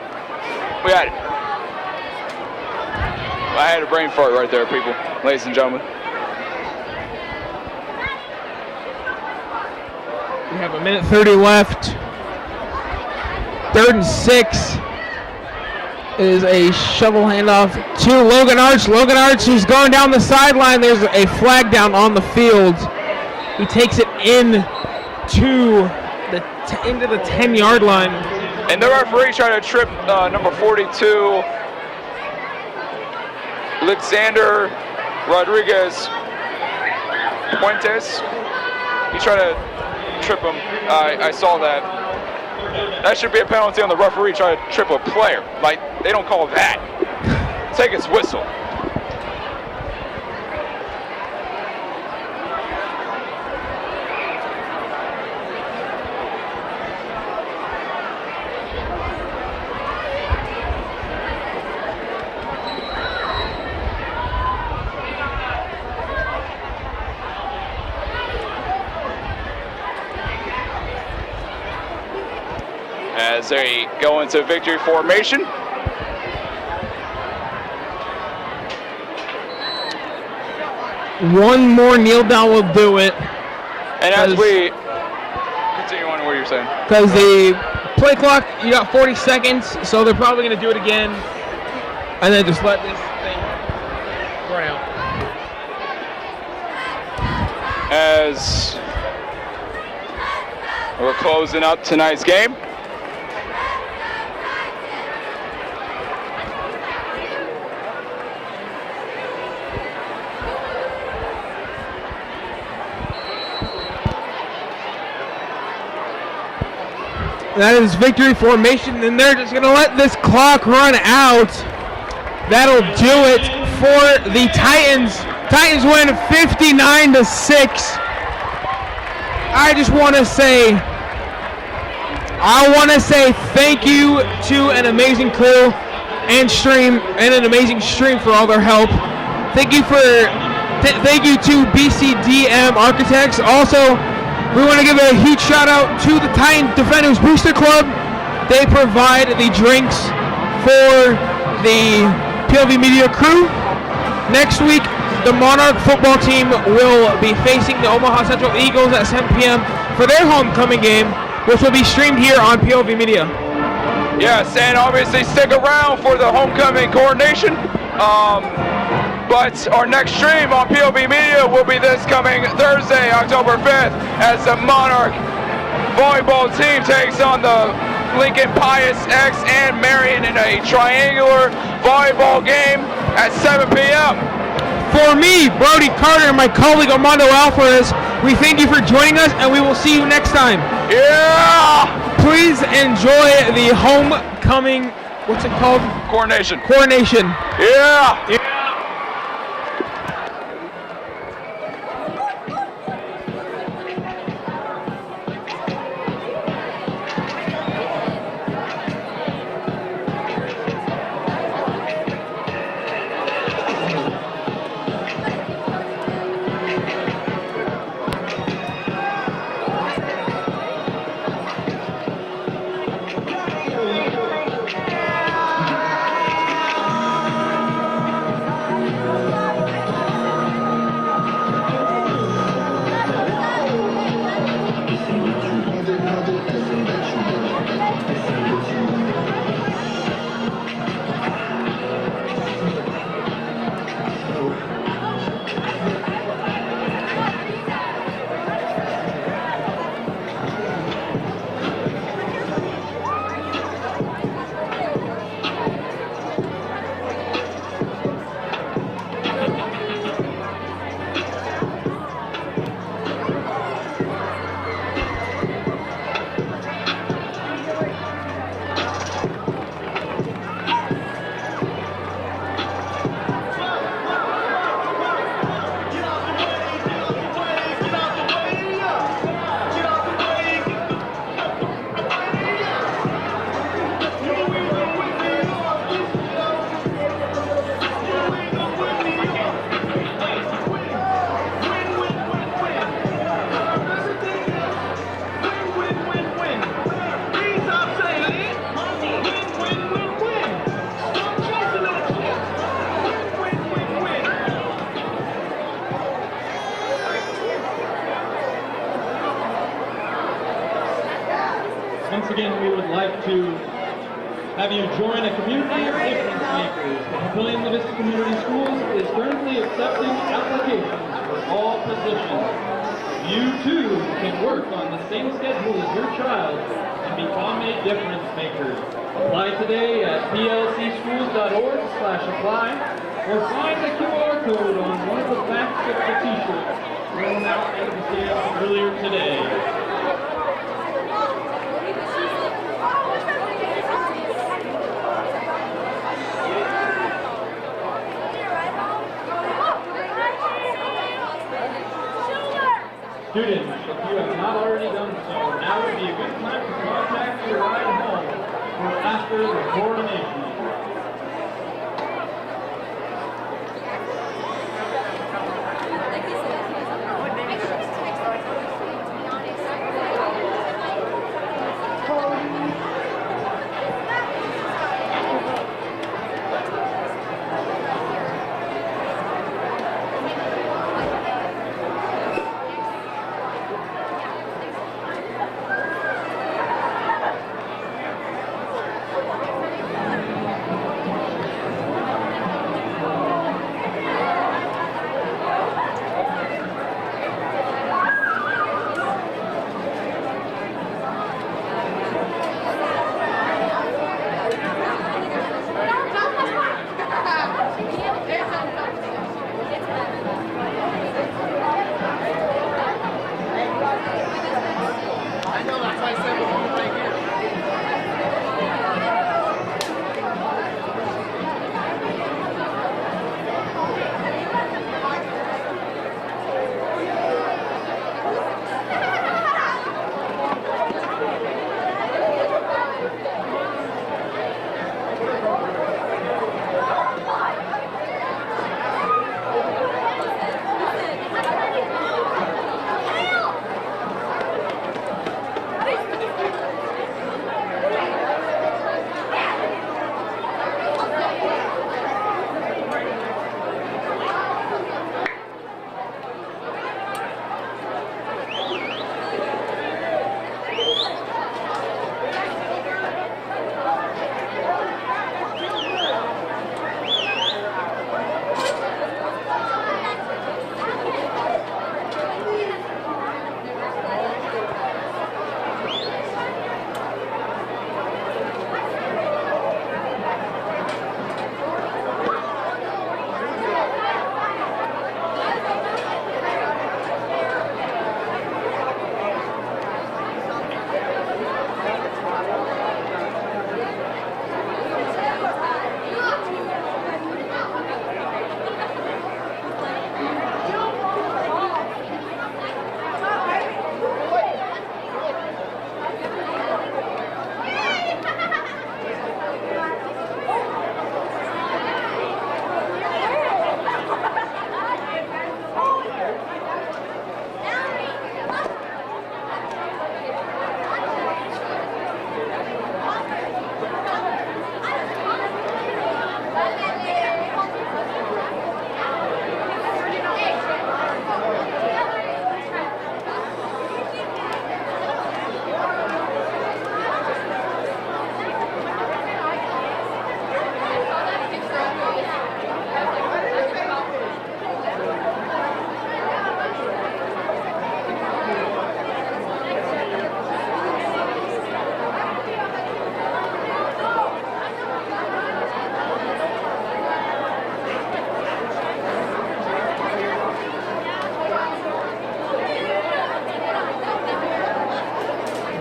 I had a brain fart right there, people, ladies and gentlemen. We have 1:30 left. 3rd and 6 is a shovel handoff to Logan Arch. Logan Arch is going down the sideline. There's a flag down on the field. He takes it into the 10-yard line. And the referee tried to trip number 42, Alexander Rodriguez. Fuentes, he tried to trip him. I saw that. That should be a penalty on the referee trying to trip a player. Like, they don't call that. Take his whistle. As they go into victory formation. One more kneel down will do it. And as we continue on where you're saying. Because the play clock, you got 40 seconds, so they're probably going to do it again. And then just let this thing run out. As we're closing up tonight's game. That is victory formation, and they're just going to let this clock run out. That'll do it for the Titans. Titans win 59-6. I want to say thank you to an amazing crew and an amazing stream for all their help. Thank you to BCDM Architects. Also, we want to give a huge shout out to the Titan Defenders Booster Club. They provide the drinks for the PLV Media crew. Next week, the Monarch football team will be facing the Omaha Central Eagles at 7 p.m. for their homecoming game, which will be streamed here on PLV Media. Yes, and obviously stick around for the homecoming coronation. But our next stream on PLV Media will be this coming Thursday, October 5th, as the Monarch volleyball team takes on the Lincoln Pius X and Marion in a triangular volleyball game at 7 p.m. For me, Brody Carter, and my colleague Armando Alvarez, we thank you for joining us, and we will see you next time. Yeah! Please enjoy the homecoming, what's it called? Coronation. Coronation. Yeah! Once again, we would like to have you join a community of difference makers. The Papillion La Vista Community Schools is currently accepting applications for all positions. You too can work on the same schedule as your child and become a difference maker. Apply today at plcschools.org/apply or find the QR code on one of the backs of the t-shirts rolled out into the sale earlier today. Students, if you have not already done so, now would be a good time to contact your ride home or after the coronation.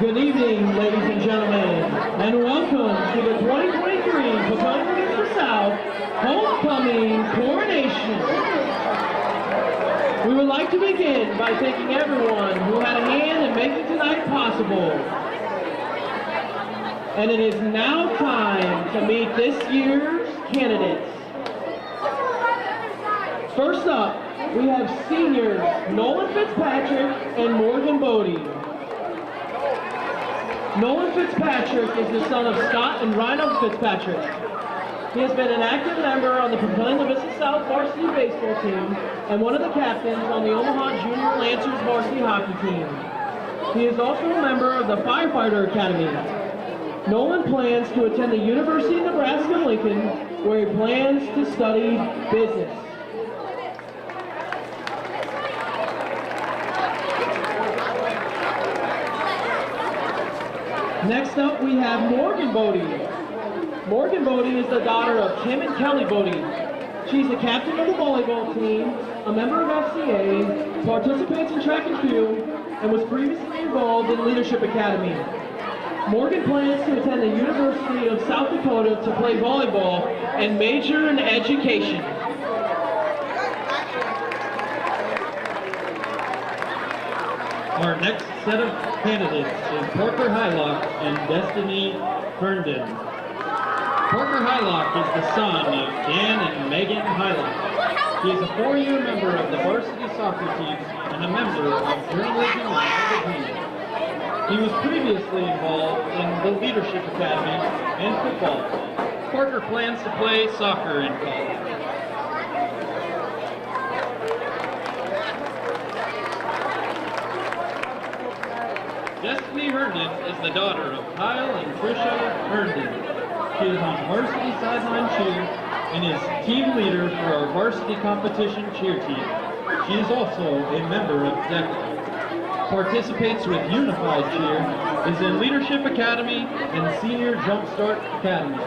Good evening, ladies and gentlemen, and welcome to the 2023 Papillion La Vista South Homecoming Coronation. We would like to begin by thanking everyone who had a hand in making tonight possible. And it is now time to meet this year's candidates. First up, we have seniors Nolan Fitzpatrick and Morgan Bodie. Nolan Fitzpatrick is the son of Scott and Rhino Fitzpatrick. He has been an active member on the Papillion La Vista South varsity baseball team and one of the captains on the Omaha Junior Lancers varsity hockey team. He is also a member of the Firefighter Academy. Nolan plans to attend the University of Nebraska-Lincoln, where he plans to study business. Next up, we have Morgan Bodie. Morgan Bodie is the daughter of Tim and Kelly Bodie. She's the captain of the volleyball team, a member of FCA, participates in track and field, and was previously involved in Leadership Academy. Morgan plans to attend the University of South Dakota to play volleyball and major in education. Our next set of candidates is Parker Hylock and Destiny Herndon. Parker Hylock is the son of Dan and Megan Hylock. He is a 4-year member of the varsity soccer team and a member of journalism and magazine. He was previously involved in the Leadership Academy and football. Parker plans to play soccer in college. Destiny Herndon is the daughter of Kyle and Trisha Herndon. She is on varsity sideline cheer and is team leader for our varsity competition cheer team. She is also a member of DECA. Participates with Unified Cheer, is in Leadership Academy and Senior Jumpstart Academy.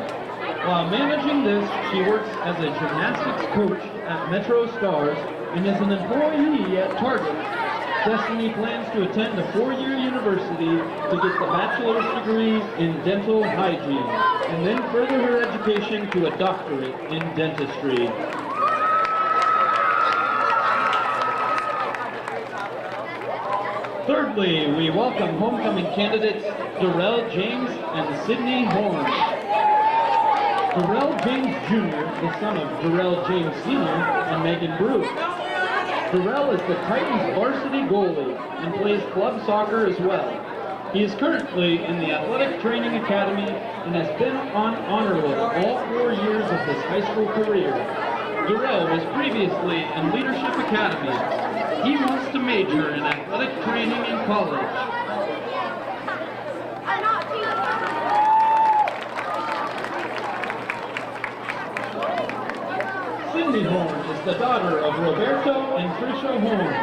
While managing this, she works as a gymnastics coach at Metro Stars and is an employee at Target. Destiny plans to attend a 4-year university to get the bachelor's degree in dental hygiene, and then further her education to a doctorate in dentistry. Thirdly, we welcome homecoming candidates Darrell James and Sydney Horn. Darrell James Jr., the son of Darrell James Sr. and Megan Brew. Darrell is the Titans varsity goalie and plays club soccer as well. He is currently in the Athletic Training Academy and has been on honor roll all 4 years of his high school career. Darrell was previously in Leadership Academy. He wants to major in athletic training in college. Sydney Horn is the daughter of Roberto and Trisha Horn.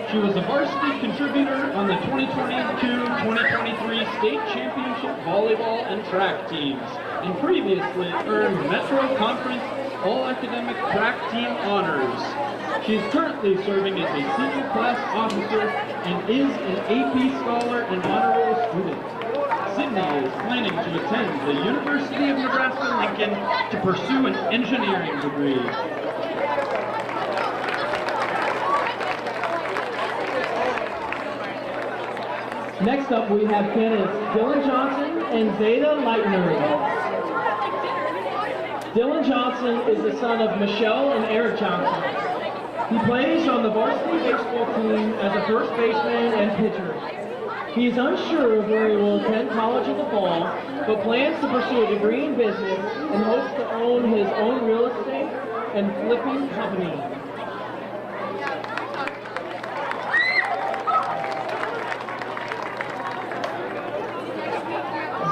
She was a varsity contributor on the 2022-2023 state championship volleyball and track teams, and previously earned Metro Conference All-Academic Track Team honors. She is currently serving as a senior class officer and is an AP Scholar and Honor Roll student. Sydney is planning to attend the University of Nebraska-Lincoln to pursue an engineering degree. Next up, we have candidates Dylan Johnson and Zeta Leitner. Dylan Johnson is the son of Michelle and Eric Johnson. He plays on the varsity baseball team as a first baseman and pitcher. He is unsure of where he will attend college in the fall, but plans to pursue a degree in business and hopes to own his own real estate and flipping company.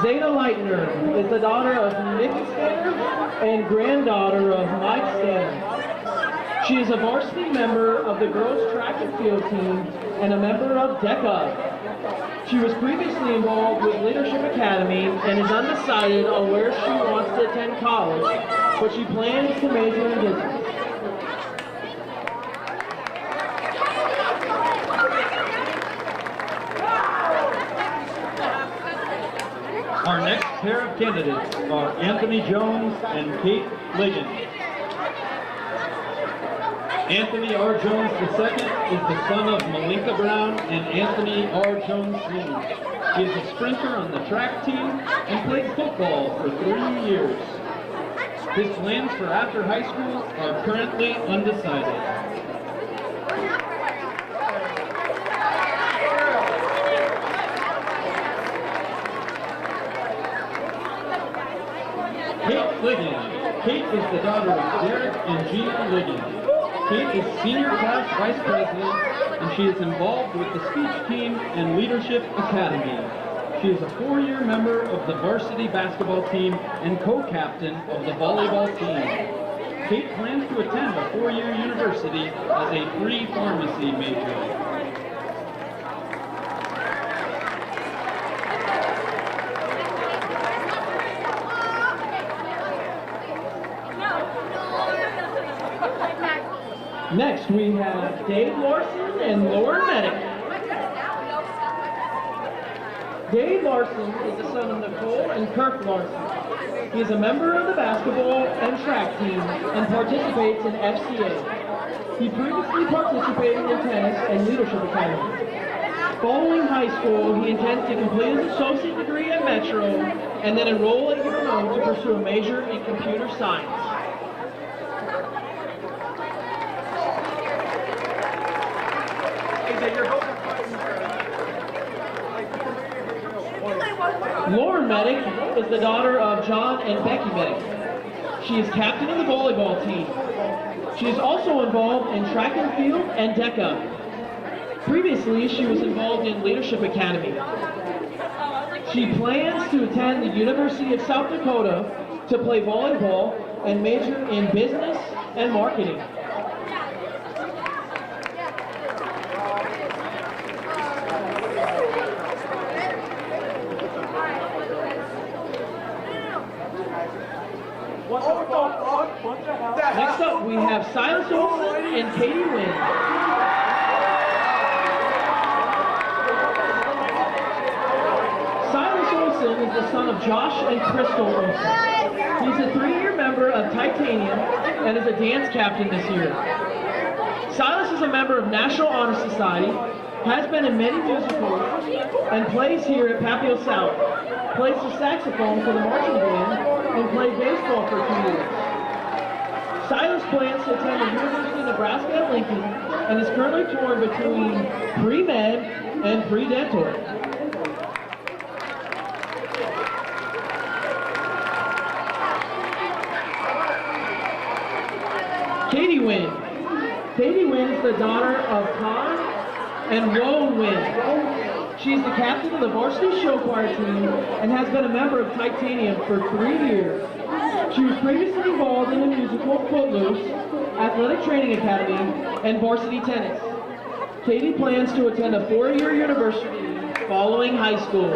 Zeta Leitner is the daughter of Nikki Stanner and granddaughter of Mike Stanner. She is a varsity member of the girls track and field team and a member of DECA. She was previously involved with Leadership Academy and is undecided on where she wants to attend college, but she plans to major in business. Our next pair of candidates are Anthony Jones and Kate Ligon. Anthony R. Jones II is the son of Malinka Brown and Anthony R. Jones Sr. He is a sprinter on the track team and played football for 3 years. His plans for after high school are currently undecided. Kate Ligon. Kate is the daughter of Derek and Gina Ligon. Kate is senior class vice president, and she is involved with the speech team and Leadership Academy. She is a 4-year member of the varsity basketball team and co-captain of the volleyball team. Kate plans to attend a 4-year university as a pre-pharmacy major. Next, we have Dave Larson and Lauren Medic. Dave Larson is the son of Nicole and Kirk Larson. He is a member of the basketball and track team and participates in FCA. He previously participated in tennis and leadership academy. Following high school, he intends to complete his associate degree at Metro and then enroll at UNO to pursue a major in computer science. Lauren Medic is the daughter of John and Becky Medic. She is captain of the volleyball team. She is also involved in track and field and DECA. Previously, she was involved in Leadership Academy. She plans to attend the University of South Dakota to play volleyball and major in business and marketing. Next up, we have Silas Olson and Katie Wynn. Silas Olson is the son of Josh and Crystal Olson. He's a 3-year member of Titanium and is a dance captain this year. Silas is a member of National Honor Society, has been in many musicals, and plays here at Papillion South. Plays the saxophone for the marching band and played baseball for 2 years. Silas plans to attend the University of Nebraska at Lincoln and is currently torn between pre-med and pre-dental. Katie Wynn. Katie Wynn is the daughter of Todd and Rowan Wynn. She's the captain of the Varsity show choir team and has been a member of Titanium for 3 years. She was previously involved in the musical Footloose, Athletic Training Academy, and varsity tennis. Katie plans to attend a 4-year university following high school.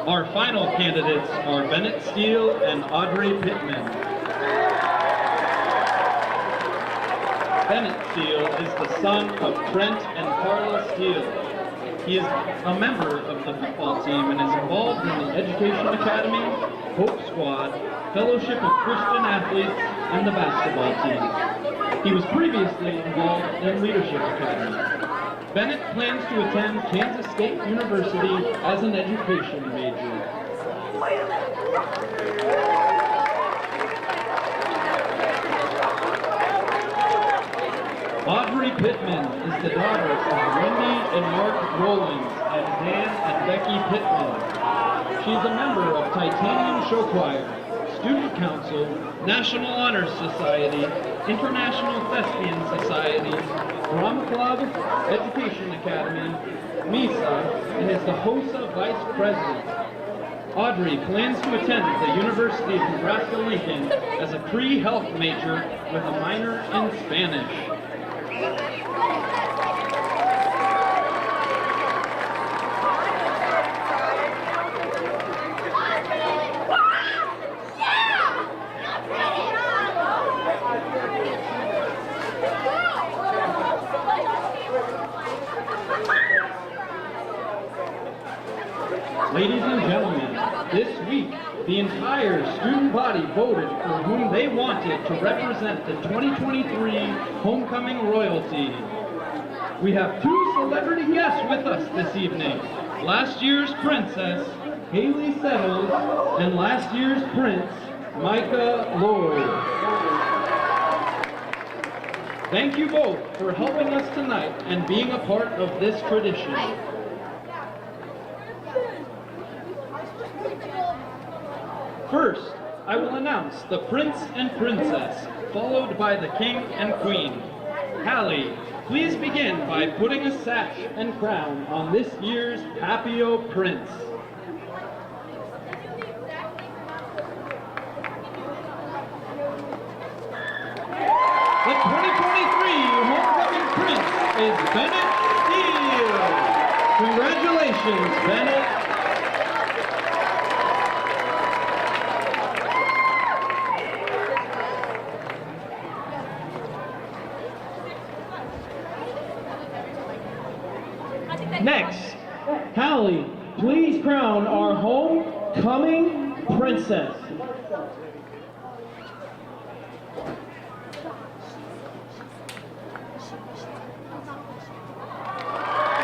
Our final candidates are Bennett Steele and Audrey Pittman. Bennett Steele is the son of Trent and Carla Steele. He is a member of the football team and is involved in the Education Academy, Hope Squad, Fellowship of Christian Athletes, and the basketball team. He was previously involved in Leadership Academy. Bennett plans to attend Kansas State University as an education major. Audrey Pittman is the daughter of Wendy and Mark Rollins and Dan and Becky Pittman. She is a member of Titanium Show Choir, Student Council, National Honor Society, International Thespian Society, Drama Club, Education Academy, MISA, and is the HOSA Vice President. Audrey plans to attend the University of Nebraska-Lincoln as a pre-health major with a minor in Spanish. Ladies and gentlemen, this week, the entire student body voted for whom they wanted to represent the 2023 Homecoming Royalty. We have 2 celebrity guests with us this evening. Last year's Princess, Haley Settles, and last year's Prince, Micah Lloyd. Thank you both for helping us tonight and being a part of this tradition. First, I will announce the Prince and Princess, followed by the King and Queen. Hallie, please begin by putting a sash and crown on this year's Papio Prince. The 2023 Homecoming Prince is Bennett Steele. Congratulations, Bennett. Allie, please crown our homecoming princess.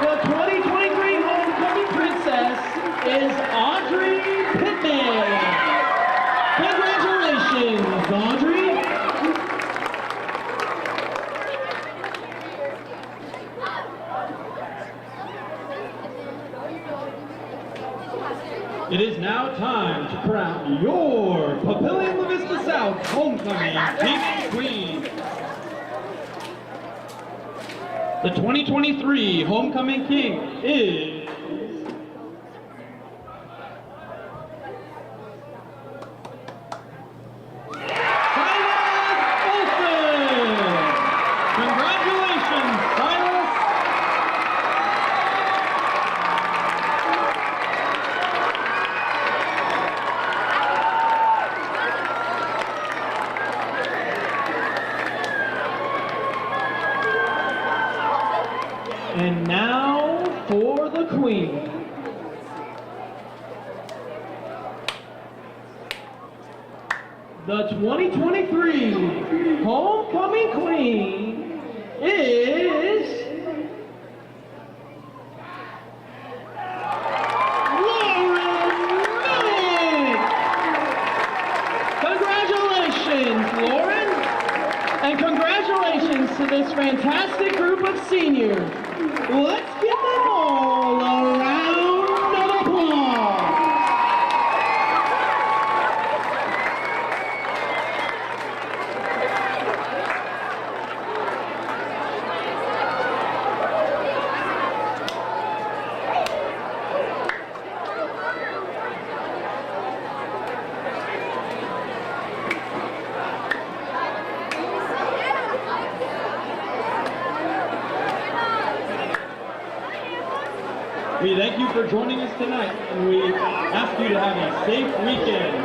The 2023 homecoming princess is Audrey Pittman. Congratulations, Audrey. It is now time to crown your Papillion La Vista South homecoming king and queen. The 2023 homecoming king is Silas Olsen. Congratulations, Silas. And now for the queen. The 2023 homecoming queen is Lauren Minnick. Congratulations, Lauren. And congratulations to this fantastic group of seniors. Let's give them all a round of applause. We thank you for joining us tonight, and we ask you to have a safe weekend.